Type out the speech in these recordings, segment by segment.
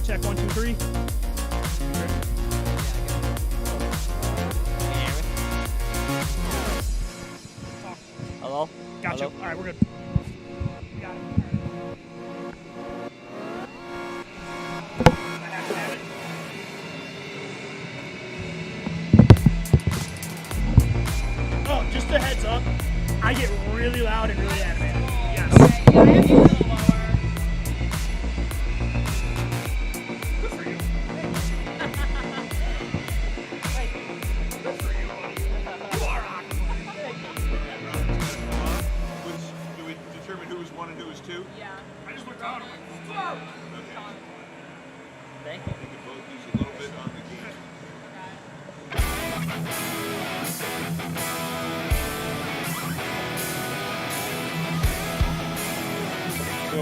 Check 1, 2, 3. Hello? Gotcha. Hello? All right, we're good. Got it. Oh, just a heads up. I get really loud and really animated. Yes. Good for you. Good for you. You are awkward. Do we determine who was 1 and who was 2? Yeah. I just looked out. Okay. Thank you. We could both use a little bit on the game. So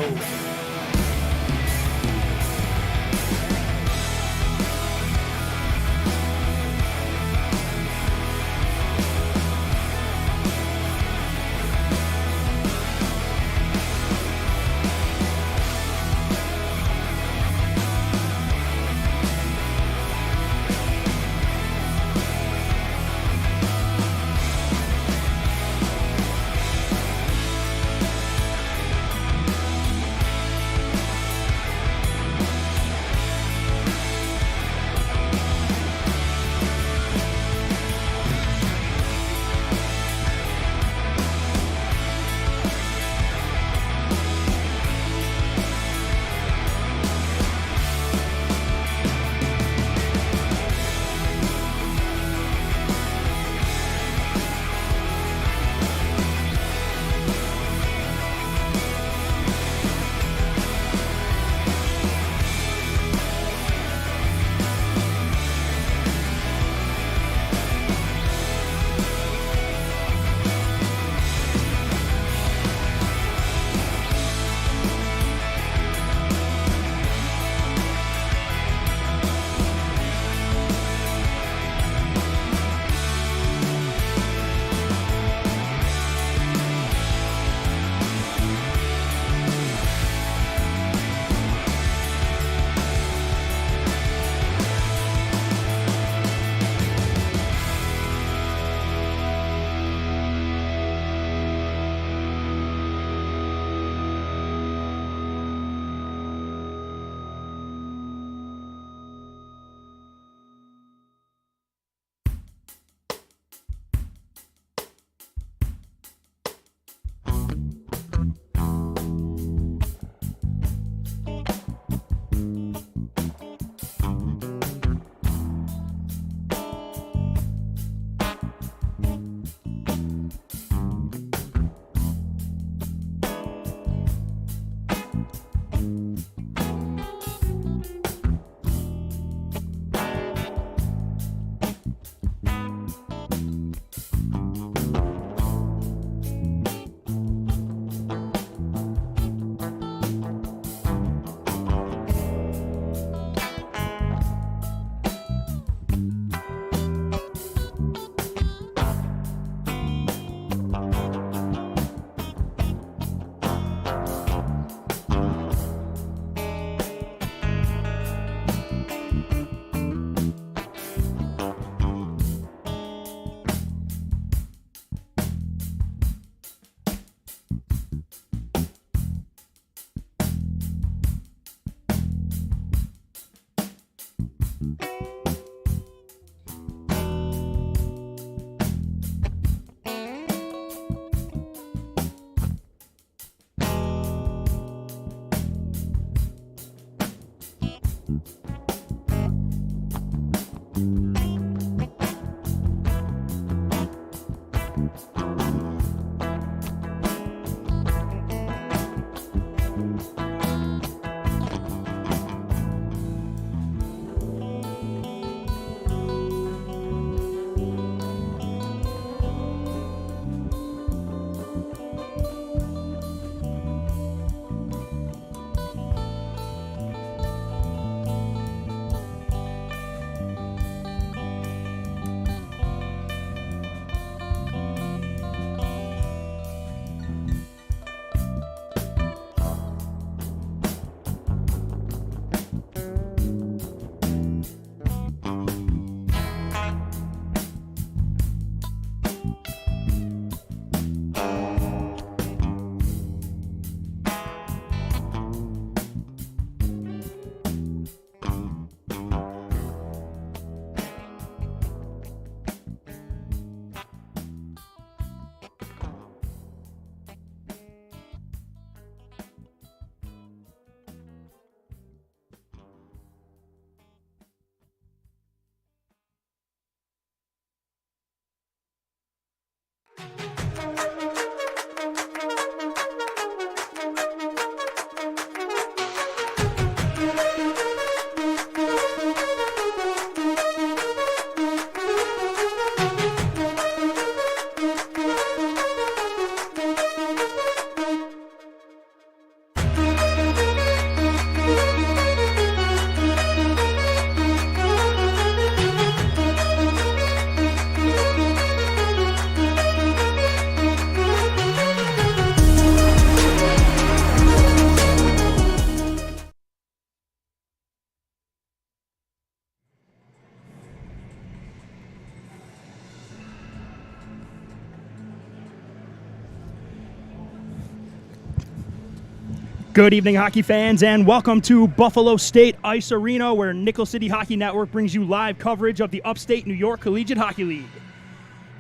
Good evening, hockey fans, and welcome to Buffalo State Ice Arena, where Nickel City Hockey Network brings you live coverage of the Upstate New York Collegiate Hockey League.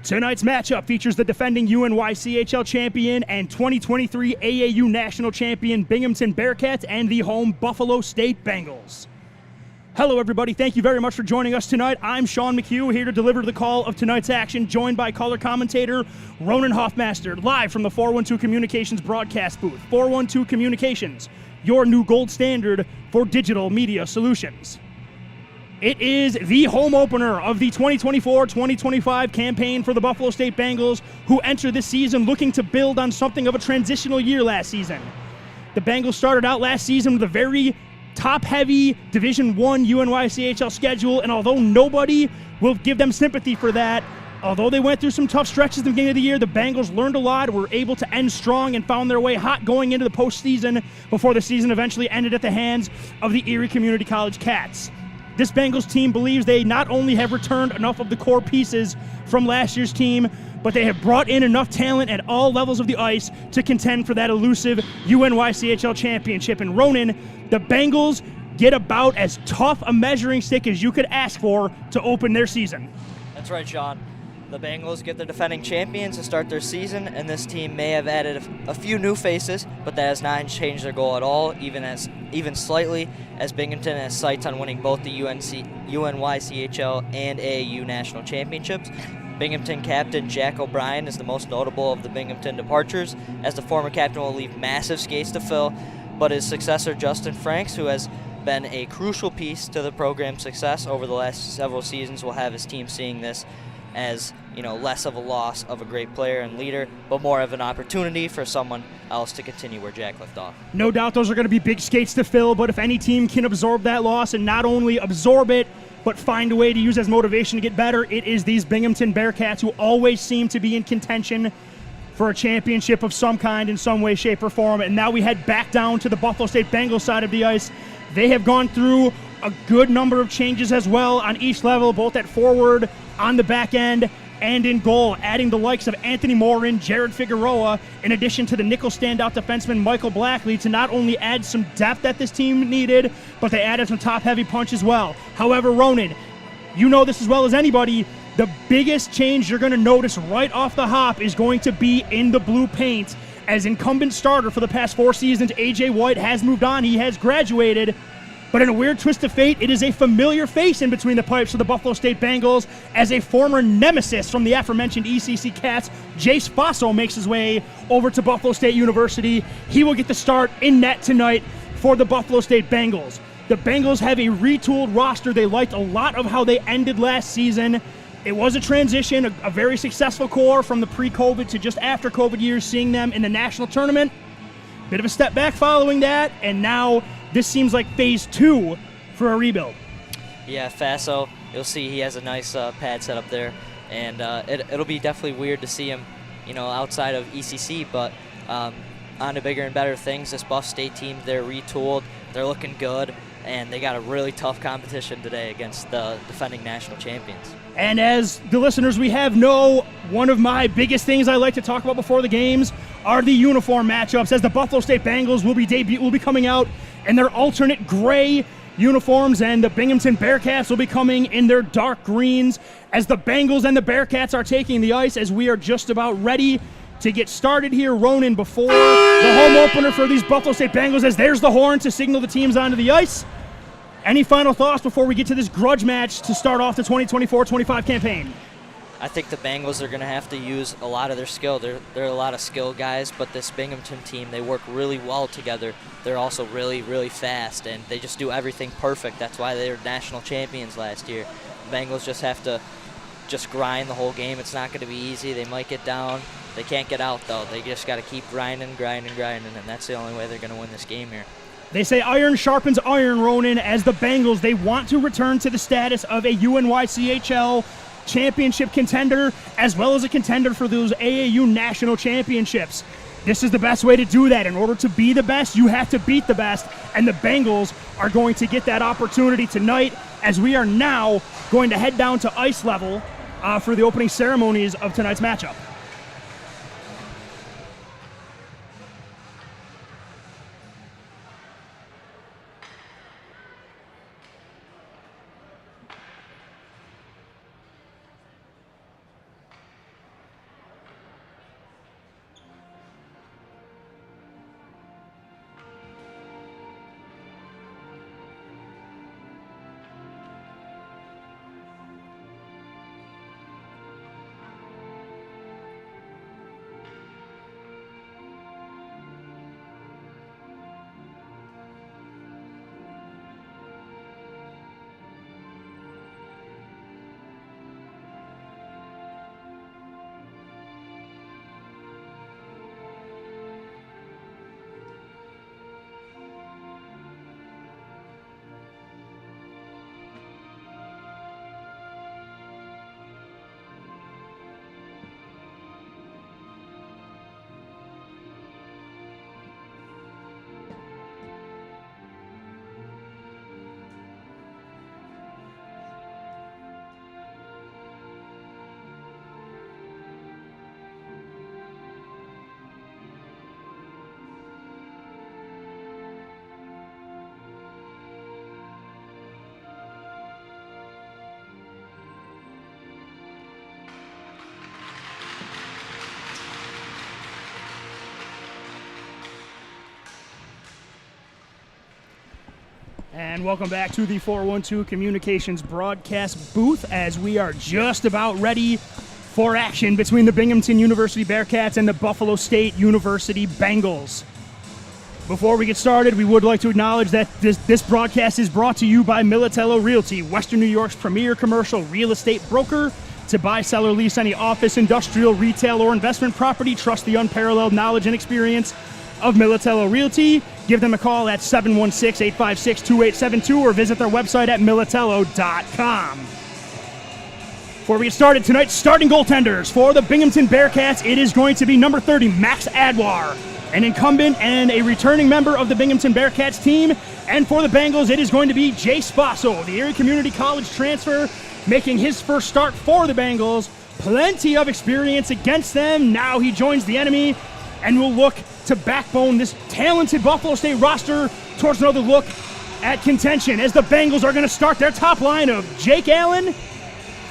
Tonight's matchup features the defending UNYCHL champion and 2023 AAU national champion Binghamton Bearcats and the home Buffalo State Bengals. Hello, everybody. Thank you very much for joining us tonight. I'm Sean McHugh, here to deliver the call of tonight's action, joined by color commentator Ronan Hoffmaster, live from the 412 Communications broadcast booth. 412 Communications, your new gold standard for digital media solutions. It is the home opener of the 2024-2025 campaign for the Buffalo State Bengals, who enter this season looking to build on something of a transitional year last season. The Bengals started out last season with a very top-heavy Division I UNYCHL schedule, and although nobody will give them sympathy for that, although they went through some tough stretches at the beginning of the year, the Bengals learned a lot, were able to end strong, and found their way hot going into the postseason before the season eventually ended at the hands of the Erie Community College Cats. This Bengals team believes they not only have returned enough of the core pieces from last year's team, but they have brought in enough talent at all levels of the ice to contend for that elusive UNYCHL championship. And Ronan, the Bengals get about as tough a measuring stick as you could ask for to open their season. That's right, Sean. The Bengals get the defending champions to start their season, and this team may have added a few new faces, but that has not changed their goal at all, even slightly, as Binghamton has sights on winning both the UNYCHL and AAU national championships. Binghamton captain Jack O'Brien is the most notable of the Binghamton departures, as the former captain will leave massive skates to fill, but his successor Justin Franks, who has been a crucial piece to the program's success over the last several seasons, will have his team seeing this as, less of a loss of a great player and leader, but more of an opportunity for someone else to continue where Jack left off. No doubt those are going to be big skates to fill, but if any team can absorb that loss and not only absorb it, but find a way to use as motivation to get better, it is these Binghamton Bearcats, who always seem to be in contention for a championship of some kind in some way, shape, or form. And now we head back down to the Buffalo State Bengals side of the ice. They have gone through a good number of changes as well on each level, both at forward, on the back end, And in goal, adding the likes of Anthony Morin, Jared Figueroa, in addition to the nickel standout defenseman Michael Blackley, to not only add some depth that this team needed, but they added some top-heavy punch as well. However, Ronan, you know this as well as anybody, the biggest change you're going to notice right off the hop is going to be in the blue paint. As incumbent starter for the past 4 seasons, A.J. White has moved on. He has graduated. But in a weird twist of fate, it is a familiar face in between the pipes of the Buffalo State Bengals as a former nemesis from the aforementioned ECC Cats, Jace Faso, makes his way over to Buffalo State University. He will get the start in net tonight for the Buffalo State Bengals. The Bengals have a retooled roster. They liked a lot of how they ended last season. It was a transition, a very successful core from the pre-COVID to just after COVID years, seeing them in the national tournament. Bit of a step back following that, and now this seems like phase 2 for a rebuild. Yeah, Faso, you'll see he has a nice pad set up there, and it'll be definitely weird to see him, outside of ECC, but on to bigger and better things. This Buff State team, they're retooled, they're looking good, and they got a really tough competition today against the defending national champions. And as the listeners we have know, one of my biggest things I like to talk about before the games are the uniform matchups, as the Buffalo State Bengals will be coming out in their alternate gray uniforms, and the Binghamton Bearcats will be coming in their dark greens, as the Bengals and the Bearcats are taking the ice as we are just about ready to get started here. Ronan, before the home opener for these Buffalo State Bengals, as there's the horn to signal the teams onto the ice. Any final thoughts before we get to this grudge match to start off the 2024-25 campaign? I think the Bengals are going to have to use a lot of their skill. They're a lot of skill guys, but this Binghamton team, they work really well together. They're also really, really fast, and they just do everything perfect. That's why they were national champions last year. The Bengals just have to just grind the whole game. It's not going to be easy. They might get down. They can't get out, though. They just got to keep grinding, and that's the only way they're going to win this game here. They say iron sharpens iron, Ronan, as the Bengals, they want to return to the status of a UNYCHL championship contender, as well as a contender for those AAU national championships. This is the best way to do that. In order to be the best, you have to beat the best, and the Bengals are going to get that opportunity tonight, as we are now going to head down to ice level for the opening ceremonies of tonight's matchup. And welcome back to the 412 Communications broadcast booth, as we are just about ready for action between the Binghamton University Bearcats and the Buffalo State University Bengals. Before we get started, we would like to acknowledge that this broadcast is brought to you by Militello Realty, Western New York's premier commercial real estate broker. To buy, sell, or lease any office, industrial, retail, or investment property, trust the unparalleled knowledge and experience of Militello Realty. Give them a call at 716-856-2872 or visit their website at militello.com. Before we get started, tonight's starting goaltenders for the Binghamton Bearcats, it is going to be number 30, Max Adwar, an incumbent and a returning member of the Binghamton Bearcats team. And for the Bengals, it is going to be Jace Faso, the Erie Community College transfer, making his first start for the Bengals Plenty of experience against them. Now he joins the enemy and will look to backbone this talented Buffalo State roster towards another look at contention as the Bengals are going to start their top line of Jake Allen,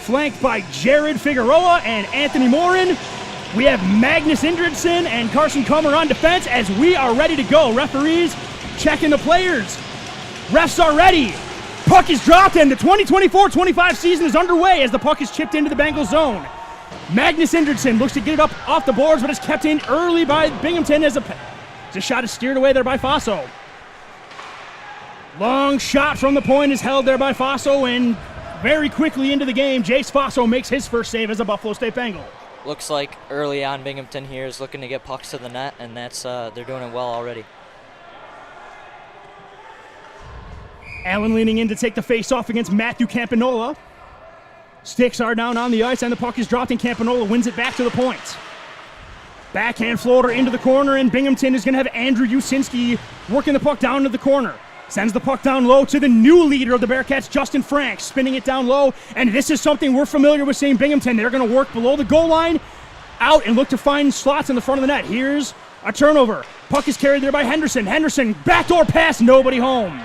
flanked by Jared Figueroa and Anthony Morin. We have Magnus Indridson and Carson Comer on defense as we are ready to go. Referees checking the players. Refs are ready. Puck is dropped and the 2024-25 season is underway as the puck is chipped into the Bengals zone. Magnus Indridson looks to get it up off the boards, but it's kept in early by Binghamton as the shot is steered away there by Faso. Long shot from the point is held there by Faso, and very quickly into the game, Jace Faso makes his first save as a Buffalo State Bengal. Looks like early on Binghamton here is looking to get pucks to the net, and that's they're doing it well already. Allen leaning in to take the face-off against Matthew Campanola. Sticks are down on the ice, and the puck is dropped, and Campanola wins it back to the point. Backhand floater into the corner, and Binghamton is going to have Andrew Usinski working the puck down to the corner. Sends the puck down low to the new leader of the Bearcats, Justin Frank, spinning it down low, and this is something we're familiar with seeing Binghamton. They're going to work below the goal line, out, and look to find slots in the front of the net. Here's a turnover. Puck is carried there by Henderson. Henderson, backdoor pass, nobody home.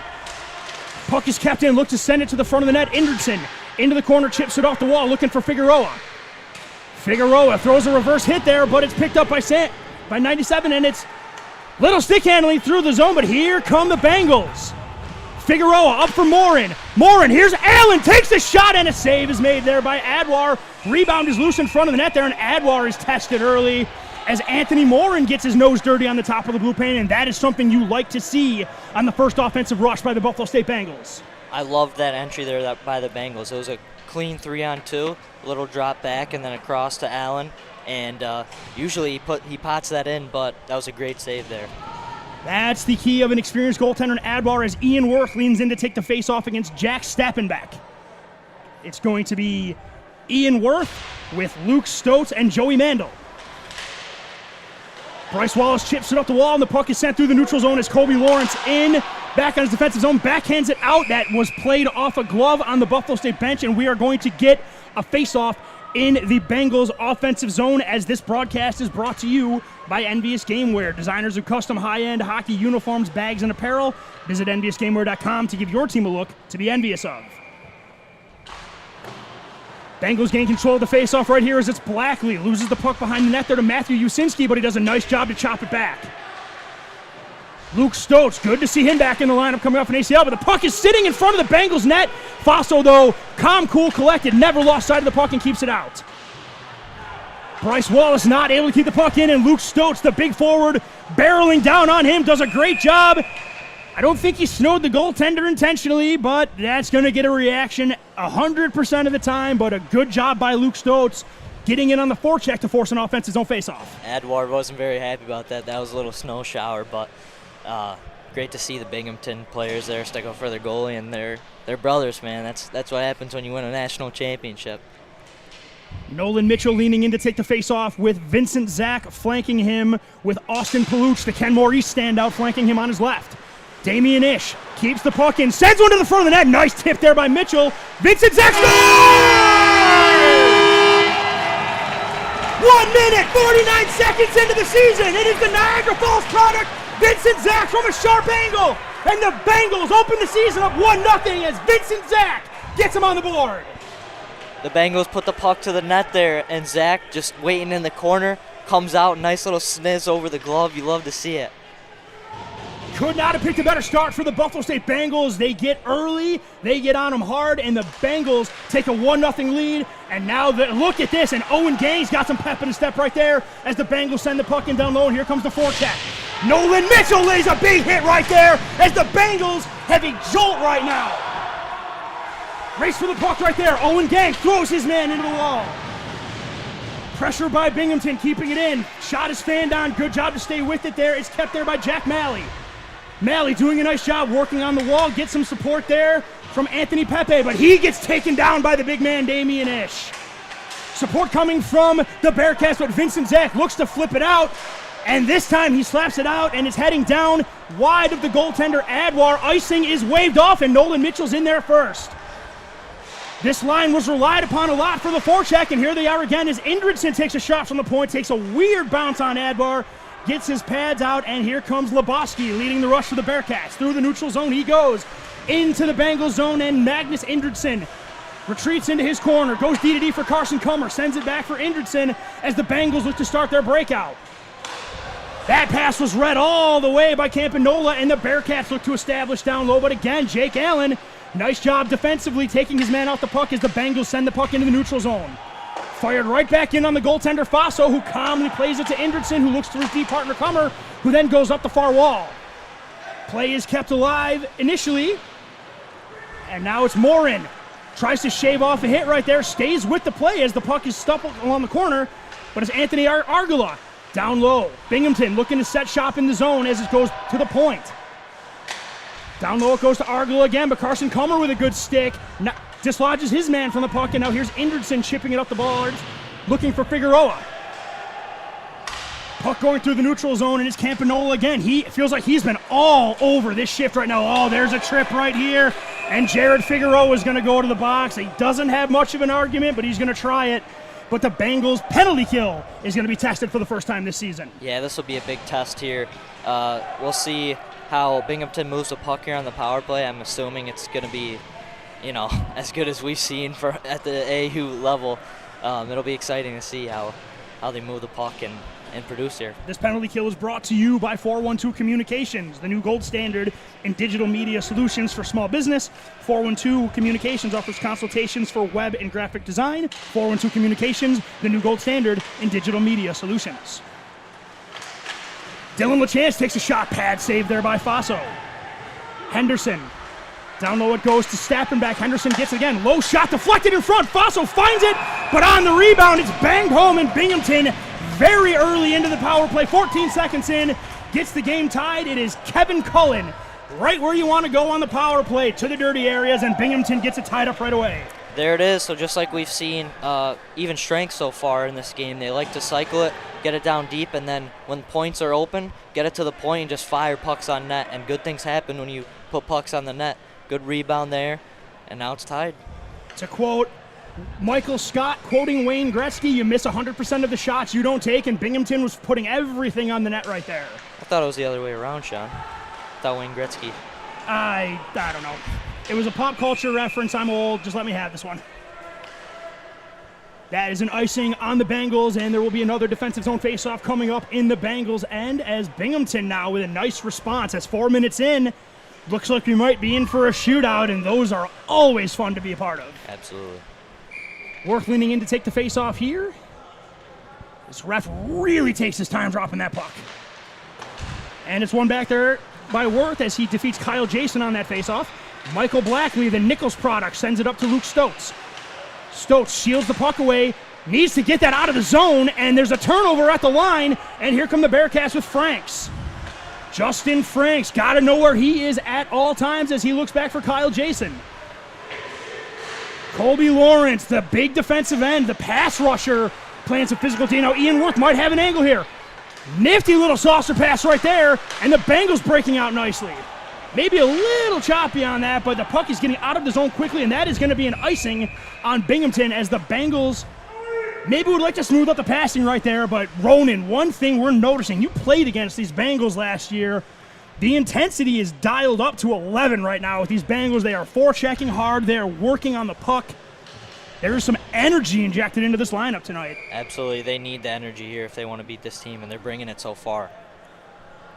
Puck is kept in, look to send it to the front of the net. Indridson into the corner, chips it off the wall, looking for Figueroa. Figueroa throws a reverse hit there, but it's picked up by 97, and it's little stick handling through the zone, but here come the Bengals. Figueroa up for Morin. Morin, here's Allen, takes the shot, and a save is made there by Adwar. Rebound is loose in front of the net there, and Adwar is tested early as Anthony Morin gets his nose dirty on the top of the blue paint, and that is something you like to see on the first offensive rush by the Buffalo State Bengals. I loved that entry there by the Bengals. It was a clean 3-on-2, little drop back, and then across to Allen. And usually he pots that in, but that was a great save there. That's the key of an experienced goaltender in Adwar as Ian Worth leans in to take the face-off against Jack Stappenbeck. It's going to be Ian Worth with Luke Stotz and Joey Mandel. Bryce Wallace chips it up the wall, and the puck is sent through the neutral zone as Kobe Lawrence in, back on his defensive zone, backhands it out. That was played off a glove on the Buffalo State bench, and we are going to get a face-off in the Bengals offensive zone as this broadcast is brought to you by Envious Gameware, designers of custom high-end hockey uniforms, bags, and apparel. Visit EnviousGameware.com to give your team a look to be envious of. Bengals gain control of the faceoff right here as it's Blackley. Loses the puck behind the net there to Matthew Usinski, but he does a nice job to chop it back. Luke Stotz, good to see him back in the lineup coming off an ACL, but the puck is sitting in front of the Bengals net. Faso, though, calm, cool, collected, never lost sight of the puck and keeps it out. Bryce Wallace not able to keep the puck in, and Luke Stotz, the big forward, barreling down on him, does a great job. I don't think he snowed the goaltender intentionally, but that's going to get a reaction 100% of the time, but a good job by Luke Stotz getting in on the forecheck to force an offensive zone faceoff. Adwar wasn't very happy about that. That was a little snow shower, but great to see the Binghamton players there stick up for their goalie, and they're brothers, man. That's what happens when you win a national championship. Nolan Mitchell leaning in to take the face-off with Vincent Zach flanking him with Austin Paluch, the Ken Maurice standout, flanking him on his left. Damian Ish keeps the puck in, sends one to the front of the net. Nice tip there by Mitchell. Vincent Zach scores! 1 minute, 49 seconds into the season. It is the Niagara Falls product, Vincent Zach from a sharp angle. And the Bengals open the season up 1-0 as Vincent Zach gets him on the board. The Bengals put the puck to the net there, and Zach just waiting in the corner, comes out, nice little sniz over the glove. You love to see it. Could not have picked a better start for the Buffalo State Bengals. They get early, they get on them hard, and the Bengals take a 1-0 lead. And now look at this, and Owen Gaines got some pep in his step right there as the Bengals send the puck in down low, and here comes the forecheck. Nolan Mitchell lays a big hit right there as the Bengals have a jolt right now. Race for the puck right there. Owen Gaines throws his man into the wall. Pressure by Binghamton, keeping it in. Shot is fanned on. Good job to stay with it there. It's kept there by Jack Malley. Malley doing a nice job working on the wall. Gets some support there from Anthony Pepe, but he gets taken down by the big man, Damian Ish. Support coming from the Bearcats, but Vincent Zach looks to flip it out, and this time he slaps it out, and it's heading down wide of the goaltender, Adwar. Icing is waved off, and Nolan Mitchell's in there first. This line was relied upon a lot for the forecheck, and here they are again as Indridson takes a shot from the point, takes a weird bounce on Adbar, gets his pads out, and here comes Lebowski leading the rush for the Bearcats. Through the neutral zone he goes into the Bengals zone, and Magnus Indridson retreats into his corner, goes D-to-D for Carson Comer, sends it back for Indridson as the Bengals look to start their breakout. That pass was read all the way by Campanola, and the Bearcats look to establish down low, but again, Jake Allen, nice job defensively taking his man out the puck as the Bengals send the puck into the neutral zone. Fired right back in on the goaltender Faso, who calmly plays it to Indridson, who looks to his deep partner Comer, who then goes up the far wall. Play is kept alive initially, and now it's Morin. Tries to shave off a hit right there, stays with the play as the puck is stuffed along the corner, but it's Anthony Argula down low. Binghamton looking to set shop in the zone as it goes to the point. Down low it goes to Argula again, but Carson Comer with a good stick dislodges his man from the puck, and now here's Indridson chipping it up the boards, looking for Figueroa. Puck going through the neutral zone, and it's Campanola again. He feels like he's been all over this shift right now. Oh, there's a trip right here, and Jared Figueroa is going to go to the box. He doesn't have much of an argument, but he's going to try it. But the Bengals' penalty kill is going to be tested for the first time this season. Yeah, this will be a big test here. We'll see how Binghamton moves the puck here on the power play. I'm assuming it's going to be, as good as we've seen at the AAU level. It'll be exciting to see how they move the puck and produce here. This penalty kill is brought to you by 412 Communications, the new gold standard in digital media solutions for small business. 412 Communications offers consultations for web and graphic design. 412 Communications, the new gold standard in digital media solutions. Dylan LaChance takes a shot, pad saved there by Faso. Henderson, down low it goes to Stappenbeck. Henderson gets it again, low shot deflected in front. Faso finds it, but on the rebound it's banged home, and Binghamton very early into the power play, 14 seconds in, gets the game tied. It is Kevin Cullen, right where you want to go on the power play, to the dirty areas, and Binghamton gets it tied up right away. There it is. So just like we've seen even strength so far in this game, they like to cycle it, get it down deep, and then when points are open, get it to the point and just fire pucks on net, and good things happen when you put pucks on the net. Good rebound there, and now it's tied. To quote Michael Scott, quoting Wayne Gretzky, you miss 100% of the shots you don't take, and Binghamton was putting everything on the net right there. I thought it was the other way around, Sean. I thought Wayne Gretzky. I don't know. It was a pop culture reference. I'm old. Just let me have this one. That is an icing on the Bengals, and there will be another defensive zone faceoff coming up in the Bengals' end as Binghamton now with a nice response. As 4 minutes in, looks like we might be in for a shootout, and those are always fun to be a part of. Absolutely. Worth leaning in to take the face-off here. This ref really takes his time dropping that puck. And it's won back there by Worth as he defeats Kyle Jason on that face-off. Michael Blackley, the Nichols product, sends it up to Luke Stotz. Stotz shields the puck away, needs to get that out of the zone, and there's a turnover at the line, and here come the Bearcats with Franks. Justin Franks, got to know where he is at all times as he looks back for Kyle Jason. Colby Lawrence, the big defensive end, the pass rusher, playing some physical D. Now Ian Worth might have an angle here. Nifty little saucer pass right there, and the Bengals breaking out nicely. Maybe a little choppy on that, but the puck is getting out of the zone quickly, and that is going to be an icing on Binghamton as the Bengals maybe would like to smooth up the passing right there. But Ronan, one thing we're noticing, you played against these Bengals last year. The intensity is dialed up to 11 right now with these Bengals. They are forechecking hard. They are working on the puck. There is some energy injected into this lineup tonight. Absolutely. They need the energy here if they want to beat this team, and they're bringing it so far.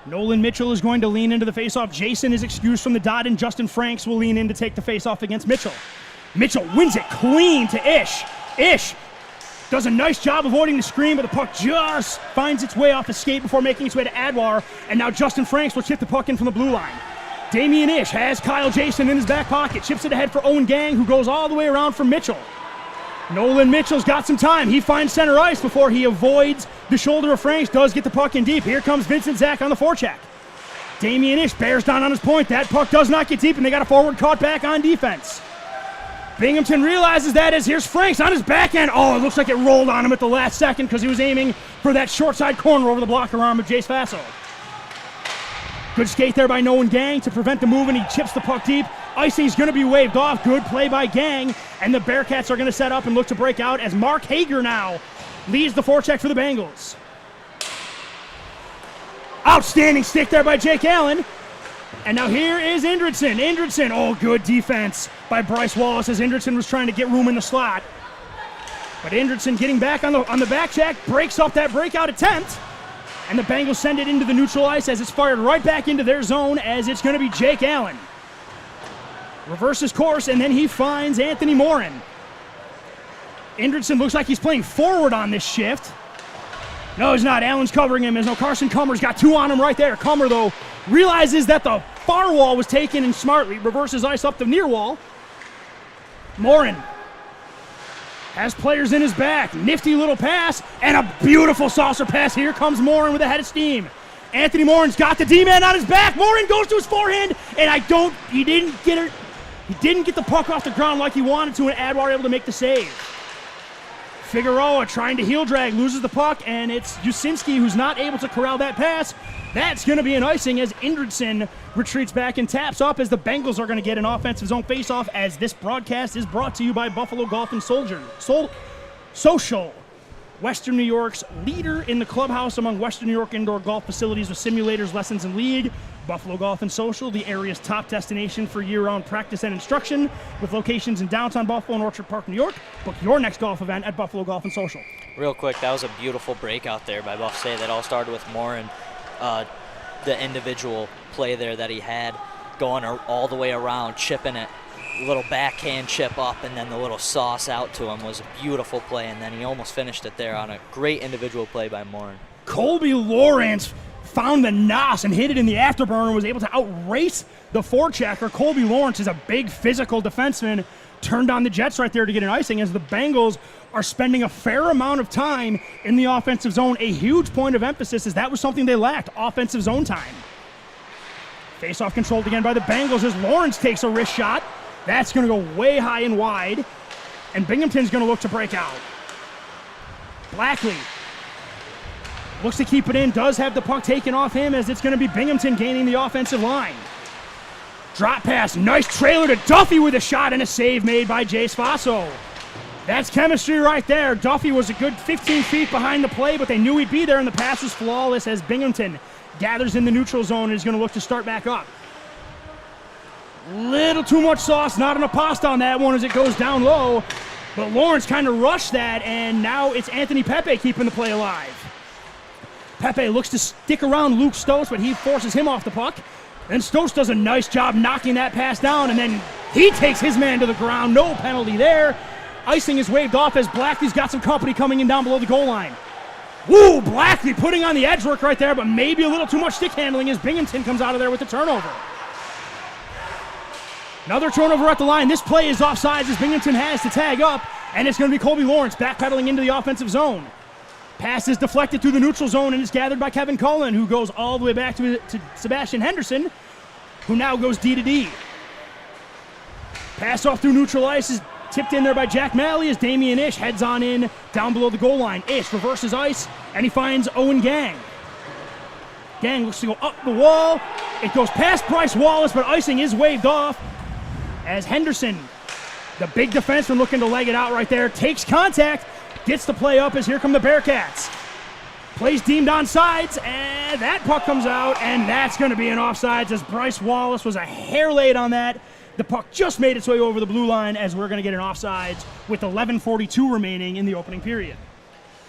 Nolan Mitchell is going to lean into the faceoff. Jason is excused from the dot, and Justin Franks will lean in to take the faceoff against Mitchell. Mitchell wins it clean to Ish. Ish does a nice job avoiding the screen, but the puck just finds its way off the skate before making its way to Adwar, and now Justin Franks will chip the puck in from the blue line. Damian Ish has Kyle Jason in his back pocket, chips it ahead for Owen Gang, who goes all the way around for Mitchell. Nolan Mitchell's got some time. He finds center ice before he avoids the shoulder of Franks, does get the puck in deep. Here comes Vincent Zach on the forecheck. Damian Ish bears down on his point. That puck does not get deep, and they got a forward caught back on defense. Binghamton realizes that as here's Franks on his backhand. Oh, it looks like it rolled on him at the last second because he was aiming for that short side corner over the blocker arm of Jace Faso. Good skate there by Nolan Gang to prevent the move, and he chips the puck deep. Icing's going to be waved off. Good play by Gang. And the Bearcats are going to set up and look to break out as Mark Hager now leads the forecheck for the Bengals. Outstanding stick there by Jake Allen. And now here is Indridson. Indridson, oh, good defense by Bryce Wallace as Indridson was trying to get room in the slot. But Indridson getting back on the back check, breaks off that breakout attempt. And the Bengals send it into the neutral ice as it's fired right back into their zone as it's going to be Jake Allen. Reverses course, and then he finds Anthony Morin. Indridson looks like he's playing forward on this shift. No, he's not. Allen's covering him. As no Carson Kummer's got two on him right there. Kummer, though, realizes that the far wall was taken and smartly reverses ice up the near wall. Morin has players in his back. Nifty little pass and a beautiful saucer pass. Here comes Morin with a head of steam. Anthony Morin's got the D-man on his back. Morin goes to his forehand, and he didn't get the puck off the ground like he wanted to, and Adwar able to make the save. Figueroa trying to heel drag, loses the puck, and it's Jusinski who's not able to corral that pass. That's going to be an icing as Indridson retreats back and taps up as the Bengals are going to get an offensive zone faceoff as this broadcast is brought to you by Buffalo Golf and Social. Western New York's leader in the clubhouse among Western New York indoor golf facilities with simulators, lessons, and league. Buffalo Golf and Social, the area's top destination for year-round practice and instruction with locations in downtown Buffalo and Orchard Park, New York. Book your next golf event at Buffalo Golf and Social. Real quick, that was a beautiful breakout there by Upstate. That all started with Morin. The individual play there that he had going all the way around, chipping it. Little backhand chip up, and then the little sauce out to him was a beautiful play, and then he almost finished it there on a great individual play by Morin. Colby Lawrence found the nos and hit it in the afterburner and was able to outrace the forechecker. Colby Lawrence is a big physical defenseman. Turned on the Jets right there to get an icing as the Bengals are spending a fair amount of time in the offensive zone. A huge point of emphasis is that was something they lacked, offensive zone time. Face-off controlled again by the Bengals as Lawrence takes a wrist shot. That's going to go way high and wide, and Binghamton's going to look to break out. Blackley looks to keep it in, does have the puck taken off him as it's going to be Binghamton gaining the offensive line. Drop pass, nice trailer to Duffy with a shot and a save made by Jace Faso. That's chemistry right there. Duffy was a good 15 feet behind the play, but they knew he'd be there, and the pass was flawless as Binghamton gathers in the neutral zone and is going to look to start back up. Little too much sauce, not enough pasta on that one as it goes down low. But Lawrence kind of rushed that, and now it's Anthony Pepe keeping the play alive. Pepe looks to stick around Luke Stokes, but he forces him off the puck. Then Stokes does a nice job knocking that pass down, and then he takes his man to the ground. No penalty there. Icing is waved off as Blackley's got some company coming in down below the goal line. Woo, Blackley putting on the edge work right there, but maybe a little too much stick handling as Binghamton comes out of there with the turnover. Another turnover at the line. This play is offsides as Binghamton has to tag up, and it's going to be Colby Lawrence backpedaling into the offensive zone. Pass is deflected through the neutral zone and is gathered by Kevin Cullen, who goes all the way back to Sebastian Henderson, who now goes D to D. Pass off through neutral ice is tipped in there by Jack Malley as Damian Ish heads on in down below the goal line. Ish reverses ice, and he finds Owen Gang. Gang looks to go up the wall. It goes past Bryce Wallace, but icing is waved off as Henderson, the big defenseman looking to leg it out right there, takes contact, gets the play up as here come the Bearcats. Plays deemed onside, and that puck comes out, and that's going to be an offsides as Bryce Wallace was a hair late on that. The puck just made its way over the blue line as we're going to get an offsides with 11:42 remaining in the opening period.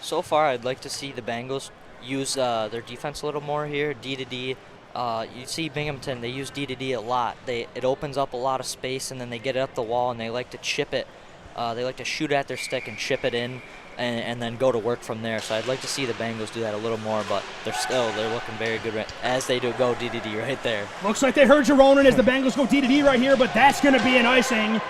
So far, I'd like to see the Bengals use their defense a little more here, D to D. You see Binghamton, they use D to D a lot. It opens up a lot of space, and then they get it up the wall, and they like to chip it. They like to shoot at their stick and chip it in, and then go to work from there. So I'd like to see the Bengals do that a little more, but they're looking very good as they do go D to D right there. Looks like they heard Jeronin as the Bengals go D to D right here, but that's going to be an icing.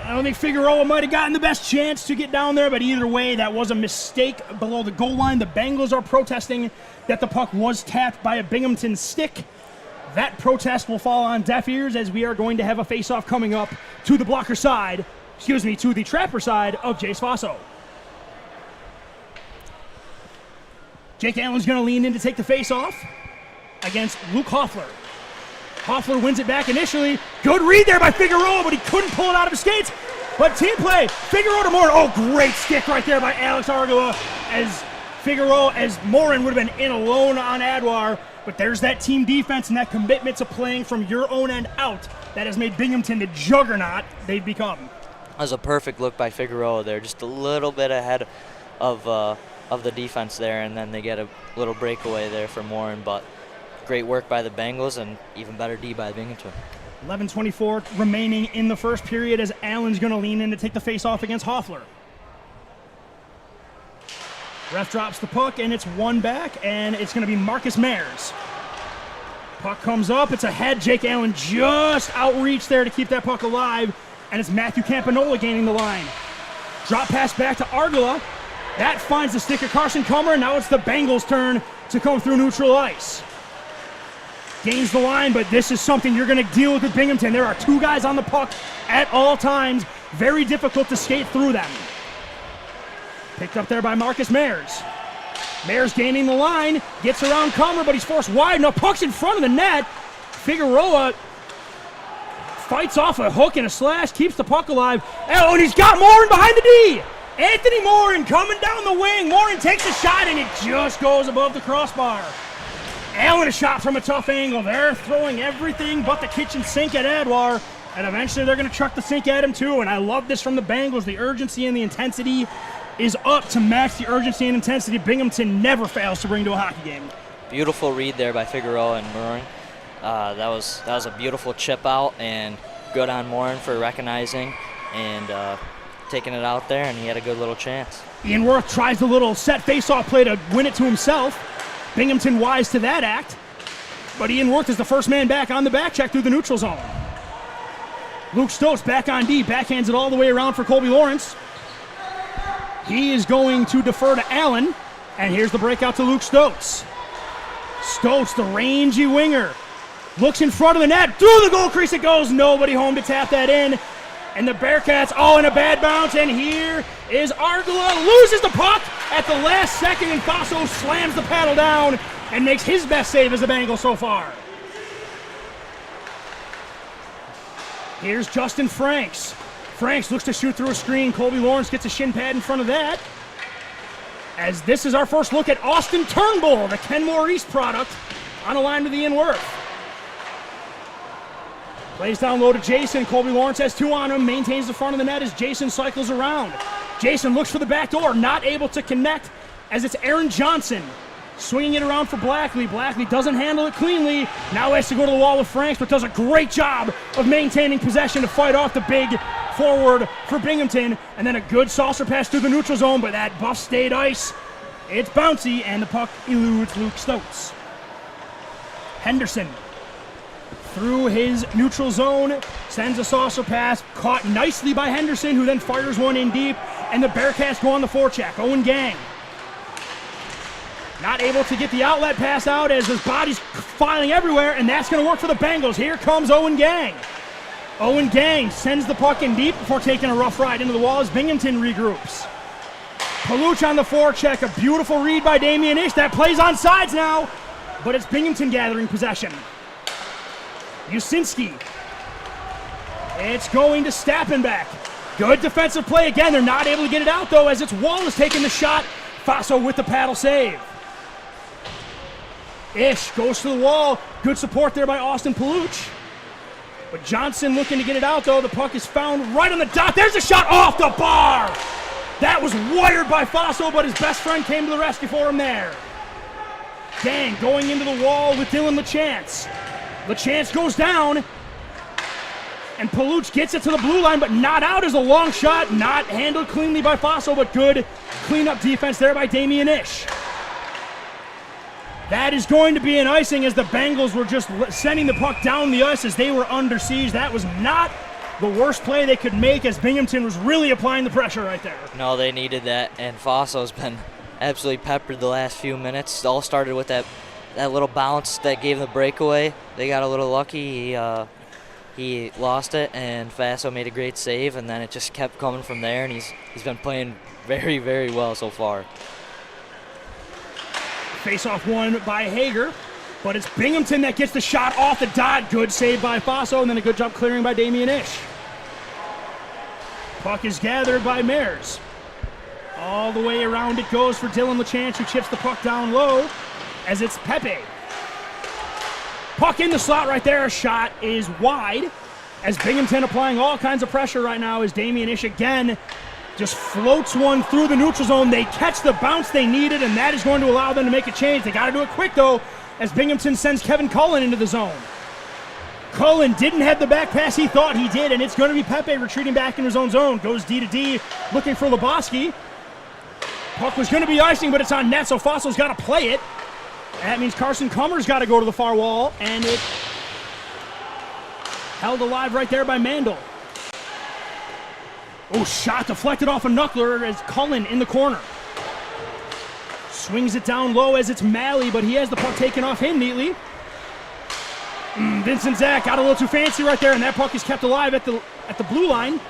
I don't think Figueroa might have gotten the best chance to get down there, but either way, that was a mistake below the goal line. The Bengals are protesting that the puck was tapped by a Binghamton stick. That protest will fall on deaf ears as we are going to have a face-off coming up to the blocker side, to the trapper side of Jace Faso. Jake Allen's going to lean in to take the face-off against Luke Hoffler. Hoffler wins it back initially. Good read there by Figueroa, but he couldn't pull it out of his skates. But team play, Figueroa to Morin. Oh, great stick right there by Alex Argula as Morin would have been in alone on Adwar. But there's that team defense and that commitment to playing from your own end out that has made Binghamton the juggernaut they've become. That was a perfect look by Figueroa there, just a little bit ahead of the defense there, and then they get a little breakaway there for Morin. But great work by the Bengals and even better D by Binghamton. 11:24 remaining in the first period as Allen's going to lean in to take the face-off against Hoffler. Ref drops the puck, and it's one back, and it's going to be Marcus Mayers. Puck comes up. It's ahead. Jake Allen just outreached there to keep that puck alive, and it's Matthew Campanola gaining the line. Drop pass back to Argula. That finds the stick of Carson Comer, and now it's the Bengals' turn to come through neutral ice. Gains the line, but this is something you're going to deal with Binghamton. There are two guys on the puck at all times. Very difficult to skate through them. Picked up there by Marcus Mayers. Mayers gaining the line, gets around Comer, but he's forced wide. No, puck's in front of the net. Figueroa fights off a hook and a slash, keeps the puck alive. Oh, and he's got Morin behind the D. Anthony Morin coming down the wing. Morin takes a shot, and it just goes above the crossbar. Allen a shot from a tough angle. They're throwing everything but the kitchen sink at Adwar, and eventually they're going to chuck the sink at him too. And I love this from the Bengals. The urgency and the intensity is up to match the urgency and intensity Binghamton never fails to bring to a hockey game. Beautiful read there by Figueroa and Morin. That was a beautiful chip out, and good on Morin for recognizing and taking it out there, and he had a good little chance. Ian Worth tries the little set face-off play to win it to himself. Binghamton wise to that act, but Ian Worth is the first man back on the back check through the neutral zone. Luke Stokes back on D, backhands it all the way around for Colby Lawrence. He is going to defer to Allen, and here's the breakout to Luke Stokes. Stokes, the rangy winger, looks in front of the net, through the goal crease it goes, nobody home to tap that in. And the Bearcats all in a bad bounce, and here is Argula, loses the puck at the last second, and Faso slams the paddle down and makes his best save as a Bengal so far. Here's Justin Franks. Franks looks to shoot through a screen. Colby Lawrence gets a shin pad in front of that. As this is our first look at Austin Turnbull, the Kenmore East product, on a line with Ian Worth. Plays down low to Jason. Colby Lawrence has two on him, maintains the front of the net as Jason cycles around. Jason looks for the back door, not able to connect as it's Aaron Johnson swinging it around for Blackley. Blackley doesn't handle it cleanly. Now has to go to the wall with Franks, but does a great job of maintaining possession to fight off the big forward for Binghamton. And then a good saucer pass through the neutral zone, but that Buff State ice, it's bouncy, and the puck eludes Luke Stokes. Henderson through his neutral zone, sends a saucer pass, caught nicely by Henderson, who then fires one in deep, and the Bearcats go on the forecheck. Owen Gang not able to get the outlet pass out as his body's filing everywhere, and that's going to work for the Bengals. Here comes Owen Gang. Owen Gang sends the puck in deep before taking a rough ride into the wall as Binghamton regroups. Paluch on the forecheck, a beautiful read by Damian Ish. That plays on sides now, but it's Binghamton gathering possession. Usinski. It's going to Stappenbeck. Good defensive play again. They're not able to get it out, though, as it's Wallace taking the shot. Faso with the paddle save. Ish goes to the wall. Good support there by Austin Paluch. But Johnson looking to get it out, though. The puck is found right on the dot. There's a shot off the bar. That was wired by Faso, but his best friend came to the rescue for him there. Gang going into the wall with Dylan LaChance. LaChance goes down, and Paluch gets it to the blue line, but not out as a long shot. Not handled cleanly by Faso, but good cleanup defense there by Damian Ish. That is going to be an icing as the Bengals were just sending the puck down the ice as they were under siege. That was not the worst play they could make as Binghamton was really applying the pressure right there. No, they needed that, and Faso's been absolutely peppered the last few minutes. It all started with that little bounce that gave them the breakaway. They got a little lucky. He lost it, and Faso made a great save, and then it just kept coming from there, and he's been playing very, very well so far. Face-off won by Hager. But it's Binghamton that gets the shot off the dot. Good save by Faso, and then a good job clearing by Damian Ish. Puck is gathered by Mares. All the way around it goes for Dylan LaChance, who chips the puck down low as it's Pepe. Puck in the slot right there. Shot is wide as Binghamton applying all kinds of pressure right now as Damian Ish again just floats one through the neutral zone. They catch the bounce they needed, and that is going to allow them to make a change. They got to do it quick, though, as Binghamton sends Kevin Cullen into the zone. Cullen didn't have the back pass he thought he did, and it's going to be Pepe retreating back in his own zone. Goes D to D, looking for Lebowski. Puck was going to be icing, but it's on net, so Fossil's got to play it. That means Carson Kummer's got to go to the far wall, and it held alive right there by Mandel. Oh, shot deflected off a knuckler as Cullen in the corner. Swings it down low as it's Malley, but he has the puck taken off him neatly. Vincent Zach got a little too fancy right there, and that puck is kept alive at the blue line.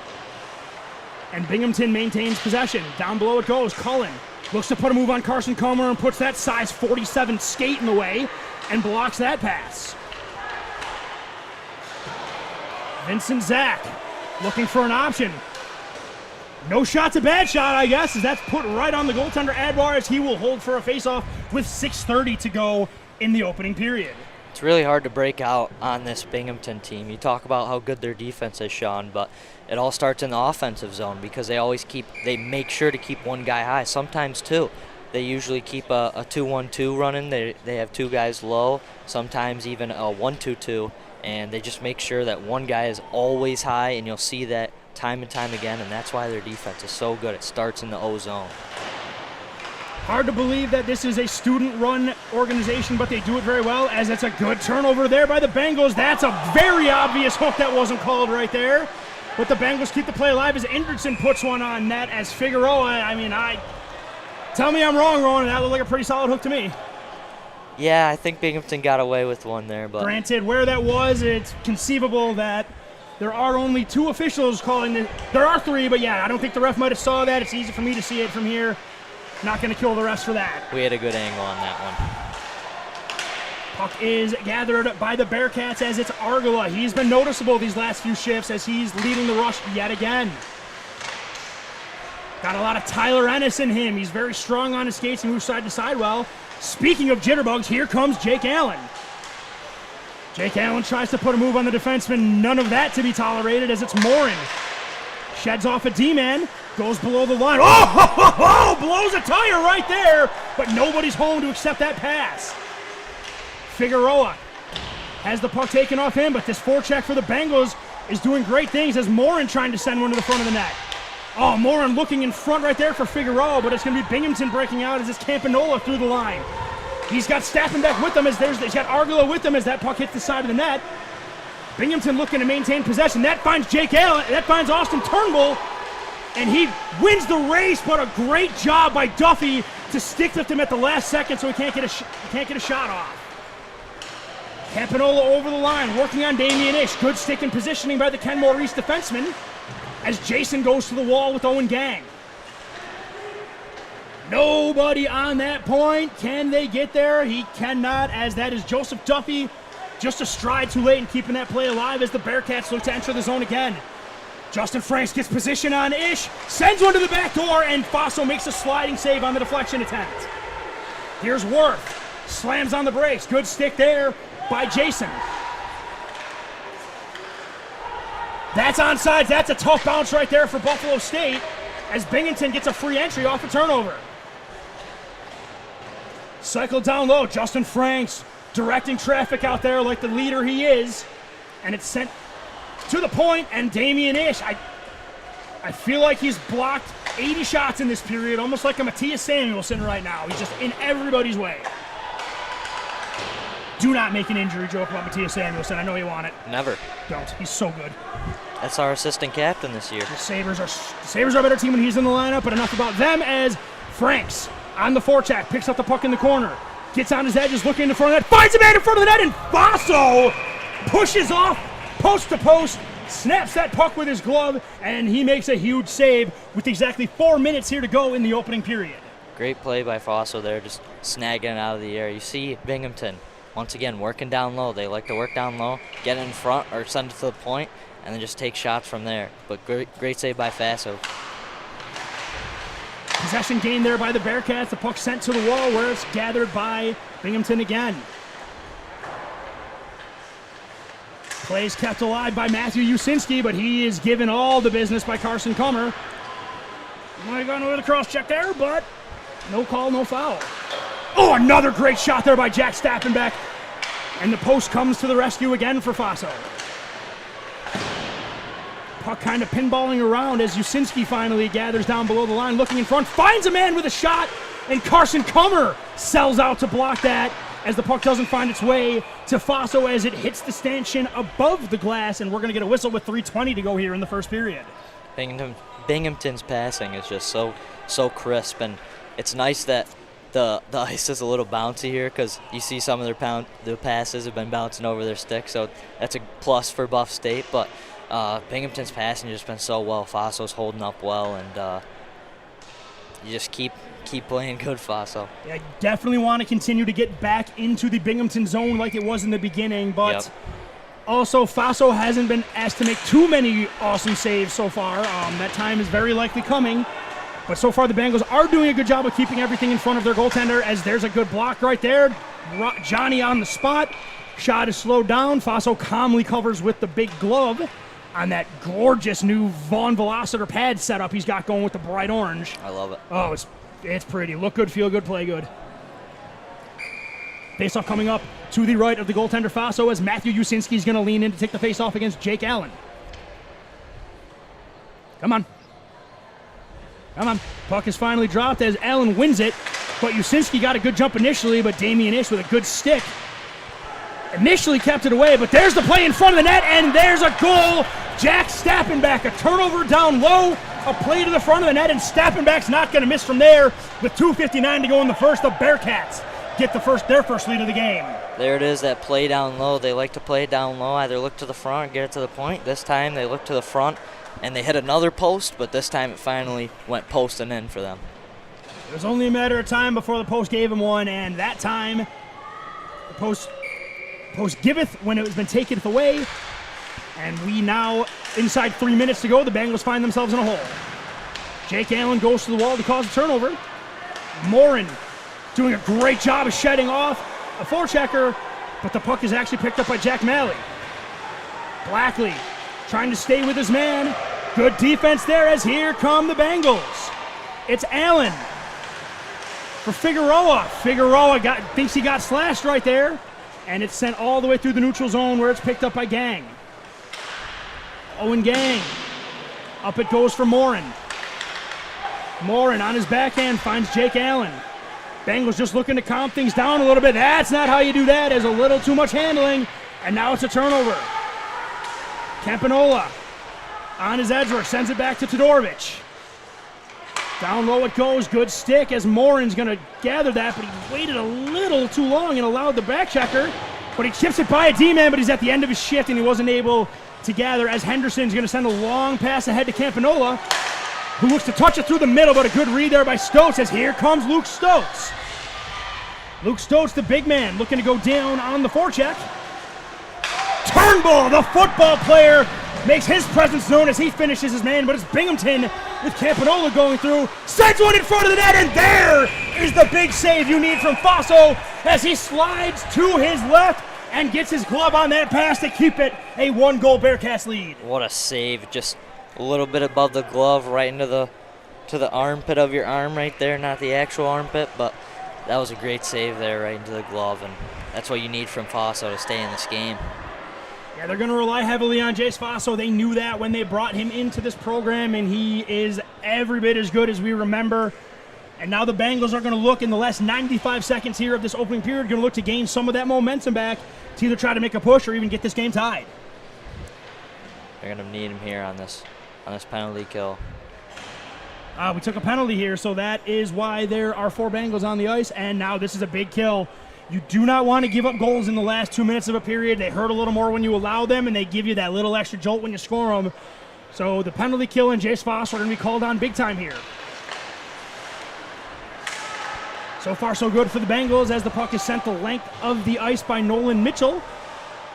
And Binghamton maintains possession. Down below it goes. Cullen looks to put a move on Carson Comer and puts that size 47 skate in the way and blocks that pass. Vincent Zach looking for an option. No shot's a bad shot, I guess, as that's put right on the goaltender Adwar as he will hold for a faceoff with 6:30 to go in the opening period. It's really hard to break out on this Binghamton team. You talk about how good their defense is, Sean, but it all starts in the offensive zone because they make sure to keep one guy high, sometimes two. They usually keep a 2-1-2 running. They have two guys low, sometimes even a 1-2-2, and they just make sure that one guy is always high, and you'll see that time and time again, and that's why their defense is so good. It starts in the O zone. Hard to believe that this is a student-run organization, but they do it very well, as it's a good turnover there by the Bengals. That's a very obvious hook that wasn't called right there. But the Bengals keep the play alive as Indridson puts one on net as Figueroa. Tell me I'm wrong, Rowan. That looked like a pretty solid hook to me. Yeah, I think Binghamton got away with one there. But granted, where that was, it's conceivable that there are only two officials calling it. There are three, but yeah, I don't think the ref might have saw that. It's easy for me to see it from here. Not going to kill the rest for that. We had a good angle on that one. Puck is gathered by the Bearcats as it's Argala. He's been noticeable these last few shifts as he's leading the rush yet again. Got a lot of Tyler Ennis in him. He's very strong on his skates and moves side to side well. Speaking of jitterbugs, here comes Jake Allen. Jake Allen tries to put a move on the defenseman. None of that to be tolerated as it's Morin. Sheds off a D-man. Goes below the line. Oh, blows a tire right there, but nobody's home to accept that pass. Figueroa has the puck taken off him, but this forecheck for the Bengals is doing great things as Morin trying to send one to the front of the net. Oh, Morin looking in front right there for Figueroa, but it's going to be Binghamton breaking out as it's Campanola through the line. He's got Stappenbeck with him as he's got Argala with him as that puck hits the side of the net. Binghamton looking to maintain possession. That finds Jake Allen. That finds Austin Turnbull. And he wins the race, but a great job by Duffy to stick with him at the last second so he can't get a shot off. Campanola over the line, working on Damian Ish. Good stick and positioning by the Ken Maurice defenseman as Jason goes to the wall with Owen Gang. Nobody on that point. Can they get there? He cannot, as that is Joseph Duffy just a stride too late and keeping that play alive as the Bearcats look to enter the zone again. Justin Franks gets position on Ish, sends one to the back door, and Faso makes a sliding save on the deflection attempt. Here's Worth, slams on the brakes. Good stick there by Jason. That's onside. That's a tough bounce right there for Buffalo State as Binghamton gets a free entry off a turnover. Cycle down low. Justin Franks directing traffic out there like the leader he is, and it's sent to the point, and Damian Ish, I feel like he's blocked 80 shots in this period, almost like a Matthias Samuelson right now. He's just in everybody's way. Do not make an injury joke about Matthias Samuelson. I know you want it. Never. Don't. He's so good. That's our assistant captain this year. The Sabres are a better team when he's in the lineup, but enough about them as Franks on the forecheck, picks up the puck in the corner, gets on his edges, looking in the front of the net, finds a man in front of the net, and Faso pushes off post to post, snaps that puck with his glove, and he makes a huge save with exactly 4 minutes here to go in the opening period. Great play by Faso there, just snagging it out of the air. You see Binghamton, once again, working down low. They like to work down low, get in front or send it to the point, and then just take shots from there. But great save by Faso. Possession gained there by the Bearcats. The puck sent to the wall where it's gathered by Binghamton again. Plays kept alive by Matthew Usinski, but he is given all the business by Carson Kummer. Might have gone with a cross check there, but no call, no foul. Oh, another great shot there by Jack Stappenbeck. And the post comes to the rescue again for Faso. Puck kind of pinballing around as Usinski finally gathers down below the line, looking in front, finds a man with a shot, and Carson Kummer sells out to block that as the puck doesn't find its way to Faso as it hits the stanchion above the glass, and we're going to get a whistle with 3:20 to go here in the first period. Binghamton's passing is just so crisp, and it's nice that the ice is a little bouncy here because you see some of their passes have been bouncing over their stick, so that's a plus for Buff State, but Binghamton's passing has just been so well. Faso's holding up well, and you just keep playing good, Faso. Yeah, definitely want to continue to get back into the Binghamton zone like it was in the beginning, but also Faso hasn't been asked to make too many awesome saves so far. That time is very likely coming, but so far the Bengals are doing a good job of keeping everything in front of their goaltender as there's a good block right there. Johnny on the spot. Shot is slowed down. Faso calmly covers with the big glove on that gorgeous new Vaughn Velociter pad setup he's got going with the bright orange. I love it. Oh, it's pretty. Look good, feel good, play good. Faceoff coming up to the right of the goaltender Faso as Matthew Usinski is going to lean in to take the faceoff against Jake Allen. Come on. Puck is finally dropped as Allen wins it, but Usinski got a good jump initially, but Damian Ish with a good stick initially kept it away, but there's the play in front of the net, and there's a goal. Jack Stappenbeck, a turnover down low, a play to the front of the net, and Stappenbeck's not going to miss from there. With 2:59 to go in the first, the Bearcats get their first lead of the game. There it is, that play down low. They like to play down low, either look to the front or get it to the point. This time they look to the front, and they hit another post, but this time it finally went posting in for them. It was only a matter of time before the post gave him one, and that time the post giveth when it has been taken away. And we now, inside 3 minutes to go, the Bengals find themselves in a hole. Jake Allen goes to the wall to cause a turnover. Morin doing a great job of shedding off a forechecker, but the puck is actually picked up by Jack Malley. Blackley trying to stay with his man. Good defense there as here come the Bengals. It's Allen for Figueroa. Figueroa thinks he got slashed right there, and it's sent all the way through the neutral zone where it's picked up by Gang. Owen Gang. Up it goes for Morin. Morin on his backhand finds Jake Allen. Bengals just looking to calm things down a little bit. That's not how you do that. There's a little too much handling, and now it's a turnover. Campanola on his edge rush sends it back to Todorovic. Down low it goes. Good stick as Morin's going to gather that, but he waited a little too long and allowed the back checker. But he chips it by a D-man, but he's at the end of his shift, and he wasn't able to gather as Henderson's going to send a long pass ahead to Campanola, who looks to touch it through the middle, but a good read there by Stotz as here comes Luke Stotz. Luke Stotz, the big man, looking to go down on the forecheck. Turnbull, the football player, makes his presence known as he finishes his man, but it's Binghamton with Campanola going through, sends one in front of the net, and there is the big save you need from Faso as he slides to his left and gets his glove on that pass to keep it a one-goal Bearcats lead. What a save, just a little bit above the glove, right into the armpit of your arm right there, not the actual armpit, but that was a great save there right into the glove, and that's what you need from Faso to stay in this game. Yeah, they're going to rely heavily on Jace Faso. They knew that when they brought him into this program, and he is every bit as good as we remember. And now the Bengals are going to look in the last 95 seconds here of this opening period, going to look to gain some of that momentum back to either try to make a push or even get this game tied. They're going to need him here on this penalty kill. We took a penalty here, so that is why there are 4 Bengals on the ice, and now this is a big kill. You do not want to give up goals in the last 2 minutes of a period. They hurt a little more when you allow them, and they give you that little extra jolt when you score them. So the penalty kill and Jace Foss are going to be called on big time here. So far, so good for the Bengals as the puck is sent the length of the ice by Nolan Mitchell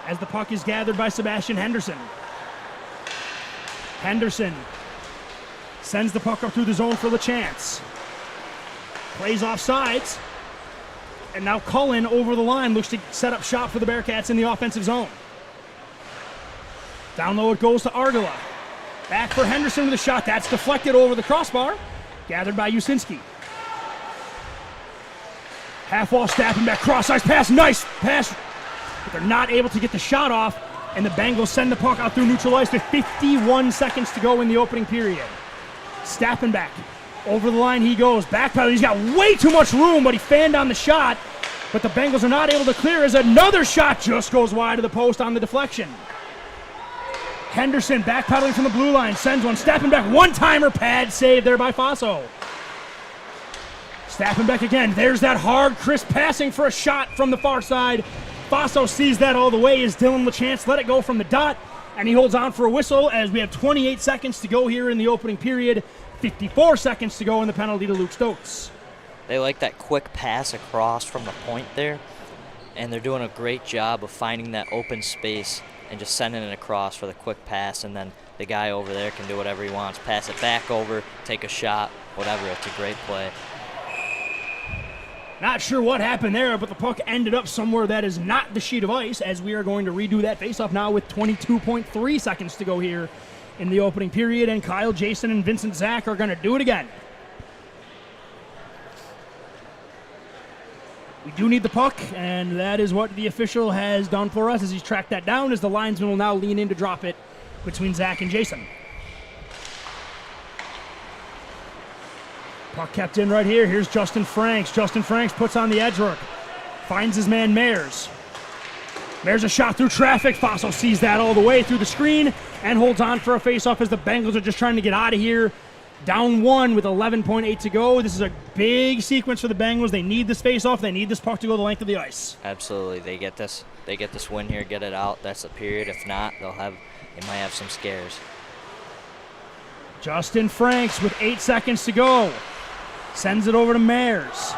as the puck is gathered by Sebastian Henderson. Henderson sends the puck up through the zone for LeChance. Plays off sides. And now Cullen over the line looks to set up shop for the Bearcats in the offensive zone. Down low it goes to Argala. Back for Henderson with a shot. That's deflected over the crossbar. Gathered by Usinski. Half wall snapping back, cross ice pass, nice pass. But they're not able to get the shot off, and the Bengals send the puck out through neutral ice with 51 seconds to go in the opening period. Stappenback. Over the line he goes. Backpedal. He's got way too much room, but he fanned on the shot. But the Bengals are not able to clear as another shot just goes wide of the post on the deflection. Henderson backpedaling from the blue line. Sends one. Stappenback. One-timer pad save there by Faso. Stappenback again. There's that hard, crisp passing for a shot from the far side. Faso sees that all the way as Dylan LeChance let it go from the dot. And he holds on for a whistle as we have 28 seconds to go here in the opening period. 54 seconds to go in the penalty to Luke Stokes. They like that quick pass across from the point there, and they're doing a great job of finding that open space and just sending it across for the quick pass, and then the guy over there can do whatever he wants, pass it back over, take a shot, whatever. It's a great play. Not sure what happened there, but the puck ended up somewhere that is not the sheet of ice as we are going to redo that faceoff now with 22.3 seconds to go here in the opening period, and Kyle, Jason, and Vincent Zach are going to do it again. We do need the puck, and that is what the official has done for us as he's tracked that down as the linesman will now lean in to drop it between Zach and Jason. Puck kept in right here. Here's Justin Franks. Justin Franks puts on the edge work. Finds his man Mayers. Mayers a shot through traffic. Faso sees that all the way through the screen and holds on for a faceoff as the Bengals are just trying to get out of here. Down one with 11.8 to go. This is a big sequence for the Bengals. They need this faceoff. They need this puck to go the length of the ice. Absolutely. They get this win here, get it out. That's the period. If not, they might have some scares. Justin Franks with 8 seconds to go. Sends it over to Mayers.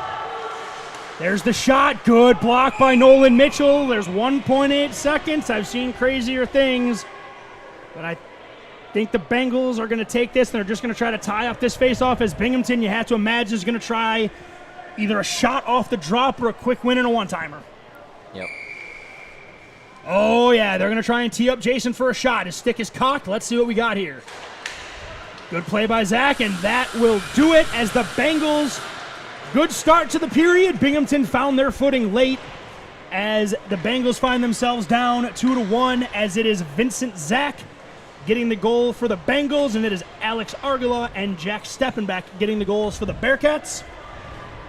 There's the shot. Good block by Nolan Mitchell. There's 1.8 seconds. I've seen crazier things. But I think the Bengals are going to take this and they're just going to try to tie up this faceoff as Binghamton, you have to imagine, is going to try either a shot off the drop or a quick win and a one-timer. Yep. Oh, yeah, they're going to try and tee up Jason for a shot. His stick is cocked. Let's see what we got here. Good play by Zach, and that will do it as the Bengals, good start to the period. Binghamton found their footing late as the Bengals find themselves down 2-1 as it is Vincent Zach getting the goal for the Bengals, and it is Alex Argala and Jack Steppenback getting the goals for the Bearcats.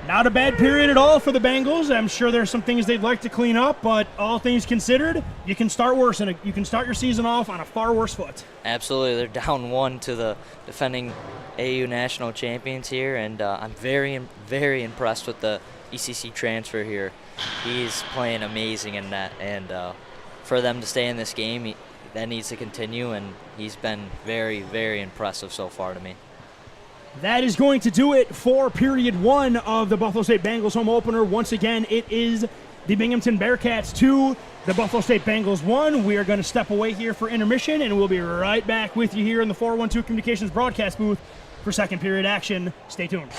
Not a bad period at all for the Bengals. I'm sure there's some things they'd like to clean up, but all things considered, you can start worse, and you can start your season off on a far worse foot. Absolutely. They're down one to the defending AAU national champions here, and I'm very, very impressed with the ECC transfer here. He's playing amazing in that, and for them to stay in this game, that needs to continue, and he's been very, very impressive so far to me. That is going to do it for period one of the Buffalo State Bengals home opener. Once again, it is the Binghamton Bearcats 2, the Buffalo State Bengals 1. We are going to step away here for intermission, and we'll be right back with you here in the 412 Communications broadcast booth for second period action. Stay tuned.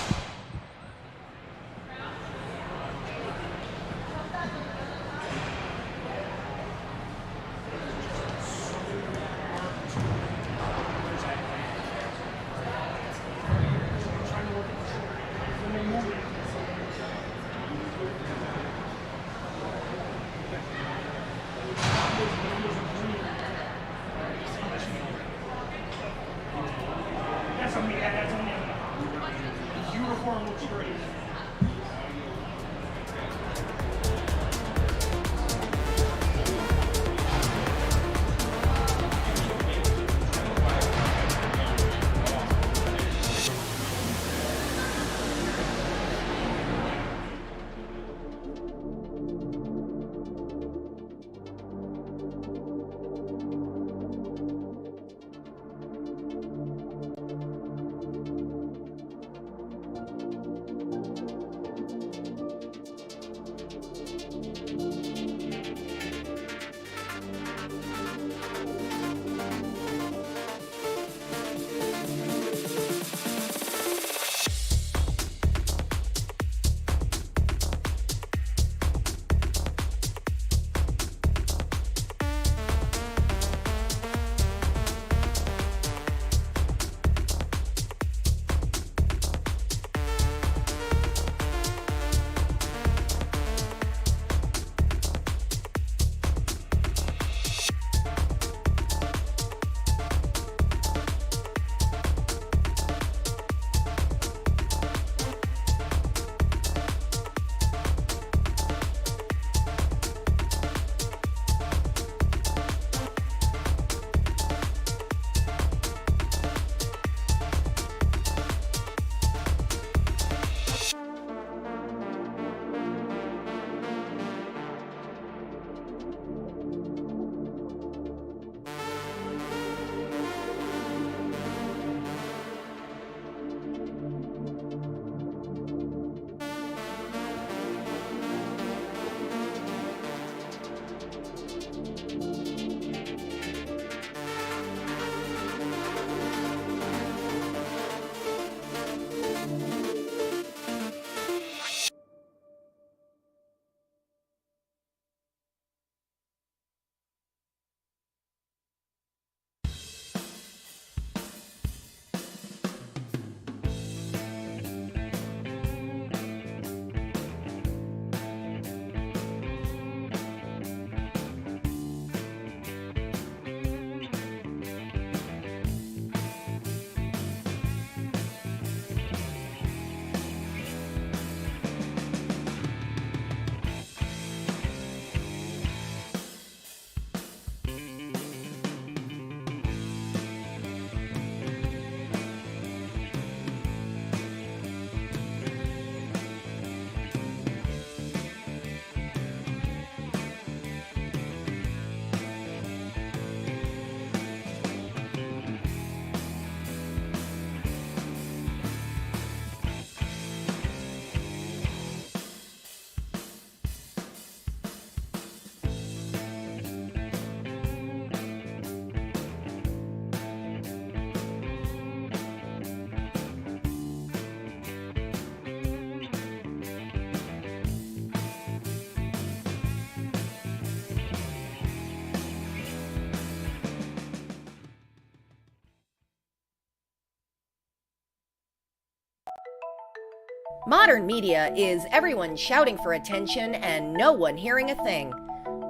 Modern media is everyone shouting for attention and no one hearing a thing.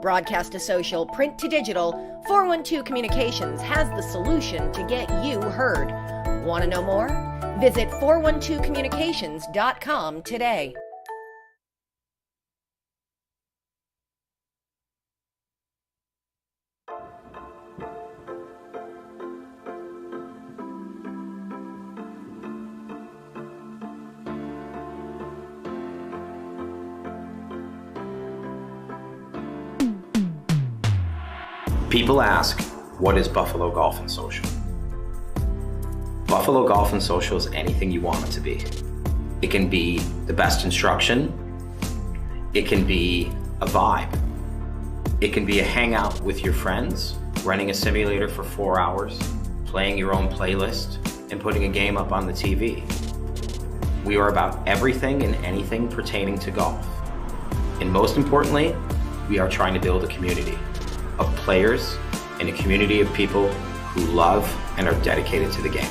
Broadcast to social, print to digital, 412 Communications has the solution to get you heard. Want to know more? Visit 412communications.com today. People ask, what is Buffalo Golf and Social? Buffalo Golf and Social is anything you want it to be. It can be the best instruction. It can be a vibe. It can be a hangout with your friends, running a simulator for 4 hours, playing your own playlist, and putting a game up on the TV. We are about everything and anything pertaining to golf. And most importantly, we are trying to build a community of players and a community of people who love and are dedicated to the game.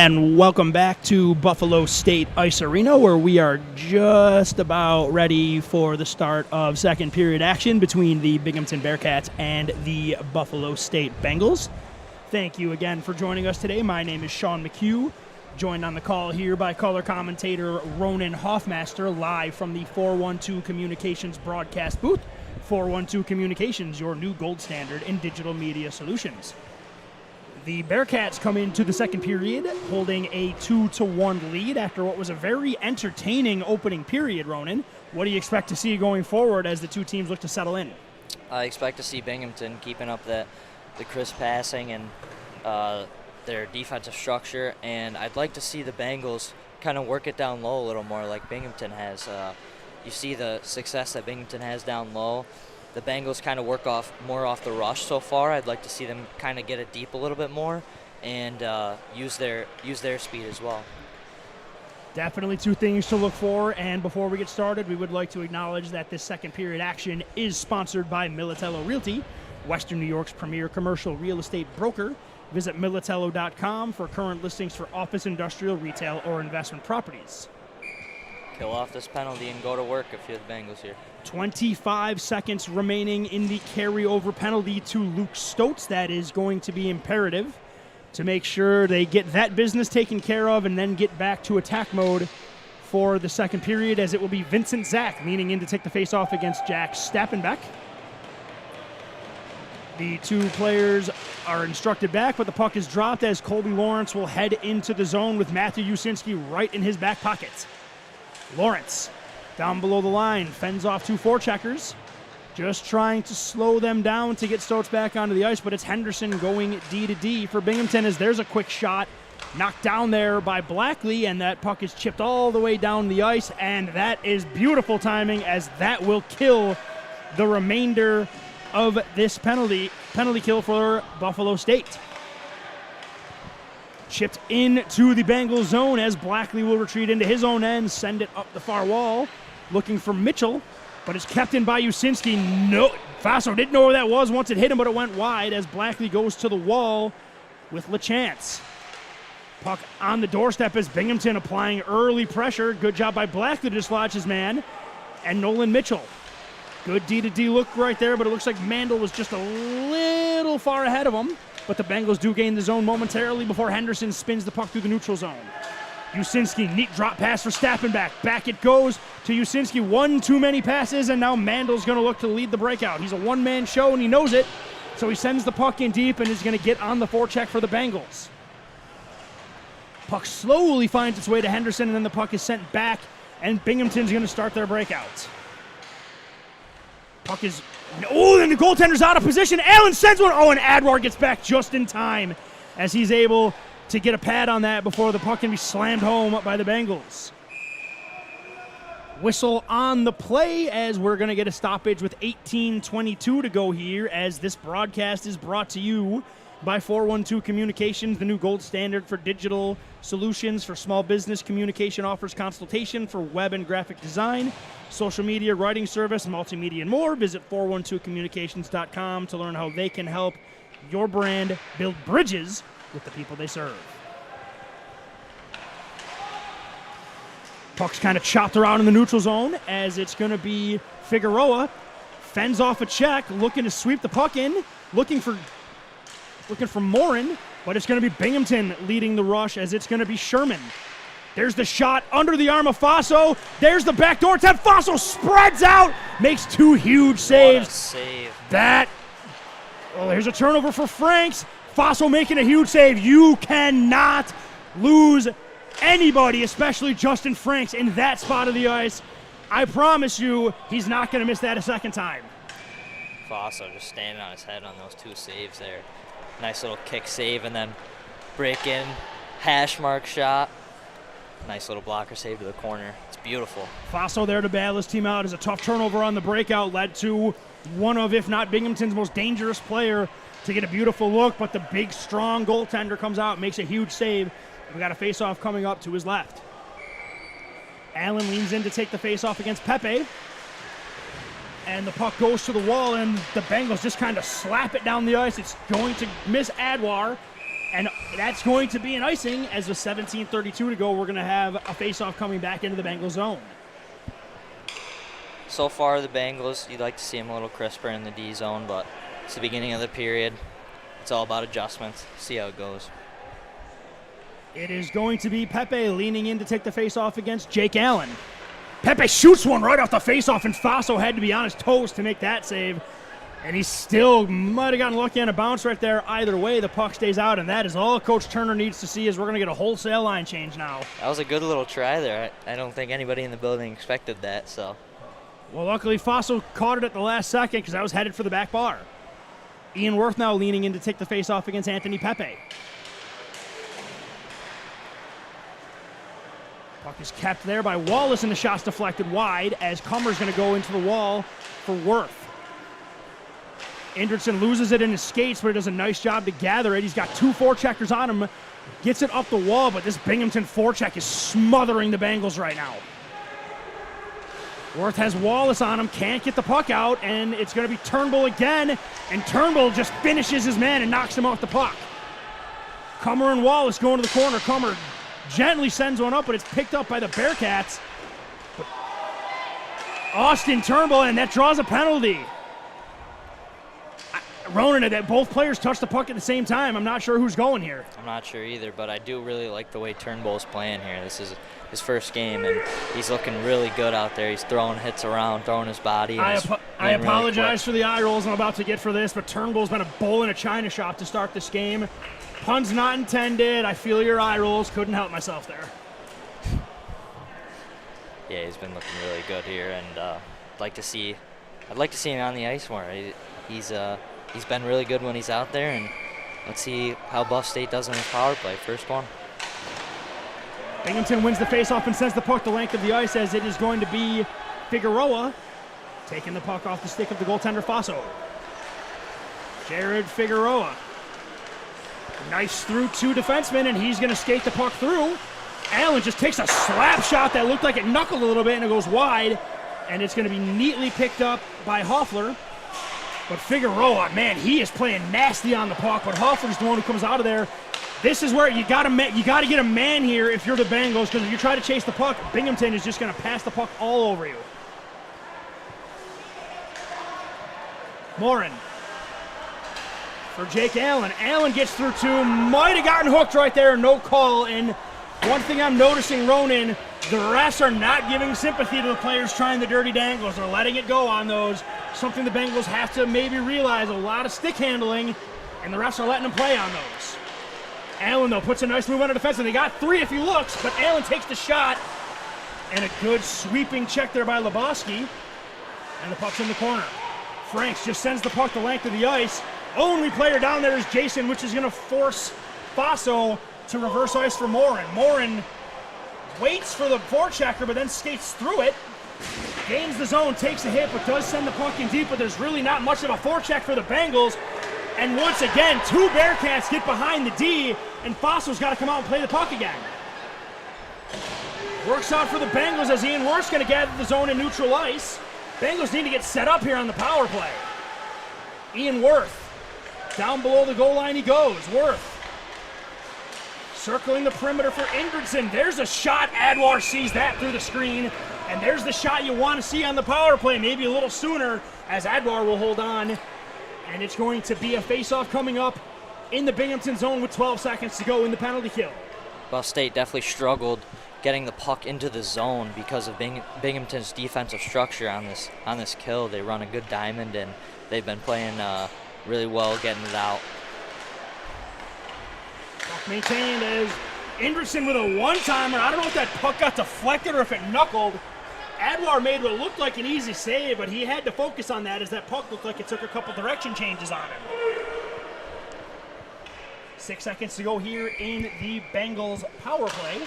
And welcome back to Buffalo State Ice Arena, where we are just about ready for the start of second period action between the Binghamton Bearcats and the Buffalo State Bengals. Thank you again for joining us today. My name is Sean McHugh, joined on the call here by color commentator Ronan Hoffmaster, live from the 412 Communications broadcast booth. 412 Communications, your new gold standard in digital media solutions. The Bearcats come into the second period holding a 2-1 lead after what was a very entertaining opening period, Ronan. What do you expect to see going forward as the two teams look to settle in? I expect to see Binghamton keeping up the crisp passing and their defensive structure, and I'd like to see the Bengals kind of work it down low a little more like Binghamton has. You see the success that Binghamton has down low. The Bengals kind of work more off the rush so far. I'd like to see them kind of get it deep a little bit more and use their speed as well. Definitely two things to look for, and before we get started, we would like to acknowledge that this second period action is sponsored by Militello Realty, Western New York's premier commercial real estate broker. Visit Militello.com for current listings for office, industrial, retail, or investment properties. Kill off this penalty and go to work if you're the Bengals here. 25 seconds remaining in the carryover penalty to Luke Stotz. That is going to be imperative to make sure they get that business taken care of and then get back to attack mode for the second period, as it will be Vincent Zach leaning in to take the face-off against Jack Stappenbeck. The two players are instructed back, but the puck is dropped as Colby Lawrence will head into the zone with Matthew Usinski right in his back pocket. Lawrence, down below the line, fends off two forecheckers, just trying to slow them down to get Stotz back onto the ice, but it's Henderson going D-to-D for Binghamton as there's a quick shot knocked down there by Blackley, and that puck is chipped all the way down the ice, and that is beautiful timing as that will kill the remainder of this penalty kill for Buffalo State. Chipped into the Bengals zone as Blackley will retreat into his own end, send it up the far wall, looking for Mitchell, but it's kept in by Usinski. No, Faso didn't know where that was once it hit him, but it went wide as Blackley goes to the wall with LaChance. Puck on the doorstep as Binghamton applying early pressure. Good job by Blackley to dislodge his man. And Nolan Mitchell. Good D-to-D look right there, but it looks like Mandel was just a little far ahead of him. But the Bengals do gain the zone momentarily before Henderson spins the puck through the neutral zone. Usinski, neat drop pass for Stappenbeck. Back it goes to Usinski. One too many passes, and now Mandel's going to look to lead the breakout. He's a one-man show, and he knows it. So he sends the puck in deep and is going to get on the forecheck for the Bengals. Puck slowly finds its way to Henderson, and then the puck is sent back, and Binghamton's going to start their breakout. Puck is... Oh, and the goaltender's out of position. Allen sends one. Oh, and Adwar gets back just in time as he's able to get a pad on that before the puck can be slammed home by the Bengals. Whistle on the play as we're going to get a stoppage with 18:22 to go here, as this broadcast is brought to you by 412 Communications, the new gold standard for digital solutions for small business communication. Offers consultation for web and graphic design, social media, writing service, multimedia, and more. Visit 412communications.com to learn how they can help your brand build bridges with the people they serve. Puck's kind of chopped around in the neutral zone as it's going to be Figueroa. Fends off a check, looking to sweep the puck in, looking for Morin, but it's going to be Binghamton leading the rush as it's going to be Sherman. There's the shot under the arm of Faso. There's the backdoor tap. Faso spreads out, makes two huge saves. What a save. Here's a turnover for Franks. Faso making a huge save. You cannot lose anybody, especially Justin Franks, in that spot of the ice. I promise you, he's not going to miss that a second time. Faso just standing on his head on those two saves there. Nice little kick save and then break in, hash mark shot. Nice little blocker save to the corner. It's beautiful. Faso there to bail his team out as a tough turnover on the breakout led to one of, if not Binghamton's most dangerous player to get a beautiful look, but the big, strong goaltender comes out, makes a huge save. We got a face-off coming up to his left. Allen leans in to take the face-off against Pepe. And the puck goes to the wall, and the Bengals just kind of slap it down the ice. It's going to miss Adwar, And that's going to be an icing as with 17:32 to go. We're going to have a face-off coming back into the Bengals zone. So far, the Bengals, you'd like to see them a little crisper in the D zone, but it's the beginning of the period. It's all about adjustments. See how it goes. It is going to be Pepe leaning in to take the face-off against Jake Allen. Pepe shoots one right off the face-off, and Faso had to be on his toes to make that save. And he still might have gotten lucky on a bounce right there. Either way, the puck stays out, and that is all Coach Turner needs to see, is we're going to get a wholesale line change now. That was a good little try there. I don't think anybody in the building expected that, so. Well, luckily, Faso caught it at the last second because I was headed for the back bar. Ian Worth now leaning in to take the face-off against Anthony Pepe. Puck is kept there by Wallace, and the shot's deflected wide as Kummer's going to go into the wall for Worth. Indridson loses it in his skates, but he does a nice job to gather it. He's got 2 forecheckers on him, gets it up the wall, but this Binghamton forecheck is smothering the Bengals right now. Worth has Wallace on him, can't get the puck out, and it's going to be Turnbull again, and Turnbull just finishes his man and knocks him off the puck. Kummer and Wallace going to the corner. Kummer gently sends one up, but it's picked up by the Bearcats. But Austin Turnbull, and that draws a penalty. Ronan, that both players touched the puck at the same time. I'm not sure who's going here. I'm not sure either, but I do really like the way Turnbull's playing here. This is his first game, and he's looking really good out there. He's throwing hits around, throwing his body. I apologize for the eye rolls I'm about to get for this, but Turnbull's been a bull in a china shop to start this game. Pun's not intended. I feel your eye rolls. Couldn't help myself there. Yeah, he's been looking really good here, and I'd like to see him on the ice more. He's been really good when he's out there, and let's see how Buff State does on his power play. First one. Binghamton wins the faceoff and sends the puck the length of the ice, as it is going to be Figueroa taking the puck off the stick of the goaltender Faso. Jared Figueroa. Nice through 2 defensemen, and he's going to skate the puck through. Allen just takes a slap shot that looked like it knuckled a little bit, and it goes wide, and it's going to be neatly picked up by Hoffler. But Figueroa, man, he is playing nasty on the puck, but Hoffler's the one who comes out of there. This is where you got to get a man here if you're the Bengals, because if you try to chase the puck, Binghamton is just going to pass the puck all over you. Morin for Jake Allen. Allen gets through 2, might have gotten hooked right there, no call. And one thing I'm noticing, Ronan, the refs are not giving sympathy to the players trying the dirty dangles. They're letting it go on those. Something the Bengals have to maybe realize, a lot of stick handling, and the refs are letting them play on those. Allen, though, puts a nice move on the defense, and they got 3 if he looks, but Allen takes the shot, and a good sweeping check there by Lebowski, and the puck's in the corner. Franks just sends the puck the length of the ice. Only player down there is Jason, which is going to force Faso to reverse ice for Morin. Morin waits for the forechecker, but then skates through it. Gains the zone, takes a hit, but does send the puck in deep, but there's really not much of a forecheck for the Bengals. And once again, 2 Bearcats get behind the D, and Faso's got to come out and play the puck again. Works out for the Bengals as Ian Worth's going to gather the zone in neutral ice. Bengals need to get set up here on the power play. Ian Worth, down below the goal line he goes. Worth circling the perimeter for Indridson. There's a shot. Adwar sees that through the screen. And there's the shot you want to see on the power play, maybe a little sooner, as Adwar will hold on. And it's going to be a face-off coming up in the Binghamton zone with 12 seconds to go in the penalty kill. Buff State definitely struggled getting the puck into the zone because of Binghamton's defensive structure on this kill. They run a good diamond, and they've been playing really well getting it out. Puck maintained as Indridson with a one-timer. I don't know if that puck got deflected or if it knuckled. Adwar made what looked like an easy save, but he had to focus on that as that puck looked like it took a couple direction changes on him. 6 seconds to go here in the Bengals power play,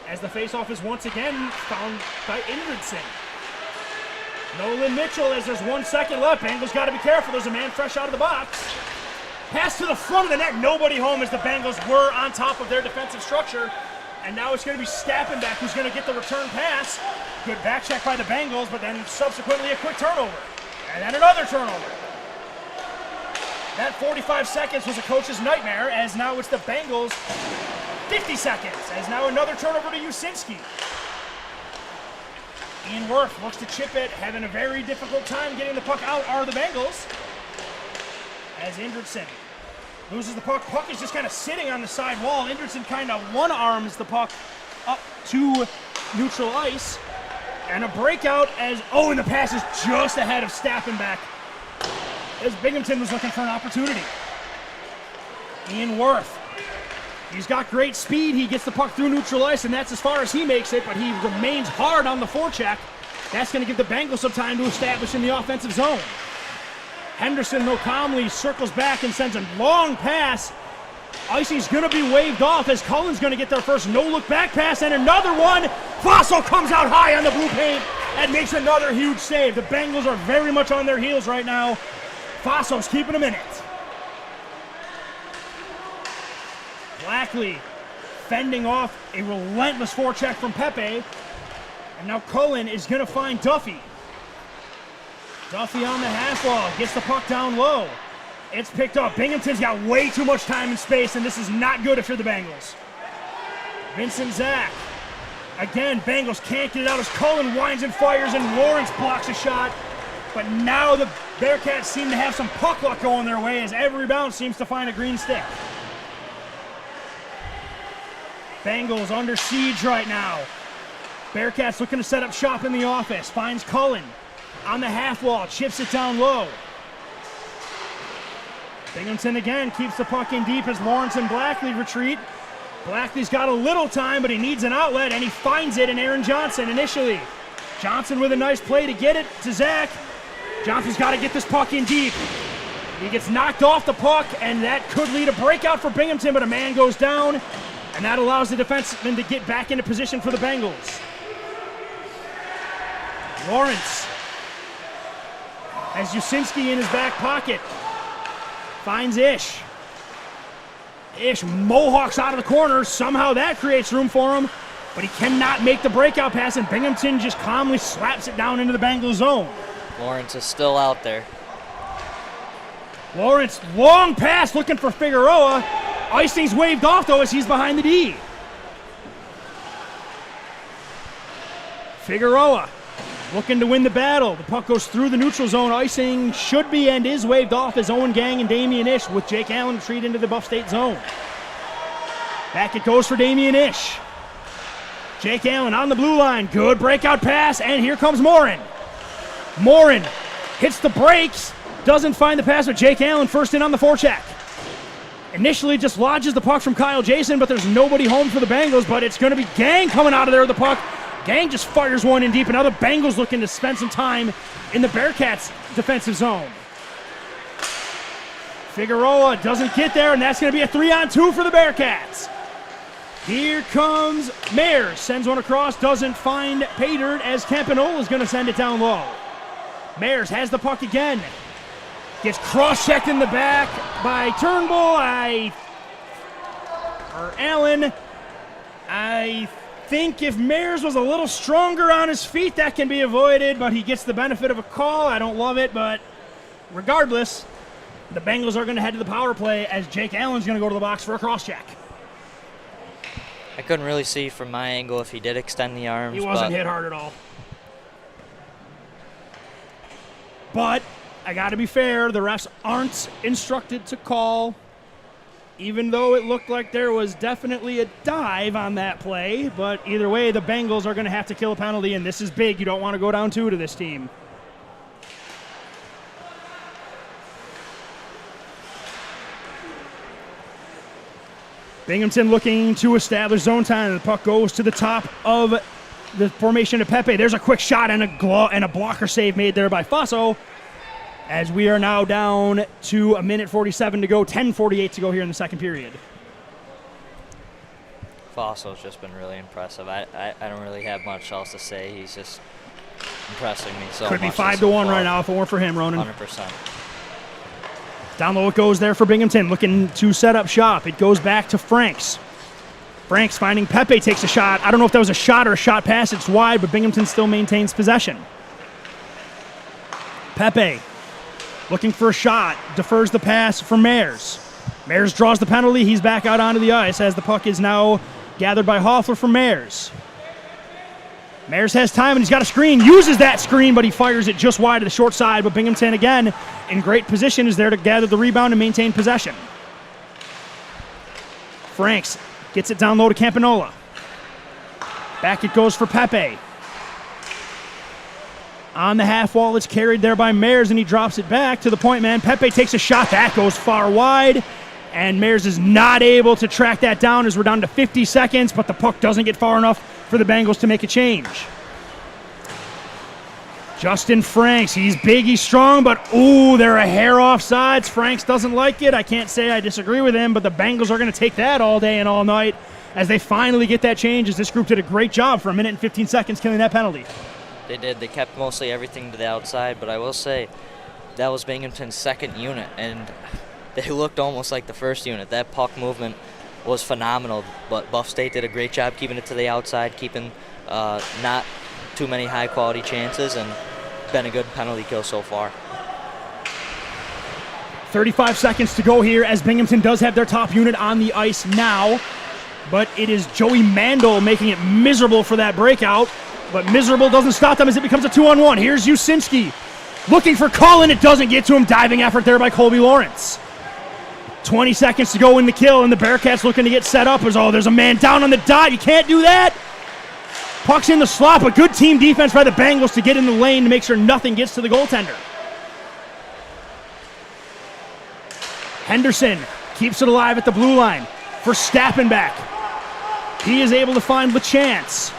as the faceoff is once again found by Indridson. Nolan Mitchell, as there's 1 second left. Bengals got to be careful. There's a man fresh out of the box. Pass to the front of the net. Nobody home, as the Bengals were on top of their defensive structure. And now it's going to be Stappenbeck who's going to get the return pass. Good back check by the Bengals, but then subsequently a quick turnover. And then another turnover. That 45 seconds was a coach's nightmare, as now it's the Bengals 50 seconds, as now another turnover to Usinski. Ian Worth looks to chip it, having a very difficult time getting the puck out are the Bengals. As Indridson loses the puck. Puck is just kind of sitting on the side wall. Indridson kind of one-arms the puck up to neutral ice. And a breakout as, and the pass is just ahead of Staffenbeck, as Binghamton was looking for an opportunity. Ian Worth, he's got great speed. He gets the puck through neutral ice, and that's as far as he makes it, but he remains hard on the forecheck. That's going to give the Bengals some time to establish in the offensive zone. Henderson, though, calmly circles back and sends a long pass. Icing's going to be waved off as Cullen's going to get their first no-look back pass, and another one. Faso comes out high on the blue paint and makes another huge save. The Bengals are very much on their heels right now. Faso's keeping them in it. Blackley fending off a relentless forecheck from Pepe. And now Cullen is going to find Duffy. Duffy on the half wall, gets the puck down low. It's picked up. Binghamton's got way too much time and space, and this is not good if you're the Bengals. Vincent Zach. Again, Bengals can't get it out as Cullen winds and fires, and Lawrence blocks a shot. But now the Bearcats seem to have some puck luck going their way as every bounce seems to find a green stick. Bengals under siege right now. Bearcats looking to set up shop in the office. Finds Cullen on the half wall, chips it down low. Binghamton again keeps the puck in deep as Lawrence and Blackley retreat. Blackley's got a little time, but he needs an outlet, and he finds it in Aaron Johnson initially. Johnson with a nice play to get it to Zach. Johnson's got to get this puck in deep. He gets knocked off the puck, and that could lead a breakout for Binghamton, but a man goes down, and that allows the defenseman to get back into position for the Bengals. Lawrence has Usinski in his back pocket. Finds Ish. Ish mohawks out of the corner. Somehow that creates room for him, but he cannot make the breakout pass, and Binghamton just calmly slaps it down into the Bengals zone. Lawrence is still out there. Lawrence, long pass looking for Figueroa. Icing's waved off, though, as he's behind the D. Figueroa looking to win the battle. The puck goes through the neutral zone. Icing should be and is waved off as Owen Gang and Damian Ish with Jake Allen retreat into the Buff State zone. Back it goes for Damian Ish. Jake Allen on the blue line. Good breakout pass, and here comes Morin. Morin hits the brakes. Doesn't find the pass, but Jake Allen first in on the forecheck. Initially just lodges the puck from Kyle Jason, but there's nobody home for the Bengals, but it's going to be Gang coming out of there with the puck. Gang just fires one in deep, and now the Bengals looking to spend some time in the Bearcats' defensive zone. Figueroa doesn't get there, and that's going to be a 3-on-2 for the Bearcats. Here comes Mayers, sends one across, doesn't find Paydirt as Campanola is going to send it down low. Mayers has the puck again. Gets cross-checked in the back by Turnbull. Allen. I think if Mayers was a little stronger on his feet, that can be avoided, but he gets the benefit of a call. I don't love it, but regardless, the Bengals are going to head to the power play as Jake Allen's going to go to the box for a cross-check. I couldn't really see from my angle if he did extend the arms. He wasn't hit hard at all. But I got to be fair, the refs aren't instructed to call, even though it looked like there was definitely a dive on that play. But either way, the Bengals are going to have to kill a penalty, and this is big. You don't want to go down 2 to this team. Binghamton looking to establish zone time. The puck goes to the top of the formation of Pepe. There's a quick shot and a blocker save made there by Faso. As we are now down to 1:47 to go, 10:48 to go here in the second period. Faso's just been really impressive. I don't really have much else to say. He's just impressing me so much. Could be 5-1 right now if it weren't for him, Ronan. 100%. Down low it goes there for Binghamton, looking to set up shop. It goes back to Franks. Franks finding Pepe, takes a shot. I don't know if that was a shot or a shot pass. It's wide, but Binghamton still maintains possession. Pepe looking for a shot, defers the pass for Mayers. Mayers draws the penalty. He's back out onto the ice as the puck is now gathered by Hoffler from Mayers. Mayers has time and he's got a screen, uses that screen, but he fires it just wide to the short side. But Binghamton, again, in great position, is there to gather the rebound and maintain possession. Franks gets it down low to Campanola. Back it goes for Pepe. On the half wall, it's carried there by Mayers, and he drops it back to the point man. Pepe takes a shot. That goes far wide, and Mayers is not able to track that down as we're down to 50 seconds, but the puck doesn't get far enough for the Bengals to make a change. Justin Franks, he's big, he's strong, but ooh, they're a hair off sides. Franks doesn't like it. I can't say I disagree with him, but the Bengals are going to take that all day and all night as they finally get that change, as this group did a great job for a minute and 15 seconds killing that penalty. They did. They kept mostly everything to the outside, but I will say that was Binghamton's second unit, and they looked almost like the first unit. That puck movement was phenomenal, but Buff State did a great job keeping it to the outside, keeping not too many high-quality chances, and been a good penalty kill so far. 35 seconds to go here as Binghamton does have their top unit on the ice now, but it is Joey Mandel making it miserable for that breakout. But miserable doesn't stop them as it becomes a 2-on-1. Here's Usinski looking for Cullen. It doesn't get to him. Diving effort there by Colby Lawrence. 20 seconds to go in the kill, and the Bearcats looking to get set up as, oh, there's a man down on the dot. You can't do that. Puck's in the slot, but good team defense by the Bengals to get in the lane to make sure nothing gets to the goaltender. Henderson keeps it alive at the blue line for Stappenbach. He is able to find LeChance.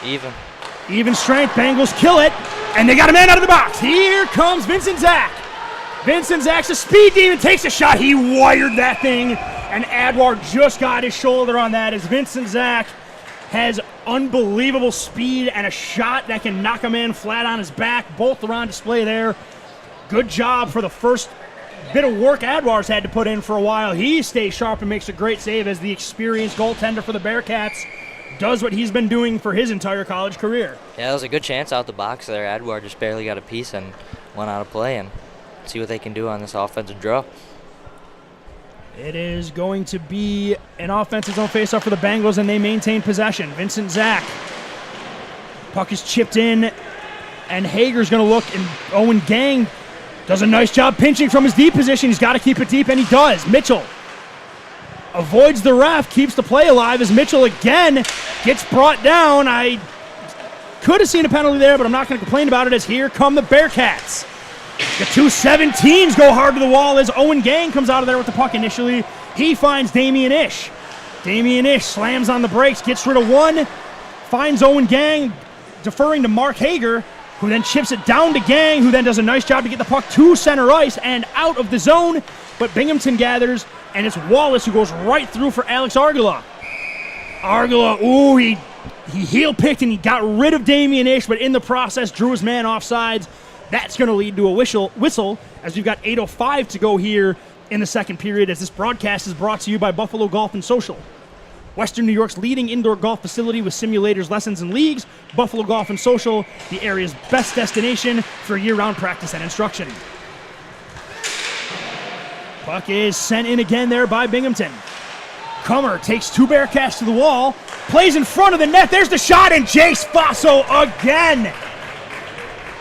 Even strength, Bengals kill it, and they got a man out of the box. Here comes Vincent Zach. Vincent Zach's a speed demon, takes a shot. He wired that thing, and Adwar just got his shoulder on that as Vincent Zach has unbelievable speed and a shot that can knock a man flat on his back. Both are on display there. Good job for the first bit of work Adwar's had to put in for a while. He stays sharp and makes a great save as the experienced goaltender for the Bearcats does what he's been doing for his entire college career. Yeah, that was a good chance out the box there. Adwar just barely got a piece and went out of play, and see what they can do on this offensive draw. It is going to be an offensive zone faceoff for the Bengals, and they maintain possession. Vincent Zach. Puck is chipped in, and Hager's going to look, and Owen Gang does a nice job pinching from his deep position. He's got to keep it deep, and he does. Mitchell avoids the ref, keeps the play alive as Mitchell again gets brought down. I could have seen a penalty there, but I'm not going to complain about it as here come the Bearcats. The two 17s go hard to the wall as Owen Gang comes out of there with the puck initially. He finds Damian Ish. Damian Ish slams on the brakes, gets rid of one, finds Owen Gang, deferring to Mark Hager, who then chips it down to Gang, who then does a nice job to get the puck to center ice and out of the zone. But Binghamton gathers, and it's Wallace who goes right through for Alex Argula. Argula, ooh, he heel picked and he got rid of Damian Ish, but in the process drew his man offsides. That's going to lead to a whistle as we've got 8:05 to go here in the second period, as this broadcast is brought to you by Buffalo Golf and Social, Western New York's leading indoor golf facility with simulators, lessons, and leagues. Buffalo Golf and Social, the area's best destination for year-round practice and instruction. Puck is sent in again there by Binghamton. Comer takes two Bearcats to the wall, plays in front of the net. There's the shot, and Jace Faso again.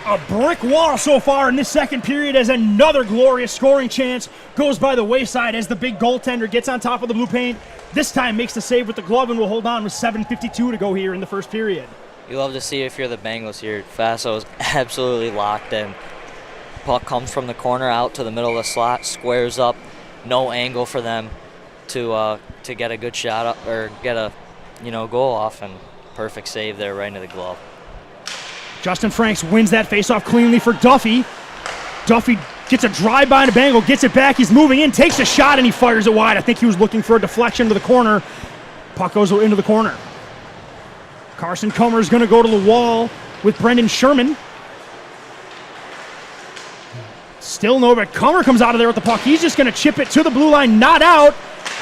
A brick wall so far in this second period as another glorious scoring chance goes by the wayside as the big goaltender gets on top of the blue paint. This time makes the save with the glove and will hold on with 7:52 to go here in the first period. You love to see if you're the Bengals here. Faso is absolutely locked in. Puck comes from the corner out to the middle of the slot, squares up, no angle for them to get a good shot up or get a goal off, and perfect save there right into the glove. Justin Franks wins that faceoff cleanly for Duffy. Duffy gets a drive-by to Bengal, gets it back, he's moving in, takes a shot, and he fires it wide. I think he was looking for a deflection to the corner. Puck goes into the corner. Carson Comer is going to go to the wall with Brendan Sherman. Still no, but Comer comes out of there with the puck. He's just going to chip it to the blue line, not out.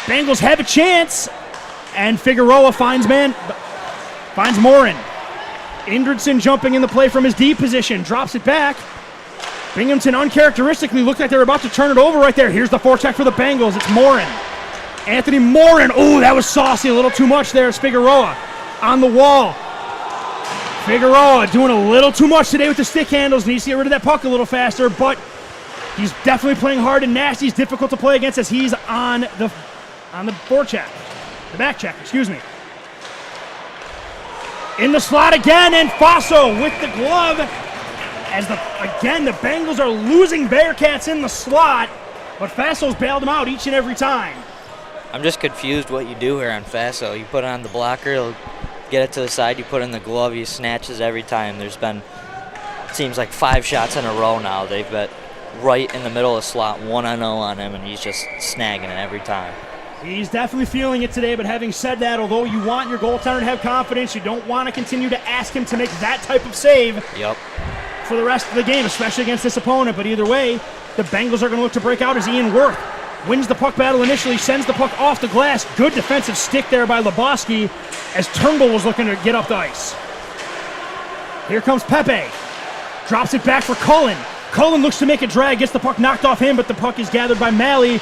Bengals have a chance, and Figueroa finds Morin. Indridson jumping in the play from his deep position, drops it back. Binghamton uncharacteristically looked like they were about to turn it over right there. Here's the forecheck for the Bengals. It's Morin. Anthony Morin. Oh, that was saucy. A little too much there. It's Figueroa on the wall. Figueroa doing a little too much today with the stick handles. Needs to get rid of that puck a little faster, but he's definitely playing hard and nasty. He's difficult to play against as he's on the forecheck. The back check, excuse me. In the slot again, and Faso with the glove. Again, the Bengals are losing Bearcats in the slot, but Faso's bailed them out each and every time. I'm just confused what you do here on Faso. You put it on the blocker, he'll get it to the side, you put it in the glove, he snatches every time. There's been, it seems like 5 shots in a row now. They've been right in the middle of the slot, 1-0 on him, and he's just snagging it every time. He's definitely feeling it today, but having said that, although you want your goaltender to have confidence, you don't want to continue to ask him to make that type of save for the rest of the game, especially against this opponent. But either way, the Bengals are going to look to break out as Ian Wirth wins the puck battle initially, sends the puck off the glass. Good defensive stick there by Lebowski as Turnbull was looking to get up the ice. Here comes Pepe. Drops it back for Cullen. Cullen looks to make a drag, gets the puck knocked off him, but the puck is gathered by Malley.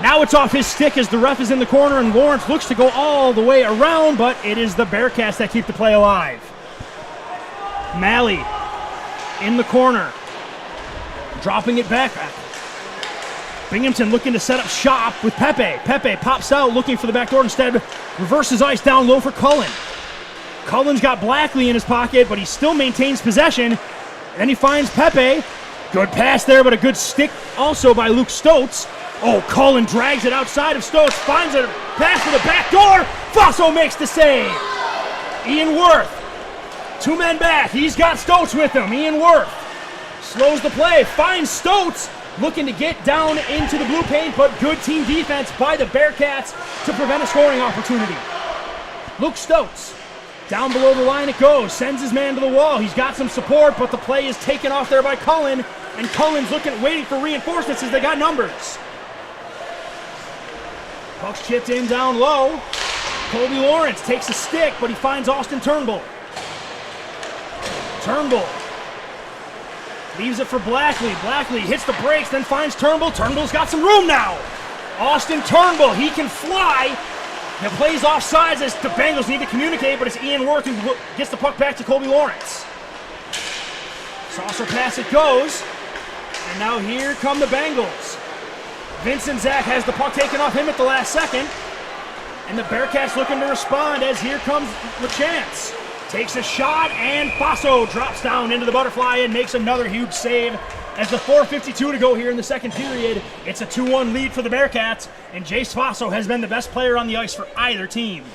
Now it's off his stick as the ref is in the corner, and Lawrence looks to go all the way around, but it is the Bearcats that keep the play alive. Malley in the corner, dropping it back. Binghamton looking to set up shop with Pepe. Pepe pops out looking for the back door, instead reverses ice down low for Cullen. Cullen's got Blackley in his pocket, but he still maintains possession. Then he finds Pepe. Good pass there, but a good stick also by Luke Stotz. Oh, Cullen drags it outside of Stotz, finds a pass for the back door. Faso makes the save. Ian Wirth, 2 men back. He's got Stotz with him. Ian Wirth slows the play, finds Stotz, looking to get down into the blue paint, but good team defense by the Bearcats to prevent a scoring opportunity. Luke Stotz, down below the line it goes, sends his man to the wall. He's got some support, but the play is taken off there by Cullen, and Cullen's waiting for reinforcements as they got numbers. Puck's chipped in down low. Colby Lawrence takes a stick, but he finds Austin Turnbull. Turnbull leaves it for Blackley. Blackley hits the brakes, then finds Turnbull. Turnbull's got some room now. Austin Turnbull, he can fly. The play's offsides as the Bengals need to communicate, but it's Ian Wirth who gets the puck back to Colby Lawrence. Saucer pass it goes, and now here come the Bengals. Vincent Zach has the puck taken off him at the last second, and the Bearcats looking to respond as here comes LaChance. Takes a shot, and Faso drops down into the butterfly and makes another huge save. As the 4:52 to go here in the second period, it's a 2-1 lead for the Bearcats, and Jace Faso has been the best player on the ice for either team.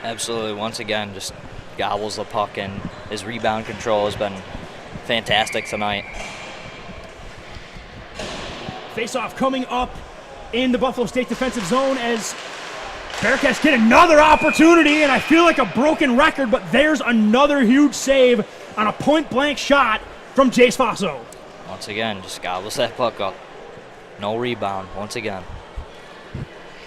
Absolutely. Once again, just gobbles the puck, and his rebound control has been fantastic tonight. Face-off coming up in the Buffalo State defensive zone as Bearcats get another opportunity, and I feel like a broken record, but there's another huge save on a point-blank shot from Jace Faso. Once again, just gobbles that puck up. No rebound, once again.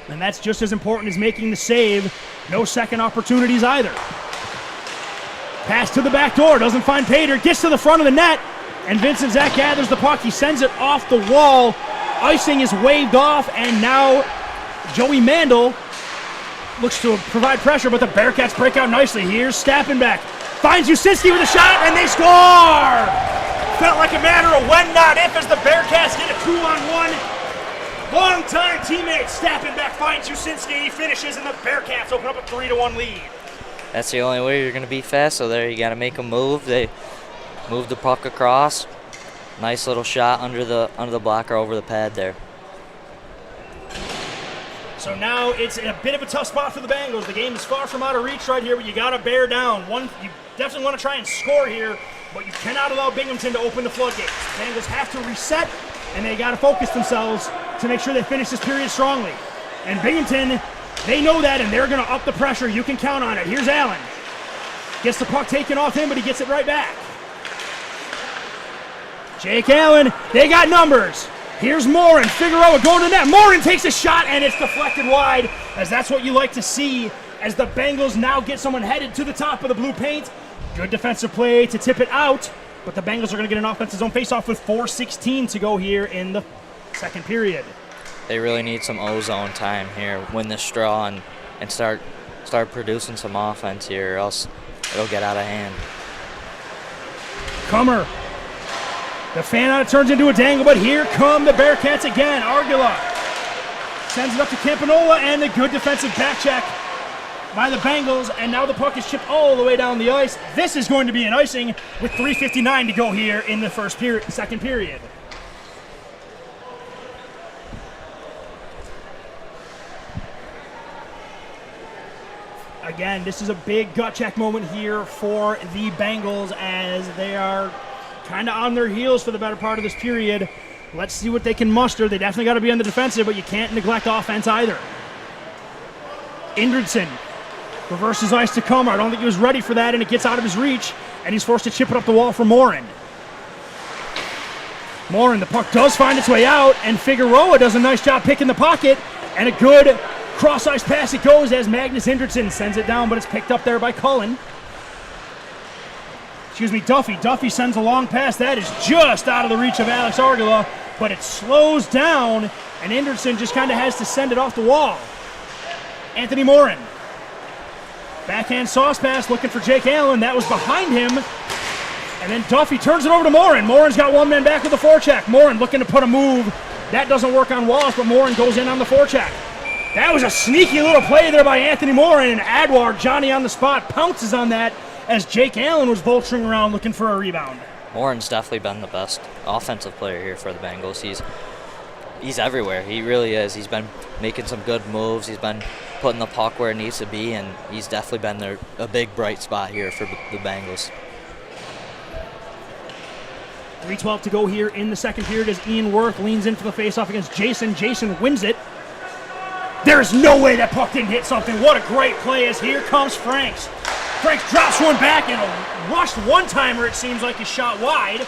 And that's just as important as making the save. No second opportunities either. Pass to the back door, doesn't find Pater, gets to the front of the net, and Vincent Zach gathers the puck. He sends it off the wall. Icing is waved off, and now Joey Mandel looks to provide pressure, but the Bearcats break out nicely. Here's Stappenbeck. Finds Usinski with a shot, and they score! Felt like a matter of when, not if, as the Bearcats get a 2-on-1. Long-time teammate Stappenbeck finds Usinski. He finishes, and the Bearcats open up a 3-1 lead. That's the only way you're going to be fast, so there you got to make them move. They move the puck across. Nice little shot under the blocker over the pad there. So now it's in a bit of a tough spot for the Bengals. The game is far from out of reach right here, but you got to bear down. You definitely want to try and score here, but you cannot allow Binghamton to open the floodgates. The Bengals have to reset, and they got to focus themselves to make sure they finish this period strongly. And Binghamton, they know that, and they're going to up the pressure. You can count on it. Here's Allen. Gets the puck taken off him, but he gets it right back. Jake Allen, they got numbers. Here's Morin, Figueroa going to net. Morin takes a shot, and it's deflected wide, as that's what you like to see, as the Bengals now get someone headed to the top of the blue paint. Good defensive play to tip it out. But the Bengals are going to get an offensive zone faceoff with 4:16 to go here in the second period. They really need some O-zone time here, win this draw, and start producing some offense here, or else it'll get out of hand. Comer. The fan out turns into a dangle, but here come the Bearcats again. Argula sends it up to Campanola, and a good defensive back check by the Bengals, and now the puck is chipped all the way down the ice. This is going to be an icing with 3:59 to go here in the second period. Again, this is a big gut check moment here for the Bengals as they are kind of on their heels for the better part of this period. Let's see what they can muster. They definitely got to be on the defensive, but you can't neglect offense either. Indridson reverses ice to Comer. I don't think he was ready for that, and it gets out of his reach, and he's forced to chip it up the wall for Morin. Morin, the puck does find its way out, and Figueroa does a nice job picking the pocket, and a good cross-ice pass it goes as Magnus Indridson sends it down, but it's picked up there by Cullen. Duffy. Duffy sends a long pass. That is just out of the reach of Alex Argula, but it slows down, and Indridson just kind of has to send it off the wall. Anthony Morin. Backhand sauce pass looking for Jake Allen. That was behind him. And then Duffy turns it over to Morin. Morin's got one man back with the forecheck. Morin looking to put a move. That doesn't work on Wallace, but Morin goes in on the forecheck. That was a sneaky little play there by Anthony Morin, and Adwar, Johnny on the spot, pounces on that as Jake Allen was vulturing around looking for a rebound. Morin's definitely been the best offensive player here for the Bengals. He's everywhere. He really is. He's been making some good moves. He's been putting the puck where it needs to be, and he's definitely been a big bright spot here for the Bengals. 3:12 to go here in the second period as Ian Worth leans in for the faceoff against Jason. Jason wins it. There's no way that puck didn't hit something. What a great play as here comes Franks. Franks drops one back and a rushed one-timer, it seems like, is shot wide.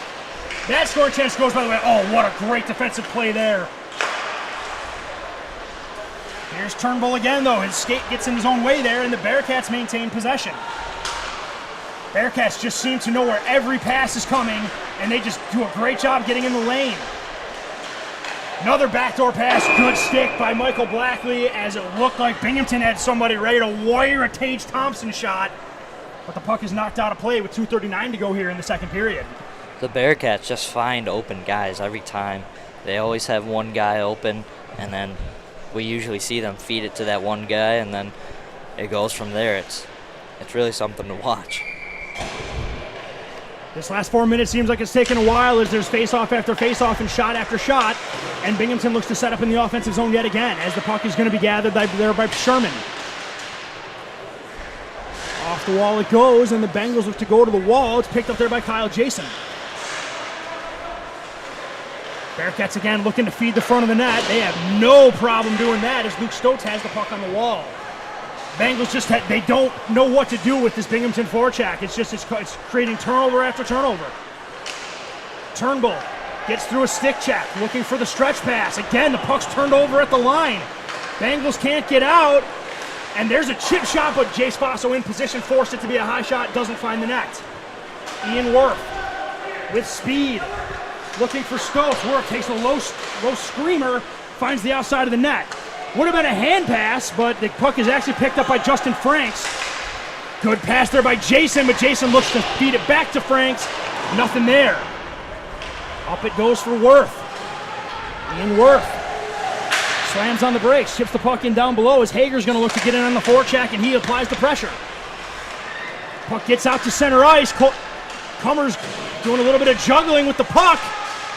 That scoring chance goes by the way. Oh, what a great defensive play there. Here's Turnbull again, though. His skate gets in his own way there, and the Bearcats maintain possession. Bearcats just seem to know where every pass is coming, and they just do a great job getting in the lane. Another backdoor pass, good stick by Michael Blackley as it looked like Binghamton had somebody ready to wire a Tage Thompson shot, but the puck is knocked out of play with 2:39 to go here in the second period. The Bearcats just find open guys every time. They always have one guy open, and then we usually see them feed it to that one guy, and then it goes from there. It's really something to watch. This last 4 minutes seems like it's taken a while as there's face-off after face-off and shot after shot, and Binghamton looks to set up in the offensive zone yet again as the puck is going to be gathered there by Sherman. Off the wall it goes, and the Bengals look to go to the wall. It's picked up there by Kyle Jason. Bearcats again looking to feed the front of the net. They have no problem doing that as Luke Stotz has the puck on the wall. Bengals they don't know what to do with this Binghamton forecheck. It's creating turnover after turnover. Turnbull gets through a stick check, looking for the stretch pass. Again, the puck's turned over at the line. Bengals can't get out, and there's a chip shot, but Jay Spasso in position, forced it to be a high shot, doesn't find the net. Ian Worth with speed, looking for Stokes. Worth takes a low screamer, finds the outside of the net. Would have been a hand pass, but the puck is actually picked up by Justin Franks. Good pass there by Jason, but Jason looks to feed it back to Franks. Nothing there. Up it goes for Worth. Ian Worth slams on the brakes, chips the puck in down below as Hager's going to look to get in on the forecheck, and he applies the pressure. Puck gets out to center ice. Comer's doing a little bit of juggling with the puck,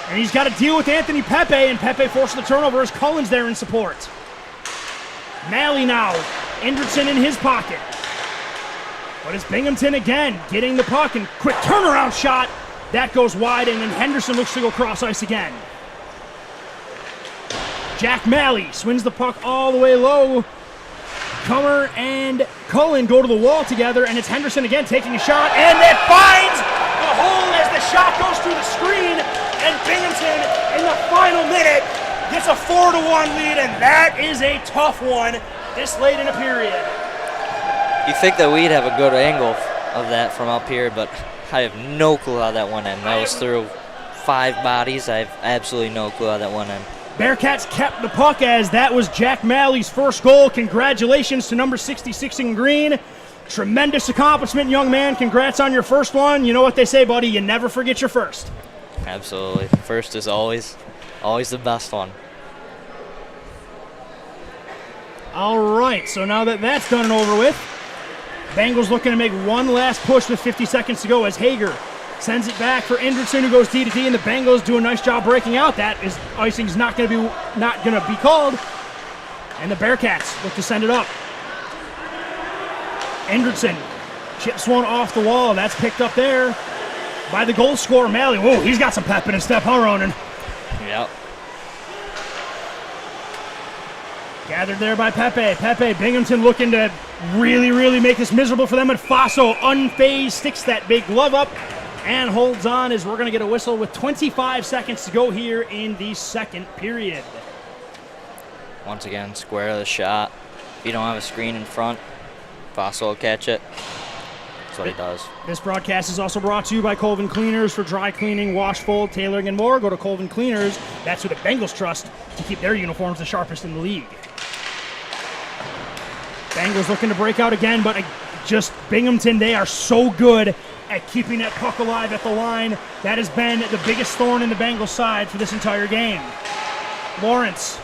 and he's got to deal with Anthony Pepe, and Pepe forces the turnover as Cullen's there in support. Malley now, Indridson in his pocket. But it's Binghamton again, getting the puck, and quick turnaround shot. That goes wide, and then Henderson looks to go cross ice again. Jack Malley swings the puck all the way low. Comer and Cullen go to the wall together, and it's Henderson again taking a shot, and it finds the hole as the shot goes through the screen, and Binghamton in the final minute gets a 4-1 lead, and that is a tough one this late in a period. You think that we'd have a good angle of that from up here, but I have no clue how that one ended. That was through 5 bodies. I have absolutely no clue how that one ended. Bearcats kept the puck as that was Jack Malley's first goal. Congratulations to number 66 in green. Tremendous accomplishment, young man. Congrats on your first one. You know what they say, buddy. You never forget your first. Absolutely. First is always the best one. All right, so now that that's done and over with, Bengals looking to make one last push with 50 seconds to go as Hager sends it back for Indridson, who goes D-to-D, and the Bengals do a nice job breaking out. That is icing's not gonna be called, and the Bearcats look to send it up. Indridson chips one off the wall. That's picked up there by the goal scorer, Malley. Whoa, he's got some pep in his step, huh, Ronan? Yep. Gathered there by Pepe. Binghamton looking to really make this miserable for them, and Faso, unfazed, sticks that big glove up and holds on as we're going to get a whistle with 25 seconds to go here in the second period. Once again, square the shot. If you don't have a screen in front, Faso will catch it. That's what he does. This broadcast is also brought to you by Colvin Cleaners for dry cleaning, wash, fold, tailoring, and more. Go to Colvin Cleaners. That's who the Bengals trust to keep their uniforms the sharpest in the league. Bengals looking to break out again, but just Binghamton, they are so good at keeping that puck alive at the line. That has been the biggest thorn in the Bengals side for this entire game. Lawrence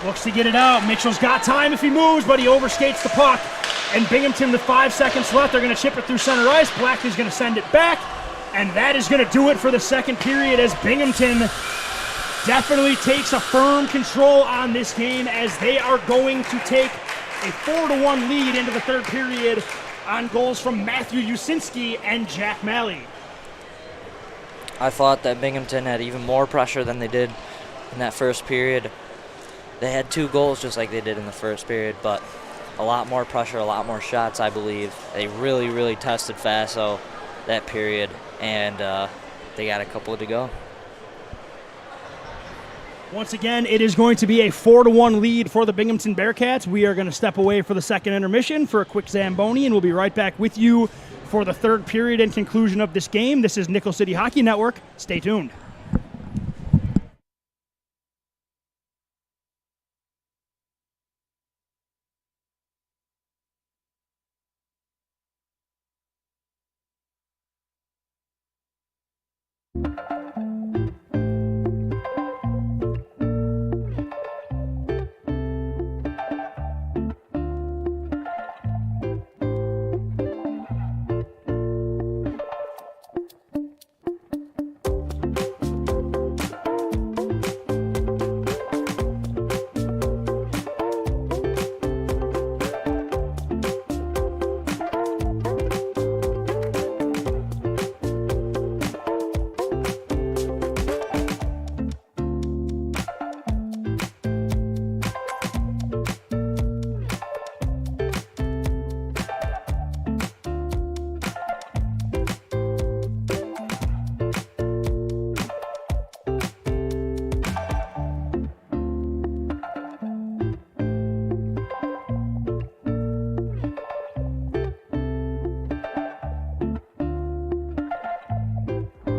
looks to get it out. Mitchell's got time if he moves, but he overskates the puck. And Binghamton, with 5 seconds left, they're going to chip it through center ice. Blackley's going to send it back. And that is going to do it for the second period as Binghamton definitely takes a firm control on this game as they are going to take a 4-1 lead into the third period on goals from Matthew Usinski and Jack Malley. I thought that Binghamton had even more pressure than they did in that first period. They had 2 goals just like they did in the first period, but a lot more pressure, a lot more shots, I believe. They really tested Faso that period, and they got a couple to go. Once again, it is going to be a 4-1 lead for the Binghamton Bearcats. We are going to step away for the second intermission for a quick Zamboni, and we'll be right back with you for the third period and conclusion of this game. This is Nickel City Hockey Network. Stay tuned.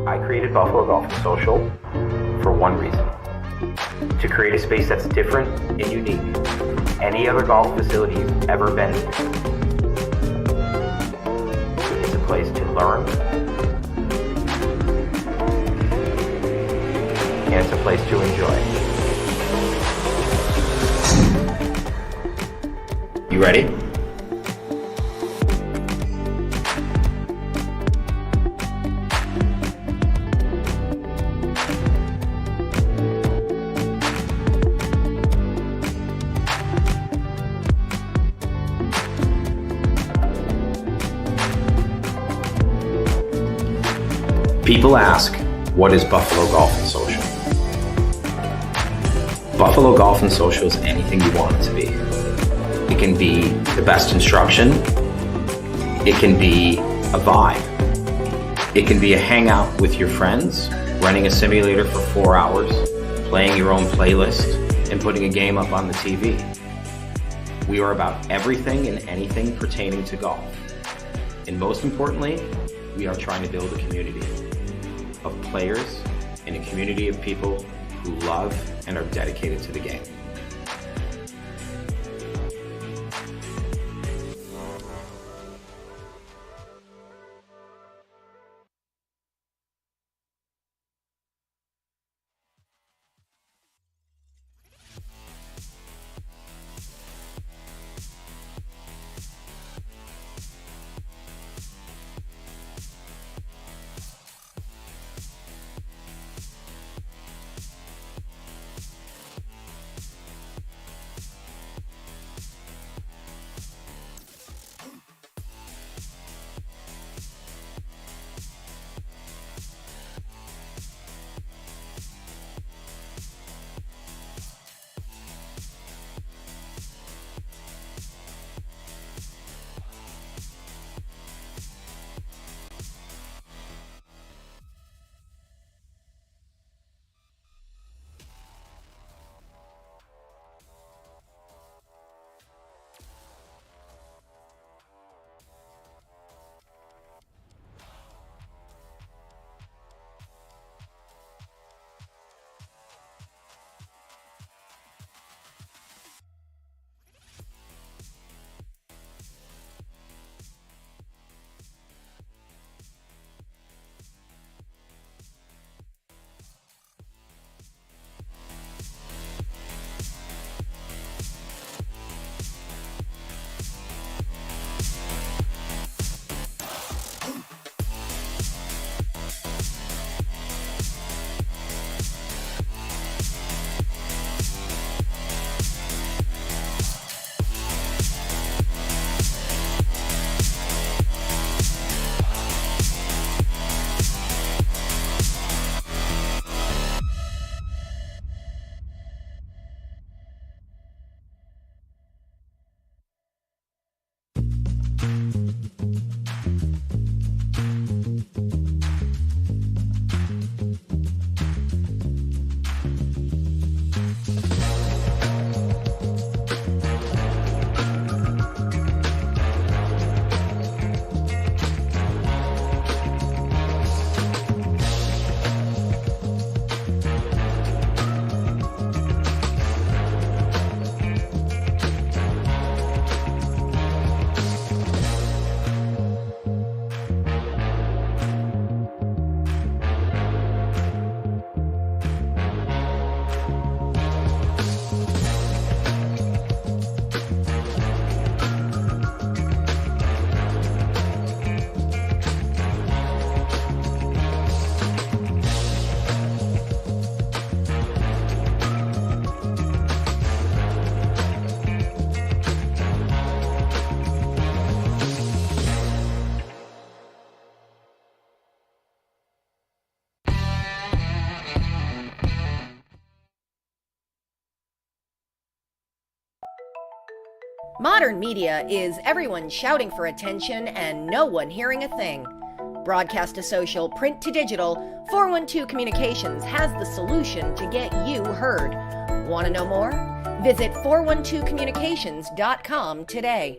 I created Buffalo Golf and Social for one reason: to create a space that's different and unique. Any other golf facility you've ever been to. It's a place to learn, and it's a place to enjoy. You ready? People ask, what is Buffalo Golf and Social? Buffalo Golf and Social is anything you want it to be. It can be the best instruction. It can be a vibe. It can be a hangout with your friends, running a simulator for 4 hours, playing your own playlist, and putting a game up on the TV. We are about everything and anything pertaining to golf. And most importantly, We are trying to build a community of players and a community of people who love and are dedicated to the game. Modern media is everyone shouting for attention and no one hearing a thing. Broadcast to social, print to digital, 412 Communications has the solution to get you heard. Want to know more? Visit 412communications.com today.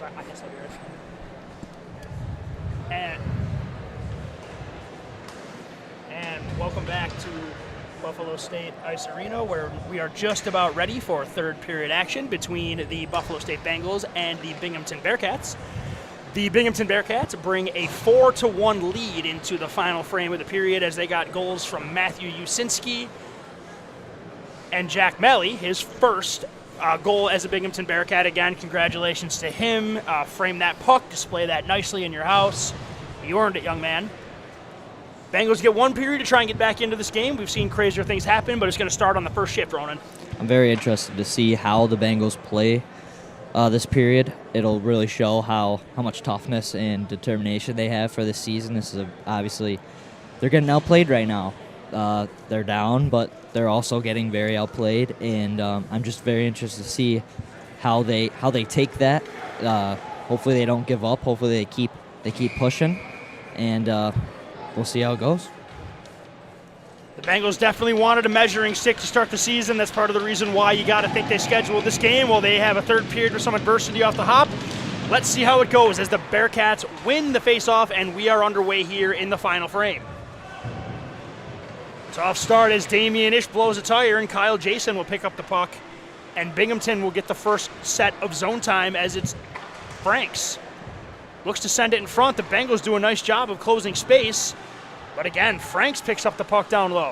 I guess I'll be right. And welcome back to Buffalo State Ice Arena, where we are just about ready for third period action between the Buffalo State Bengals and the Binghamton Bearcats. The Binghamton Bearcats bring a 4-1 lead into the final frame of the period as they got goals from Matthew Usinski and Jack Melly, his first goal as a Binghamton Bearcat. Again, congratulations to him. Frame that puck, display that nicely in your house. You earned it, young man. Bengals get one period to try and get back into this game. We've seen crazier things happen, but it's going to start on the first shift, Ronan. I'm very interested to see how the Bengals play this period. It'll really show how much toughness and determination they have for this season. This is obviously, they're getting outplayed right now. They're down, but they're also getting very outplayed, and I'm just very interested to see how they take that. Hopefully they don't give up. Hopefully they keep pushing, and we'll see how it goes. The Bengals definitely wanted a measuring stick to start the season. That's part of the reason why you got to think they scheduled this game. Well, they have a third period with some adversity off the hop. Let's see how it goes as the Bearcats win the faceoff, and we are underway here in the final frame. Tough start as Damian Ish blows a tire, and Kyle Jason will pick up the puck, and Binghamton will get the first set of zone time as it's Franks. Looks to send it in front. The Bengals do a nice job of closing space. But again, Franks picks up the puck down low.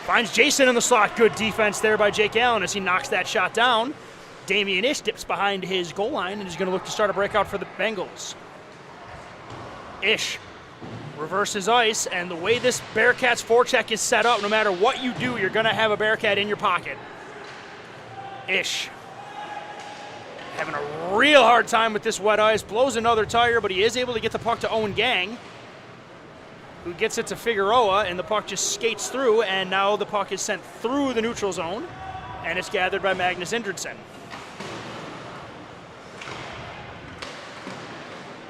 Finds Jason in the slot. Good defense there by Jake Allen as he knocks that shot down. Damian Ish dips behind his goal line and is going to look to start a breakout for the Bengals. Ish reverses ice, and the way this Bearcats forecheck is set up, no matter what you do, you're going to have a Bearcat in your pocket. Ish having a real hard time with this wet ice. Blows another tire, but he is able to get the puck to Owen Gang, who gets it to Figueroa, and the puck just skates through, and now the puck is sent through the neutral zone, and it's gathered by Magnus Indridson.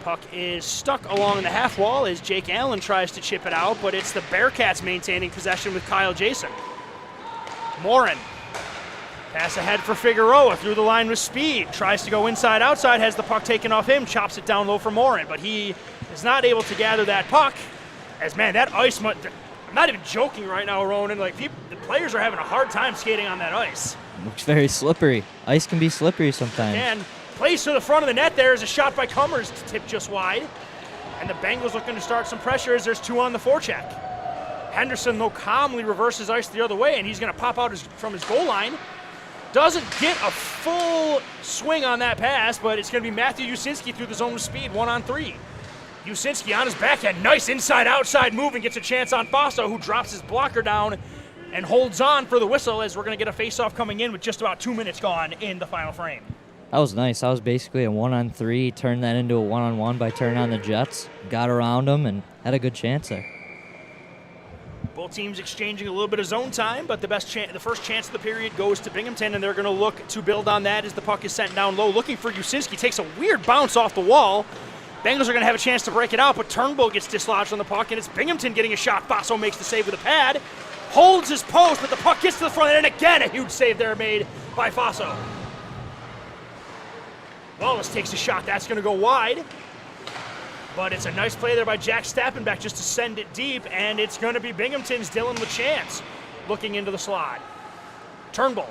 Puck is stuck along the half wall as Jake Allen tries to chip it out, but it's the Bearcats maintaining possession with Kyle Jason. Morin. Pass ahead for Figueroa through the line with speed. Tries to go inside, outside, has the puck taken off him, chops it down low for Morin, but he is not able to gather that puck. As, man, that ice, I'm not even joking right now, Ronan. Like, the players are having a hard time skating on that ice. Looks very slippery. Ice can be slippery sometimes. And plays to the front of the net there is a shot by Cummers to tip just wide. And the Bengals looking to start some pressure as there's two on the forecheck. Henderson, though, calmly reverses ice the other way, and he's going to pop out from his goal line. Doesn't get a full swing on that pass, but it's going to be Matthew Usinski through the zone with speed, 1-on-3. Usinski on his backhand, nice inside-outside move, and gets a chance on Faso, who drops his blocker down and holds on for the whistle as we're going to get a face-off coming in with just about 2 minutes gone in the final frame. That was nice. That was basically a 1-on-3. Turned that into a 1-on-1 by turning on the Jets. Got around him and had a good chance there. Both teams exchanging a little bit of zone time, but the first chance of the period goes to Binghamton, and they're going to look to build on that as the puck is sent down low. Looking for Usinski, takes a weird bounce off the wall. Bengals are going to have a chance to break it out, but Turnbull gets dislodged on the puck, and it's Binghamton getting a shot. Faso makes the save with a pad, holds his post, but the puck gets to the front, and again a huge save there made by Faso. Wallace takes a shot. That's going to go wide, but it's a nice play there by Jack Stappenbeck just to send it deep, and it's going to be Binghamton's Dylan LaChance looking into the slot. Turnbull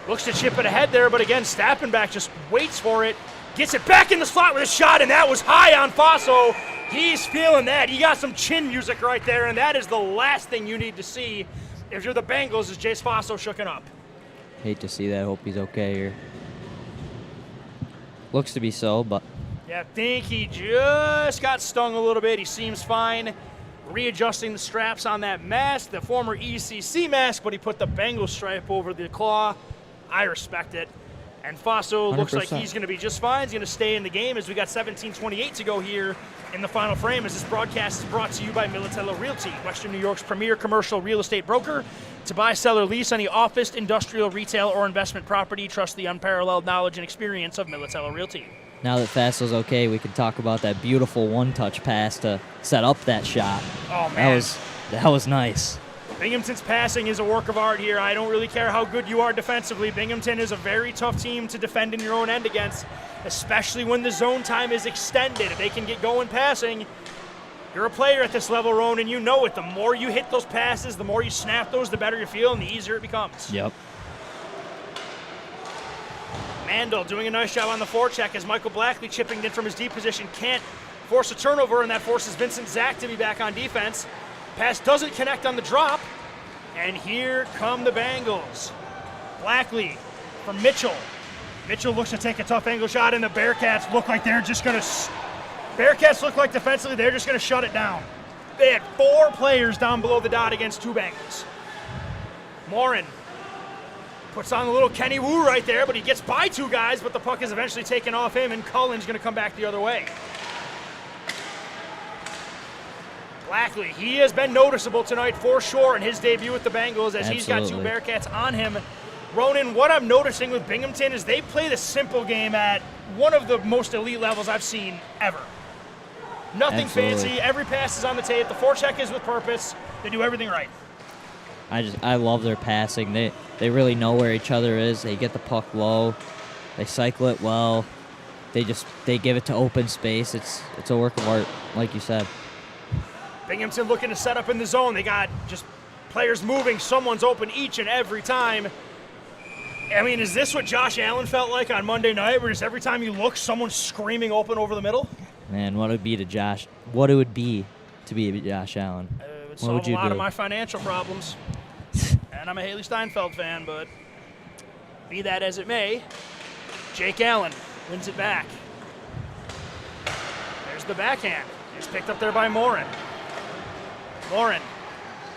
looks to chip it ahead there, but again, Stappenbeck just waits for it. Gets it back in the slot with a shot, and that was high on Faso. He's feeling that. He got some chin music right there, and that is the last thing you need to see if you're the Bengals, is Jace Faso shooken up. Hate to see that. Hope he's okay here. Looks to be so, but... Yeah, I think he just got stung a little bit. He seems fine. Readjusting the straps on that mask, the former ECC mask, but he put the Bengal stripe over the claw. I respect it. And Faso looks 100%. like he's going to be just fine. He's going to stay in the game as we got 17:28 to go here in the final frame, as this broadcast is brought to you by Militello Realty, Western New York's premier commercial real estate broker. To buy, sell, or lease any office, industrial, retail, or investment property, trust the unparalleled knowledge and experience of Militello Realty. Now that Faso's okay, we can talk about that beautiful one-touch pass to set up that shot. Oh, man. That was nice. Binghamton's passing is a work of art here. I don't really care how good you are defensively. Binghamton is a very tough team to defend in your own end against, especially when the zone time is extended. If they can get going passing, you're a player at this level, Ronan, and you know it. The more you hit those passes, the more you snap those, the better you feel and the easier it becomes. Yep. Mandel doing a nice job on the forecheck as Michael Blackley chipping in from his deep position can't force a turnover, and that forces Vincent Zach to be back on defense. Pass doesn't connect on the drop, and here come the Bengals. Blackley from Mitchell. Mitchell looks to take a tough angle shot, and the Bearcats look like they're just going to... Bearcats look like defensively they're just going to shut it down. They had 4 players down below the dot against 2 Bengals. Morin puts on a little Kenny Wu right there, but he gets by 2 guys, but the puck is eventually taken off him, and Cullen's going to come back the other way. Blackley, he has been noticeable tonight for sure in his debut with the Bengals as he's got 2 Bearcats on him. Ronan, what I'm noticing with Binghamton is they play the simple game at one of the most elite levels I've seen ever. Nothing fancy, every pass is on the tape, the forecheck is with purpose, they do everything right. I love their passing. They really know where each other is. They get the puck low. They cycle it well. They give it to open space. It's a work of art, like you said. Binghamton looking to set up in the zone. They got just players moving. Someone's open each and every time. I mean, is this what Josh Allen felt like on Monday night, where just every time you look, someone's screaming open over the middle? Man, what it would be to be Josh Allen. It would solve a lot of my financial problems. And I'm a Haley Steinfeld fan, but be that as it may, Jake Allen wins it back. There's the backhand. It's picked up there by Morin. Morin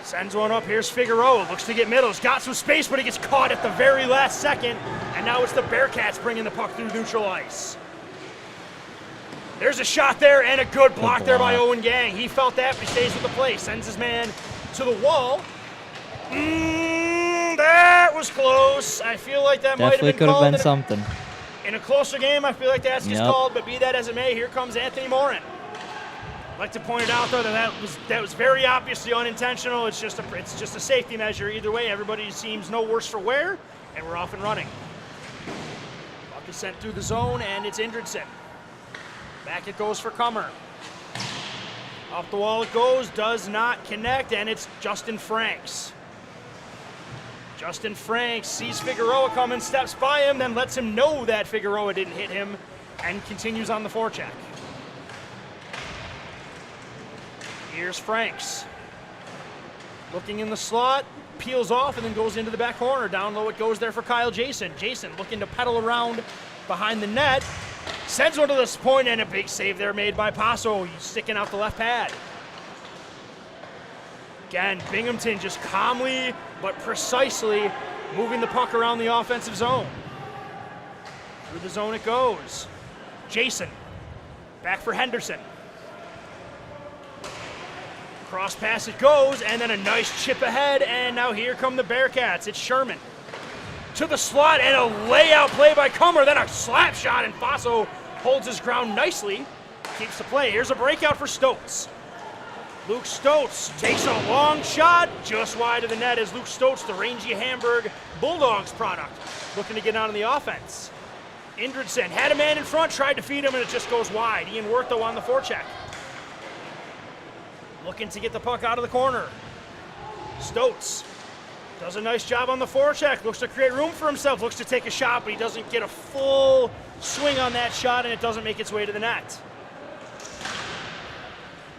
sends one up. Here's Figueroa. Looks to get middle. He's got some space, but he gets caught at the very last second. And now it's the Bearcats bringing the puck through neutral ice. There's a shot there and a good block there by Owen Gang. He felt that, but he stays with the play. Sends his man to the wall. That was close. I feel like that might have been called. Definitely could have been something. In a closer game, I feel like that's gets called, but be that as it may, here comes Anthony Morin. I'd like to point it out, though, that was very obviously unintentional. It's just a safety measure. Either way, everybody seems no worse for wear, and we're off and running. Puck is sent through the zone, and it's Indridson. Back it goes for Kummer. Off the wall it goes, does not connect, and it's Justin Franks. Justin Franks sees Figueroa coming, steps by him, then lets him know that Figueroa didn't hit him, and continues on the forecheck. Here's Franks. Looking in the slot, peels off, and then goes into the back corner. Down low it goes there for Kyle Jason. Jason looking to pedal around behind the net. Sends one to this point, and a big save there made by Paso. He's sticking out the left pad. Again, Binghamton just calmly but precisely moving the puck around the offensive zone. Through the zone it goes. Jason, back for Henderson. Cross pass it goes, and then a nice chip ahead, and now here come the Bearcats. It's Sherman. To the slot, and a layout play by Kummer, then a slap shot, and Faso holds his ground nicely, keeps the play. Here's a breakout for Stotz. Luke Stotz takes a long shot, just wide of the net as Luke Stotz, the rangy Hamburg Bulldogs product, looking to get out on the offense. Indridson had a man in front, tried to feed him, and it just goes wide. Ian Wertho on the forecheck. Looking to get the puck out of the corner. Stotz does a nice job on the forecheck, looks to create room for himself, looks to take a shot, but he doesn't get a full swing on that shot, and it doesn't make its way to the net.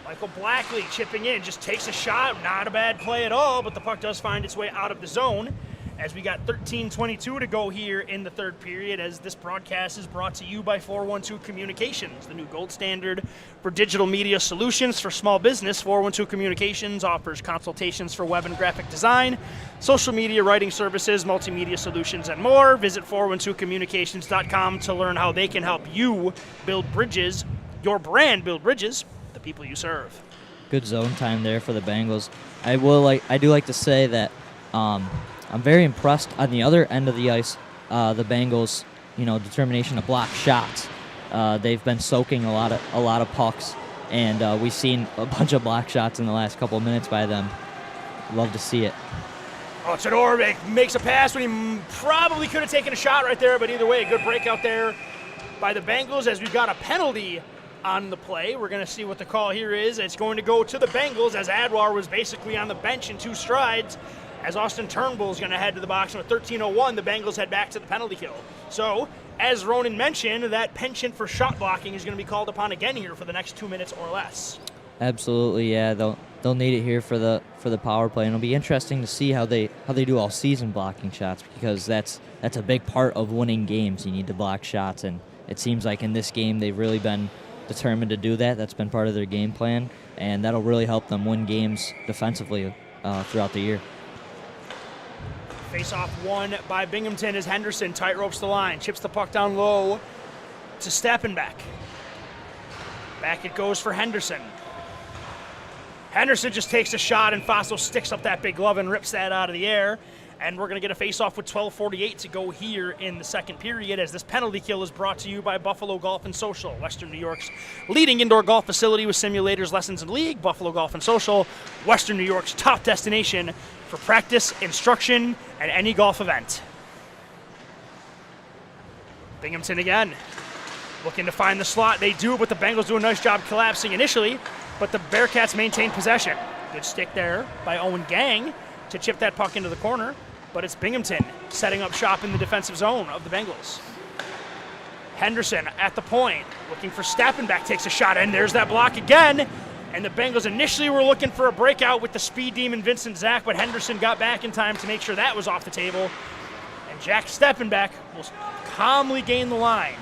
Michael Blackley chipping in, just takes a shot, not a bad play at all, but the puck does find its way out of the zone as we got 13:22 to go here in the third period, as this broadcast is brought to you by 412 Communications, the new gold standard for digital media solutions for small business. 412 Communications offers consultations for web and graphic design, social media writing services, multimedia solutions, and more. Visit 412communications.com to learn how they can help you build bridges, your brand build bridges, the people you serve. Good zone time there for the Bengals. I do like to say that I'm very impressed on the other end of the ice. The Bengals, determination to block shots. They've been soaking a lot of pucks, and we've seen a bunch of block shots in the last couple of minutes by them. love to see it. Oh, Chador makes a pass when he probably could have taken a shot right there, but either way, a good breakout there by the Bengals as we've got a penalty on the play. We're going to see what the call here is. It's going to go to the Bengals as Adwar was basically on the bench in 2 strides. As Austin Turnbull is going to head to the box, and with 13:01, the Bengals head back to the penalty kill. So, as Ronan mentioned, that penchant for shot blocking is going to be called upon again here for the next 2 minutes or less. Absolutely, yeah. They'll need it here for the power play, and it'll be interesting to see how they do all season blocking shots, because that's a big part of winning games. You need to block shots, and it seems like in this game they've really been determined to do that. That's been part of their game plan, and that'll really help them win games defensively throughout the year. Face-off won by Binghamton as Henderson tight ropes the line, chips the puck down low to Steppenbeck. Back it goes for Henderson. Henderson just takes a shot, and Faso sticks up that big glove and rips that out of the air. And we're going to get a face-off with 12:48 to go here in the second period, as this penalty kill is brought to you by Buffalo Golf and Social, Western New York's leading indoor golf facility with simulators, lessons, and league. Buffalo Golf and Social, Western New York's top destination for practice, instruction, and any golf event. Binghamton again, looking to find the slot. They do, but the Bengals do a nice job collapsing initially, but the Bearcats maintain possession. Good stick there by Owen Gang to chip that puck into the corner, but it's Binghamton setting up shop in the defensive zone of the Bengals. Henderson at the point, looking for Stappenbeck, takes a shot, and there's that block again. And the Bengals initially were looking for a breakout with the speed demon Vincent Zach, but Henderson got back in time to make sure that was off the table. And Jack Steppenbeck will calmly gain the line.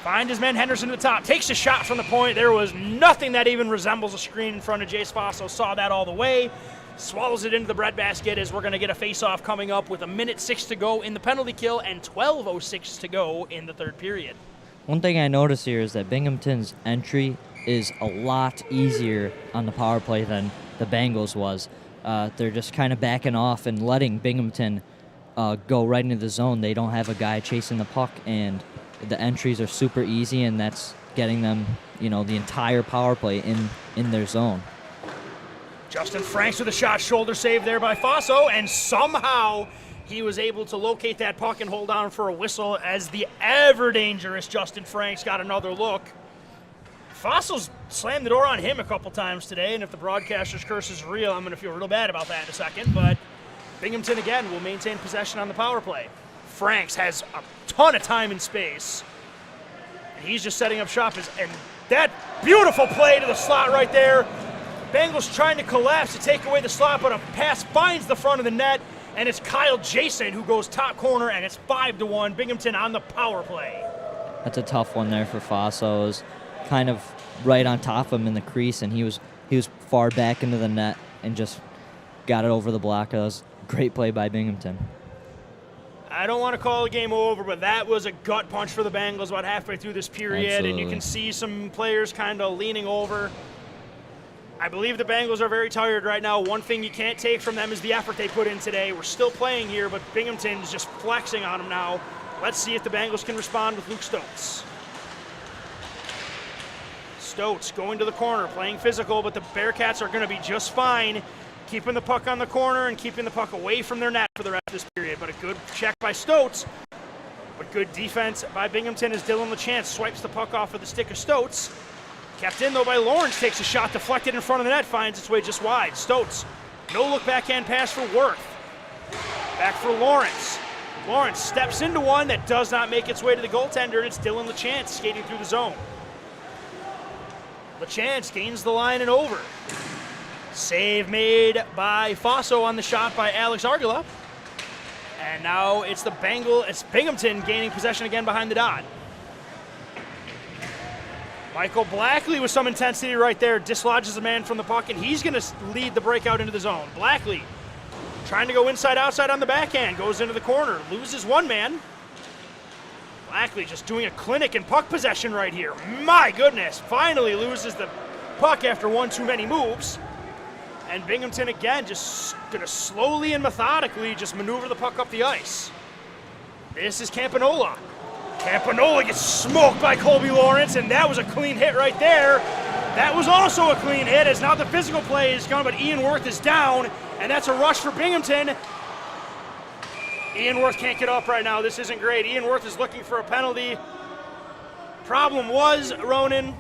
Find his man Henderson at the top, takes a shot from the point. There was nothing that even resembles a screen in front of Jace Faso. Saw that all the way. Swallows it into the breadbasket as we're going to get a face-off coming up with 1:06 to go in the penalty kill and 12:06 to go in the third period. One thing I noticed here is that Binghamton's entry is a lot easier on the power play than the Bengals was. They're just kind of backing off and letting Binghamton go right into the zone. They don't have a guy chasing the puck, and the entries are super easy, and that's getting them, the entire power play in their zone. Justin Franks with a shot, shoulder save there by Faso, and somehow he was able to locate that puck and hold on for a whistle as the ever-dangerous Justin Franks got another look. Faso's slammed the door on him a couple times today, and if the broadcaster's curse is real, I'm going to feel real bad about that in a second, but Binghamton again will maintain possession on the power play. Franks has a ton of time and space, and he's just setting up shop, and that beautiful play to the slot right there. Bengals trying to collapse to take away the slot, but a pass finds the front of the net, and it's Kyle Jason who goes top corner, and it's 5-1. Binghamton on the power play. That's a tough one there for Faso. It was kind of right on top of him in the crease, and he was far back into the net and just got it over the block. That was a great play by Binghamton. I don't want to call the game over, but that was a gut punch for the Bengals about halfway through this period. Absolutely. And you can see some players kind of leaning over. I believe the Bengals are very tired right now. One thing you can't take from them is the effort they put in today. We're still playing here, but Binghamton's just flexing on them now. Let's see if the Bengals can respond with Luke Stotz. Stotz going to the corner, playing physical, but the Bearcats are going to be just fine, keeping the puck on the corner and keeping the puck away from their net for the rest of this period. But a good check by Stotz, but good defense by Binghamton as Dylan LeChance swipes the puck off of the stick of Stotz. Kept in, though, by Lawrence, takes a shot deflected in front of the net, finds its way just wide. Stotz, no-look backhand pass for Worth. Back for Lawrence. Lawrence steps into one that does not make its way to the goaltender, and it's Dylan LeChance skating through the zone. LeChance gains the line and over. Save made by Faso on the shot by Alex Argula. And now it's it's Binghamton gaining possession again behind the dot. Michael Blackley with some intensity right there, dislodges a man from the puck, and he's going to lead the breakout into the zone. Blackley trying to go inside-outside on the backhand, goes into the corner, loses one man. Blackley just doing a clinic in puck possession right here. My goodness, finally loses the puck after one too many moves. And Binghamton again just going to slowly and methodically just maneuver the puck up the ice. This is Campanola. Campanola gets smoked by Colby Lawrence, and that was a clean hit right there. That was also a clean hit, as now the physical play is gone, but Ian Worth is down, And that's a rush for Binghamton. Ian Worth can't get up right now. This isn't great. Ian Worth is looking for a penalty. Problem was, Ronan,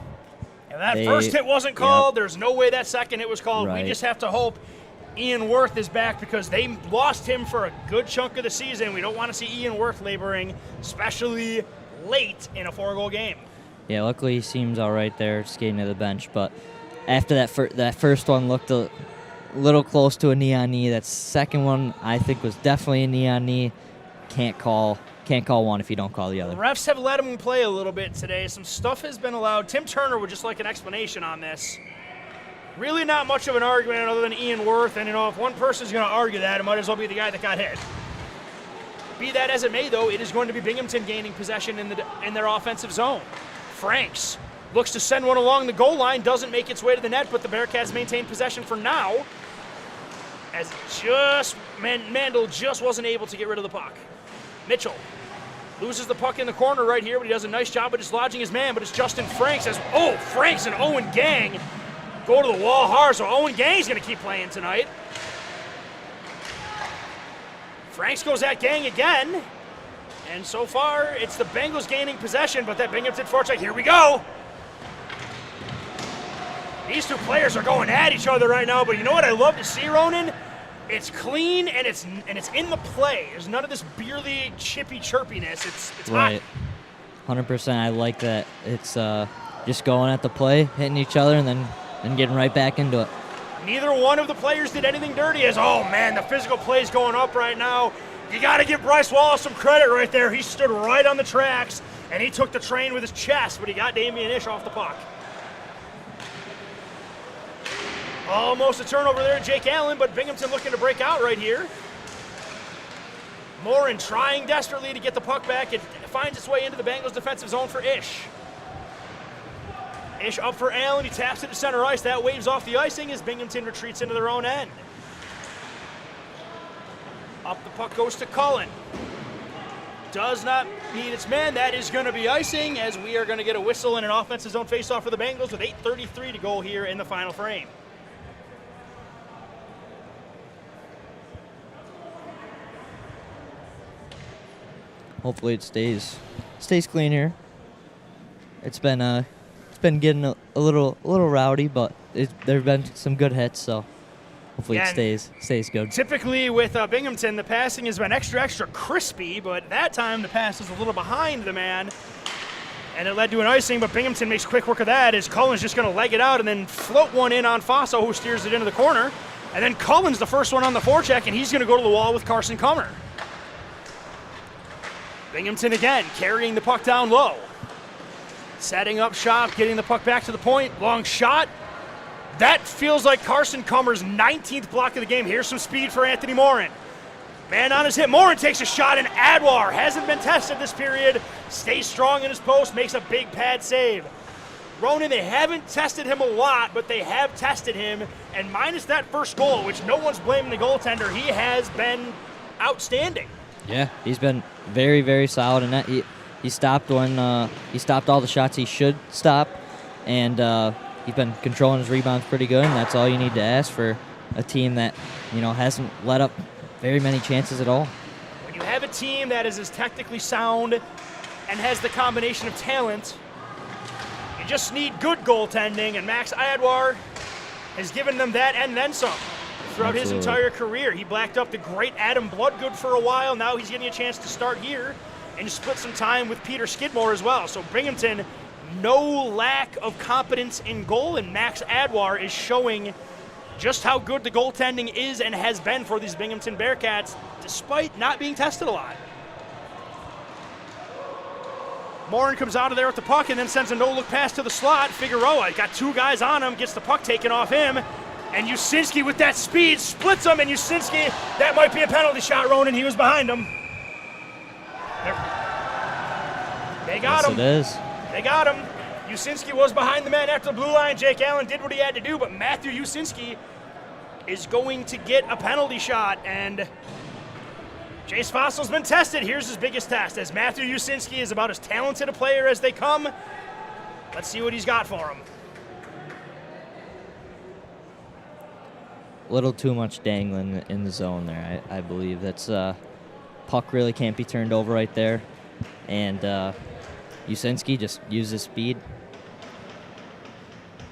and that first hit wasn't called. There's no way that second hit was called. Right. We just have to hope Ian Worth is back because they lost him for a good chunk of the season. We don't want to see Ian Worth laboring, especially late in a 4-goal game. Yeah, luckily he seems all right there, skating to the bench. But after that first one looked a little close to a knee-on-knee. That second one, I think, was definitely a knee-on-knee. Can't call one if you don't call the other. The refs have let him play a little bit today. Some stuff has been allowed. Tim Turner would just like an explanation on this. Really not much of an argument other than Ian Worth. And, if one person's going to argue that, it might as well be the guy that got hit. Be that as it may, though, it is going to be Binghamton gaining possession in their offensive zone. Franks looks to send one along the goal line, doesn't make its way to the net, but the Bearcats maintain possession for now. As Mandel just wasn't able to get rid of the puck. Mitchell loses the puck in the corner right here, but he does a nice job of dislodging his man, but it's Justin Franks Franks and Owen Gang go to the wall hard, so Owen Gang's going to keep playing tonight. Franks goes at Gang again, and so far it's the Bengals gaining possession, but that Binghamton forecheck, here we go. These two players are going at each other right now, but you know what I love to see, Ronan? It's clean and it's in the play. There's none of this beerly, chippy chirpiness. It's right. hot. 100%. I like that. It's just going at the play, hitting each other, and then getting right back into it. Neither one of the players did anything dirty. The physical play's going up right now. You got to give Bryce Wallace some credit right there. He stood right on the tracks, and he took the train with his chest, but he got Damian Ish off the puck. Almost a turnover there, Jake Allen, but Binghamton looking to break out right here. Morin trying desperately to get the puck back. It finds its way into the Bengals defensive zone for Ish. Ish up for Allen. He taps it to center ice. That waves off the icing as Binghamton retreats into their own end. Up the puck goes to Cullen. Does not need its man. That is going to be icing as we are going to get a whistle and an offensive zone faceoff for the Bengals with 8:33 to go here in the final frame. Hopefully it stays clean here. It's been getting a little rowdy, but there have been some good hits, so hopefully it stays good. Typically with Binghamton, the passing has been extra crispy, but that time the pass was a little behind the man, and it led to an icing, but Binghamton makes quick work of that as Cullen's just going to leg it out and then float one in on Faso, who steers it into the corner, and then Cullen's the first one on the forecheck, and he's going to go to the wall with Carson Kummer. Binghamton again, carrying the puck down low. Setting up shop, getting the puck back to the point. Long shot. That feels like Carson Kummer's 19th block of the game. Here's some speed for Anthony Morin. Man on his hit. Morin takes a shot, and Adwar hasn't been tested this period. Stays strong in his post, makes a big pad save. Ronan, they haven't tested him a lot, but they have tested him. And minus that first goal, which no one's blaming the goaltender, he has been outstanding. Yeah, he's been very, very solid in that. He stopped all the shots he should stop, and he's been controlling his rebounds pretty good, and that's all you need to ask for a team that, hasn't let up very many chances at all. When you have a team that is as technically sound and has the combination of talent, you just need good goaltending, and Max Adwar has given them that and then some. Throughout his entire career, he blacked up the great Adam Bloodgood for a while. Now he's getting a chance to start here and split some time with Peter Skidmore as well. So Binghamton, no lack of competence in goal, and Max Adwar is showing just how good the goaltending is and has been for these Binghamton Bearcats, despite not being tested a lot. Morin comes out of there with the puck and then sends a no-look pass to the slot. Figueroa got two guys on him, gets the puck taken off him. And Usinski with that speed splits him, and Usinski, that might be a penalty shot, Ronan. He was behind him. They got him. Yes, it is. They got him. Usinski was behind the man after the blue line. Jake Allen did what he had to do, but Matthew Usinski is going to get a penalty shot, and Jace Fossil's been tested. Here's his biggest test, as Matthew Usinski is about as talented a player as they come. Let's see what he's got for him. little too much dangling in the zone there, I believe. That's puck really can't be turned over right there. And Usinski just uses speed.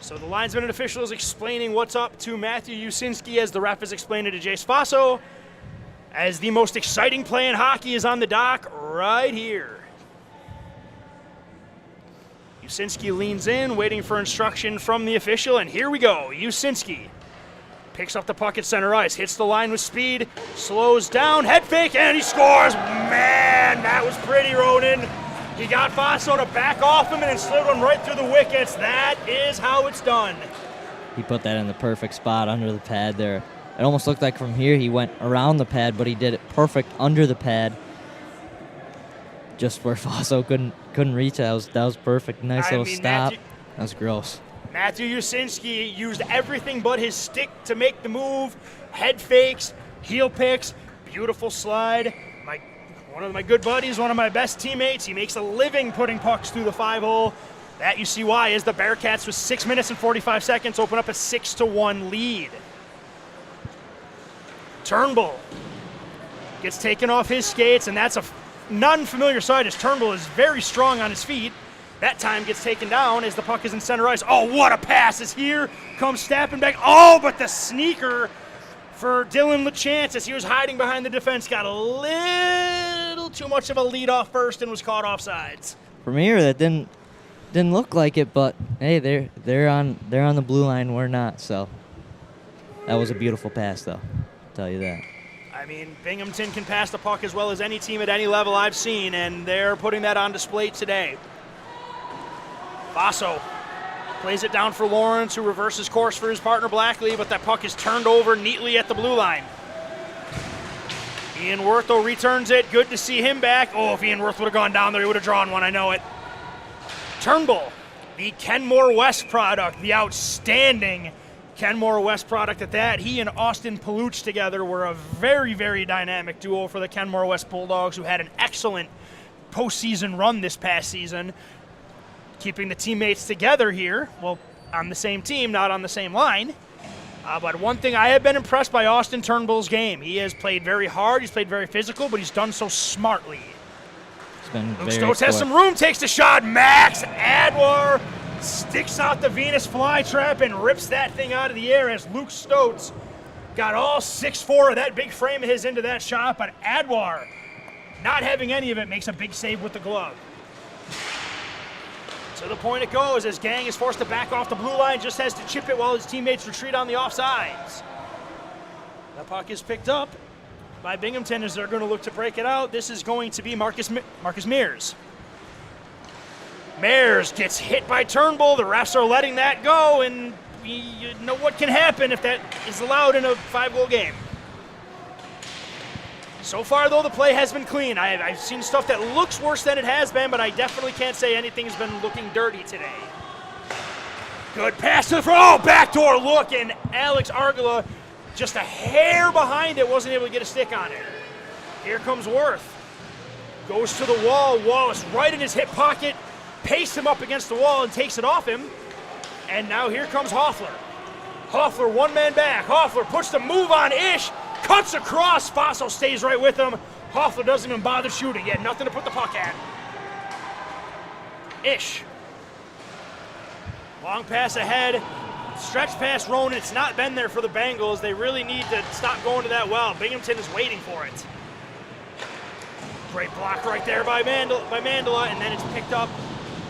So the linesman and official is explaining what's up to Matthew Usinski as the ref is explaining to Jace Faso as the most exciting play in hockey is on the dock right here. Usinski leans in, waiting for instruction from the official, and here we go. Usinski picks up the puck at center ice, hits the line with speed, slows down, head fake, and he scores. Man, that was pretty, Ronan. He got Faso to back off him and then slid one right through the wickets. That is how it's done. He put that in the perfect spot under the pad there. It almost looked like from here he went around the pad, but he did it perfect under the pad, just where Faso couldn't reach it. That was perfect. Nice little stop. That was gross. Matthew Usinski used everything but his stick to make the move. Head fakes, heel picks, beautiful slide. One of my good buddies, one of my best teammates. He makes a living putting pucks through the 5-hole. That you see why is the Bearcats with 6 minutes and 45 seconds open up a 6-1 lead. Turnbull gets taken off his skates, and that's a non-familiar sight as Turnbull is very strong on his feet. That time gets taken down as the puck is in center ice. Oh, what a pass is here. Comes snapping back. Oh, but the sneaker for Dylan LeChance as he was hiding behind the defense got a little too much of a lead off first and was caught offsides. From here, that didn't look like it, but hey, they're on the blue line. We're not, so that was a beautiful pass, though. I'll tell you that. I mean, Binghamton can pass the puck as well as any team at any level I've seen, and they're putting that on display today. Faso plays it down for Lawrence, who reverses course for his partner Blackley, but that puck is turned over neatly at the blue line. Ian Worth, though, returns it. Good to see him back. Oh, if Ian Worth would have gone down there, he would have drawn one, I know it. Turnbull, the Kenmore West product, the outstanding Kenmore West product at that. He and Austin Paluch together were a very, very dynamic duo for the Kenmore West Bulldogs, who had an excellent postseason run this past season, keeping the teammates together here. Well, on the same team, not on the same line. But one thing, I have been impressed by Austin Turnbull's game. He has played very hard, he's played very physical, but he's done so smartly. Luke Stokes has some room, takes the shot. Max Adwar sticks out the Venus flytrap and rips that thing out of the air as Luke Stokes got all 6'4" of that big frame of his into that shot, but Adwar, not having any of it, makes a big save with the glove. To the point it goes as Gang is forced to back off the blue line, just has to chip it while his teammates retreat on the offsides. The puck is picked up by Binghamton as they're going to look to break it out. This is going to be Marcus Mears. Mears gets hit by Turnbull. The refs are letting that go, and you know what can happen if that is allowed in a 5-goal game. So far, though, the play has been clean. I've seen stuff that looks worse than it has been, but I definitely can't say anything's been looking dirty today. Good pass to the front. Oh, backdoor look, and Alex Argala, just a hair behind it, wasn't able to get a stick on it. Here comes Worth. Goes to the wall. Wallace right in his hip pocket, pastes him up against the wall and takes it off him. And now here comes Hoffler. Hoffler, one man back. Hoffler puts the move on Ish. Cuts across. Faso stays right with him. Hoffler doesn't even bother shooting. He had nothing to put the puck at. Ish. Long pass ahead. Stretch past Ronan. It's not been there for the Bengals. They really need to stop going to that well. Binghamton is waiting for it. Great block right there by Mandela, and then it's picked up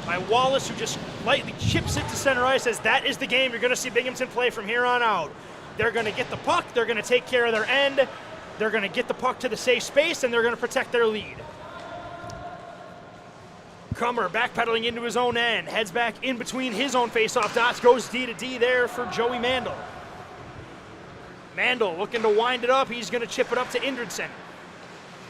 by Wallace, who just lightly chips it to center ice. As that is the game you're going to see Binghamton play from here on out. They're going to get the puck, they're going to take care of their end, they're going to get the puck to the safe space, and they're going to protect their lead. Kummer backpedaling into his own end, heads back in between his own faceoff dots, goes D to D there for Joey Mandel. Mandel looking to wind it up, he's going to chip it up to Indridson.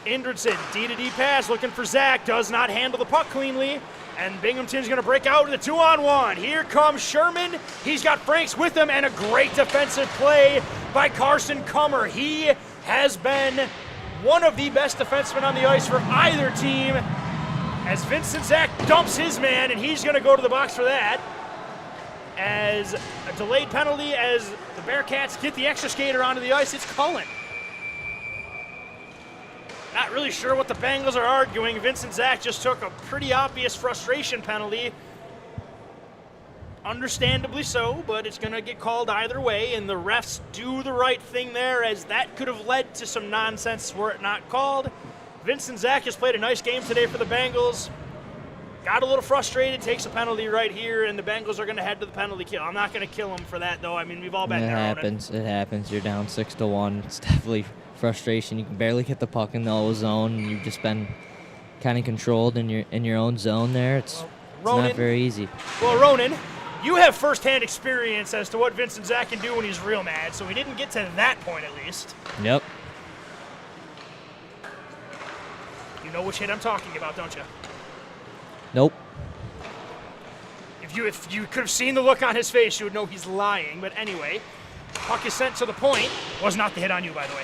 Indridson, D to D pass, looking for Zach, does not handle the puck cleanly, and Binghamton's going to break out in the 2-on-1. Here comes Sherman. He's got Franks with him, and a great defensive play by Carson Kummer. He has been one of the best defensemen on the ice for either team, as Vincent Zach dumps his man, and he's going to go to the box for that. as a delayed penalty as the Bearcats get the extra skater onto the ice. It's Cullen. Not really sure what the Bengals are arguing. Vincent Zach just took a pretty obvious frustration penalty. Understandably so, but it's going to get called either way, and the refs do the right thing there, as that could have led to some nonsense were it not called. Vincent Zach has played a nice game today for the Bengals. Got a little frustrated, takes a penalty right here, and the Bengals are going to head to the penalty kill. I'm not going to kill him for that, though. I mean, we've all been there. It happens. You're down 6-1. It's definitely frustration. You can barely hit the puck in the O zone, and you've just been kind of controlled in your own zone there. It's not very easy. Well, Ronan, you have firsthand experience as to what Vincent Zach can do when he's real mad, so we didn't get to that point at least. Yep. You know which hit I'm talking about, don't you? Nope. If you could have seen the look on his face, you would know he's lying. But anyway, puck is sent to the point. Was not the hit on you, by the way.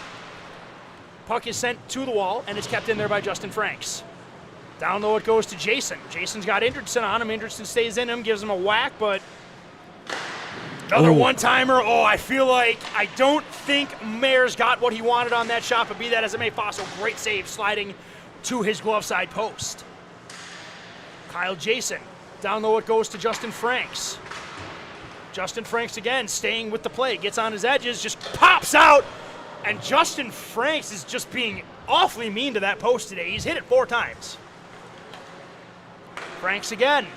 Puck is sent to the wall, and it's kept in there by Justin Franks. Down low it goes to Jason. Jason's got Indridson on him. Indridson stays in him, gives him a whack, but another one-timer. Oh, I don't think Mayer's got what he wanted on that shot, but be that as it may, Faso, great save, sliding to his glove side post. Kyle Jason. Down low it goes to Justin Franks. Justin Franks again, staying with the play, gets on his edges, just pops out, and Justin Franks is just being awfully mean to that post today. He's hit it 4 times. Franks again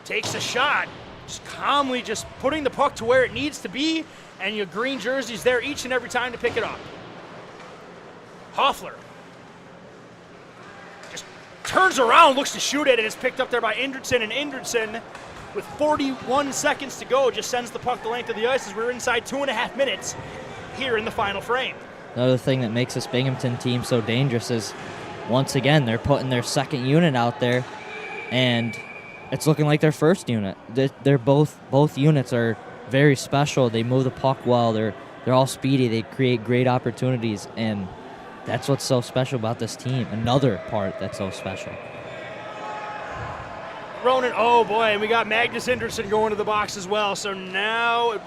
takes a shot, just calmly just putting the puck to where it needs to be, and your green jersey's there each and every time to pick it up. Hoffler just turns around, looks to shoot it, and it's picked up there by Indridson, and Indridson, with 41 seconds to go, just sends the puck the length of the ice as we're inside 2.5 minutes here in the final frame. Another thing that makes this Binghamton team so dangerous is, once again, they're putting their second unit out there, and it's looking like their first unit. They're both units are very special. They move the puck well. They're all speedy. They create great opportunities, and that's what's so special about this team. Another part that's so special. Ronan, oh boy, and we got Magnus Indridson going to the box as well. So now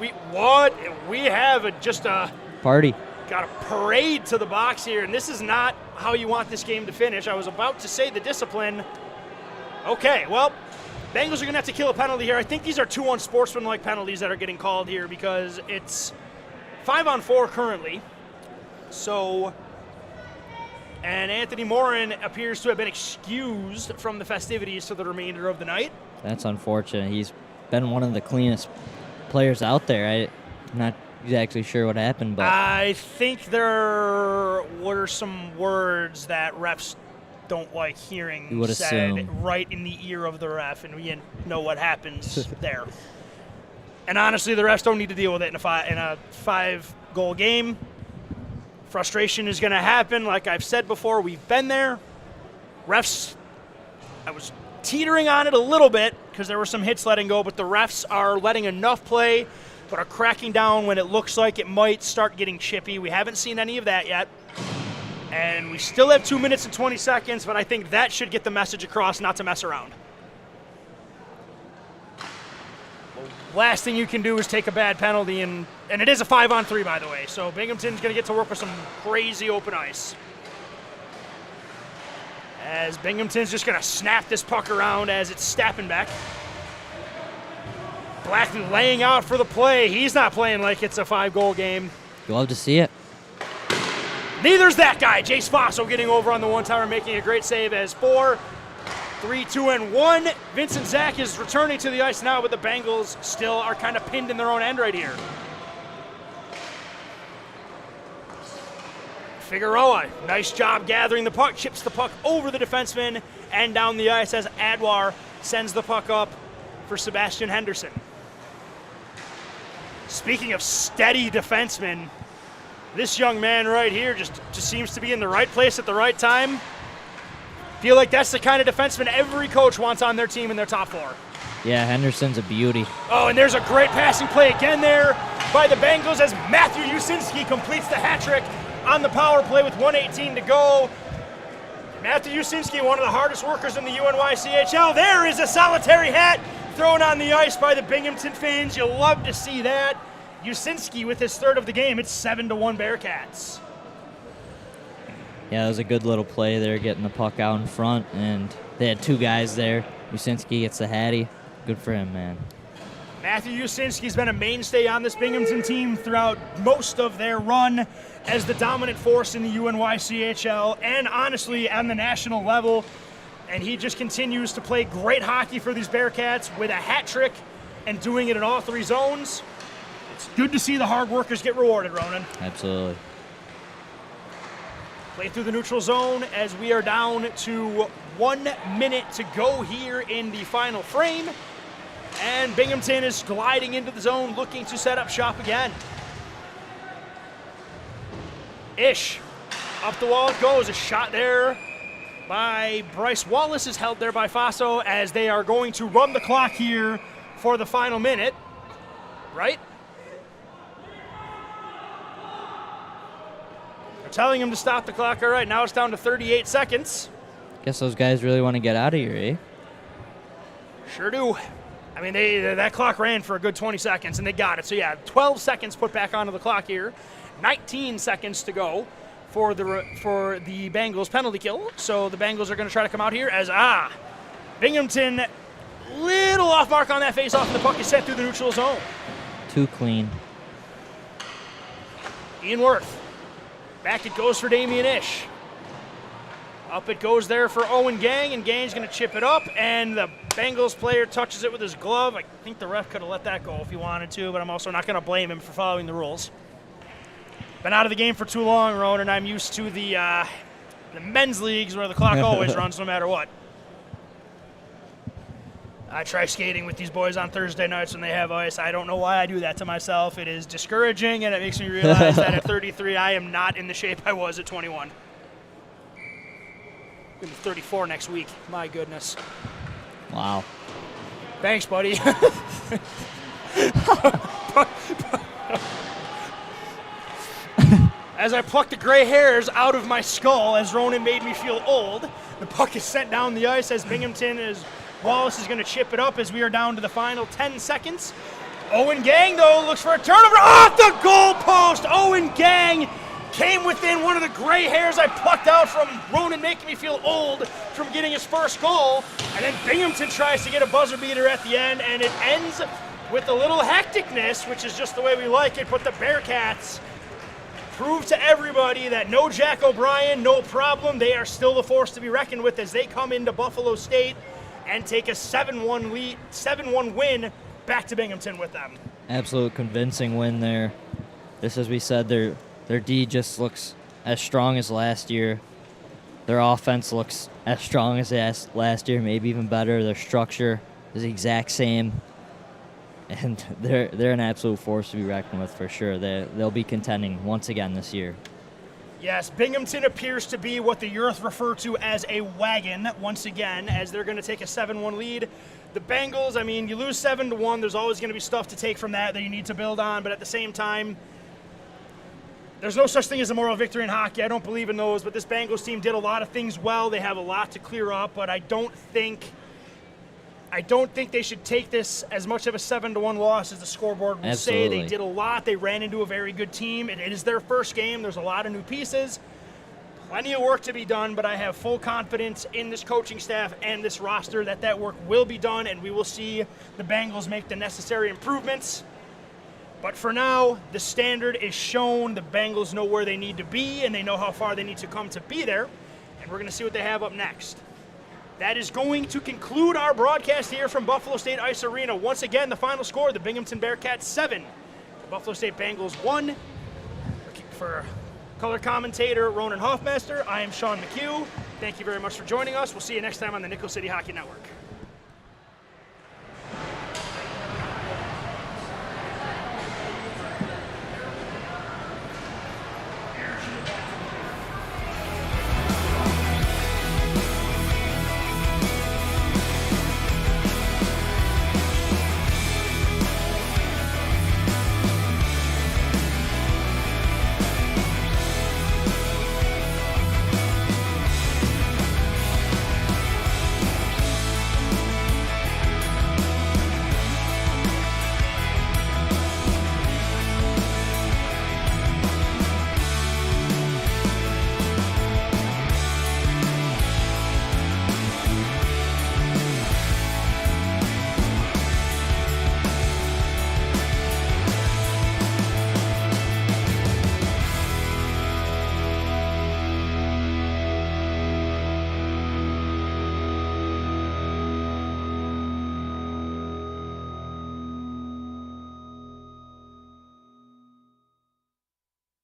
we have just a party. Got a parade to the box here, and this is not how you want this game to finish. I was about to say the discipline. Okay, well, Bengals are going to have to kill a penalty here. I think these are 2 unsportsmanlike penalties that are getting called here because it's 5-on-4 currently. So, and Anthony Morin appears to have been excused from the festivities for the remainder of the night. That's unfortunate. He's been one of the cleanest players out there. I'm not exactly sure what happened, but I think there were some words that refs don't like hearing said right in the ear of the ref, and we know what happens there. And honestly, the refs don't need to deal with it in a 5-goal game. Frustration is going to happen. Like I've said before, we've been there. Refs, I was teetering on it a little bit because there were some hits letting go, but the refs are letting enough play, but are cracking down when it looks like it might start getting chippy. We haven't seen any of that yet. And we still have 2 minutes and 20 seconds, but I think that should get the message across not to mess around. Last thing you can do is take a bad penalty, and it is a 5-on-3, by the way. So Binghamton's going to get to work with some crazy open ice. As Binghamton's just going to snap this puck around as it's snapping back. Blackley laying out for the play. He's not playing like it's a 5-goal game. You love to see it. Neither's that guy. Jace Faso getting over on the one-timer, making a great save as 4, 3, 2, and 1. Vincent Zach is returning to the ice now, but the Bengals still are kind of pinned in their own end right here. Figueroa, nice job gathering the puck, chips the puck over the defenseman and down the ice as Adwar sends the puck up for Sebastian Henderson. Speaking of steady defensemen, this young man right here just seems to be in the right place at the right time. Feel like that's the kind of defenseman every coach wants on their team in their top 4. Yeah, Henderson's a beauty. Oh, and there's a great passing play again there by the Bengals as Matthew Usinski completes the hat trick on the power play with 1:18 to go. Matthew Usinski, one of the hardest workers in the UNYCHL. There is a solitary hat thrown on the ice by the Binghamton fans. You'll love to see that. Usinski with his third of the game. It's 7-1 Bearcats. Yeah, it was a good little play there, getting the puck out in front, and they had two guys there. Usinski gets the hattie. Good for him, man. Matthew Usinski's been a mainstay on this Binghamton team throughout most of their run as the dominant force in the UNYCHL and honestly on the national level. And he just continues to play great hockey for these Bearcats with a hat trick and doing it in all three zones. It's good to see the hard workers get rewarded, Ronan. Absolutely. Play through the neutral zone as we are down to 1 minute to go here in the final frame. And Binghamton is gliding into the zone, looking to set up shop again. Ish. Up the wall it goes. A shot there by Bryce Wallace is held there by Faso as they are going to run the clock here for the final minute. Right? They're telling him to stop the clock. All right, now it's down to 38 seconds. Guess those guys really want to get out of here, eh? Sure do. I mean, that clock ran for a good 20 seconds, and they got it. So, yeah, 12 seconds put back onto the clock here. 19 seconds to go for the Bengals penalty kill. So the Bengals are going to try to come out here as, Binghamton, little off mark on that faceoff, and the puck is sent through the neutral zone. Too clean. Ian Worth. Back it goes for Damian Ish. Up it goes there for Owen Gang, and Gang's going to chip it up, and the Bengals player touches it with his glove. I think the ref could have let that go if he wanted to, but I'm also not going to blame him for following the rules. Been out of the game for too long, Rowan, and I'm used to the men's leagues where the clock always runs no matter what. I try skating with these boys on Thursday nights when they have ice. I don't know why I do that to myself. It is discouraging, and it makes me realize that at 33, I am not in the shape I was at 21. I'm going to be 34 next week. My goodness. Wow. Thanks, buddy. As I pluck the gray hairs out of my skull, as Ronan made me feel old, the puck is sent down the ice as Wallace is going to chip it up as we are down to the final 10 seconds. Owen Gang, though, looks for a turnover off the goal post. Owen Gang came within one of the gray hairs I plucked out from Ronan making me feel old from getting his first goal. And then Binghamton tries to get a buzzer beater at the end, and it ends with a little hecticness, which is just the way we like it. But the Bearcats prove to everybody that no Jack O'Brien, no problem. They are still the force to be reckoned with as they come into Buffalo State and take a 7-1 win back to Binghamton with them. Absolute convincing win there. Just as we said, their D just looks as strong as last year. Their offense looks as strong as last year, maybe even better. Their structure is the exact same. And they're an absolute force to be reckoned with for sure. They'll be contending once again this year. Yes, Binghamton appears to be what the Earth refer to as a wagon once again, as they're going to take a 7-1 lead. The Bengals, I mean, you lose 7-1. There's always going to be stuff to take from that you need to build on. But at the same time, there's no such thing as a moral victory in hockey. I don't believe in those. But this Bengals team did a lot of things well. They have a lot to clear up. But I don't think they should take this as much of a 7-1 loss as the scoreboard will say. They did a lot. They ran into a very good team. It is their first game. There's a lot of new pieces. Plenty of work to be done, but I have full confidence in this coaching staff and this roster that work will be done, and we will see the Bengals make the necessary improvements. But for now, the standard is shown. The Bengals know where they need to be, and they know how far they need to come to be there, and we're going to see what they have up next. That is going to conclude our broadcast here from Buffalo State Ice Arena. Once again, the final score, the Binghamton Bearcats 7, the Buffalo State Bengals 1. For color commentator Ronan Hoffmeister, I am Sean McHugh. Thank you very much for joining us. We'll see you next time on the Nickel City Hockey Network.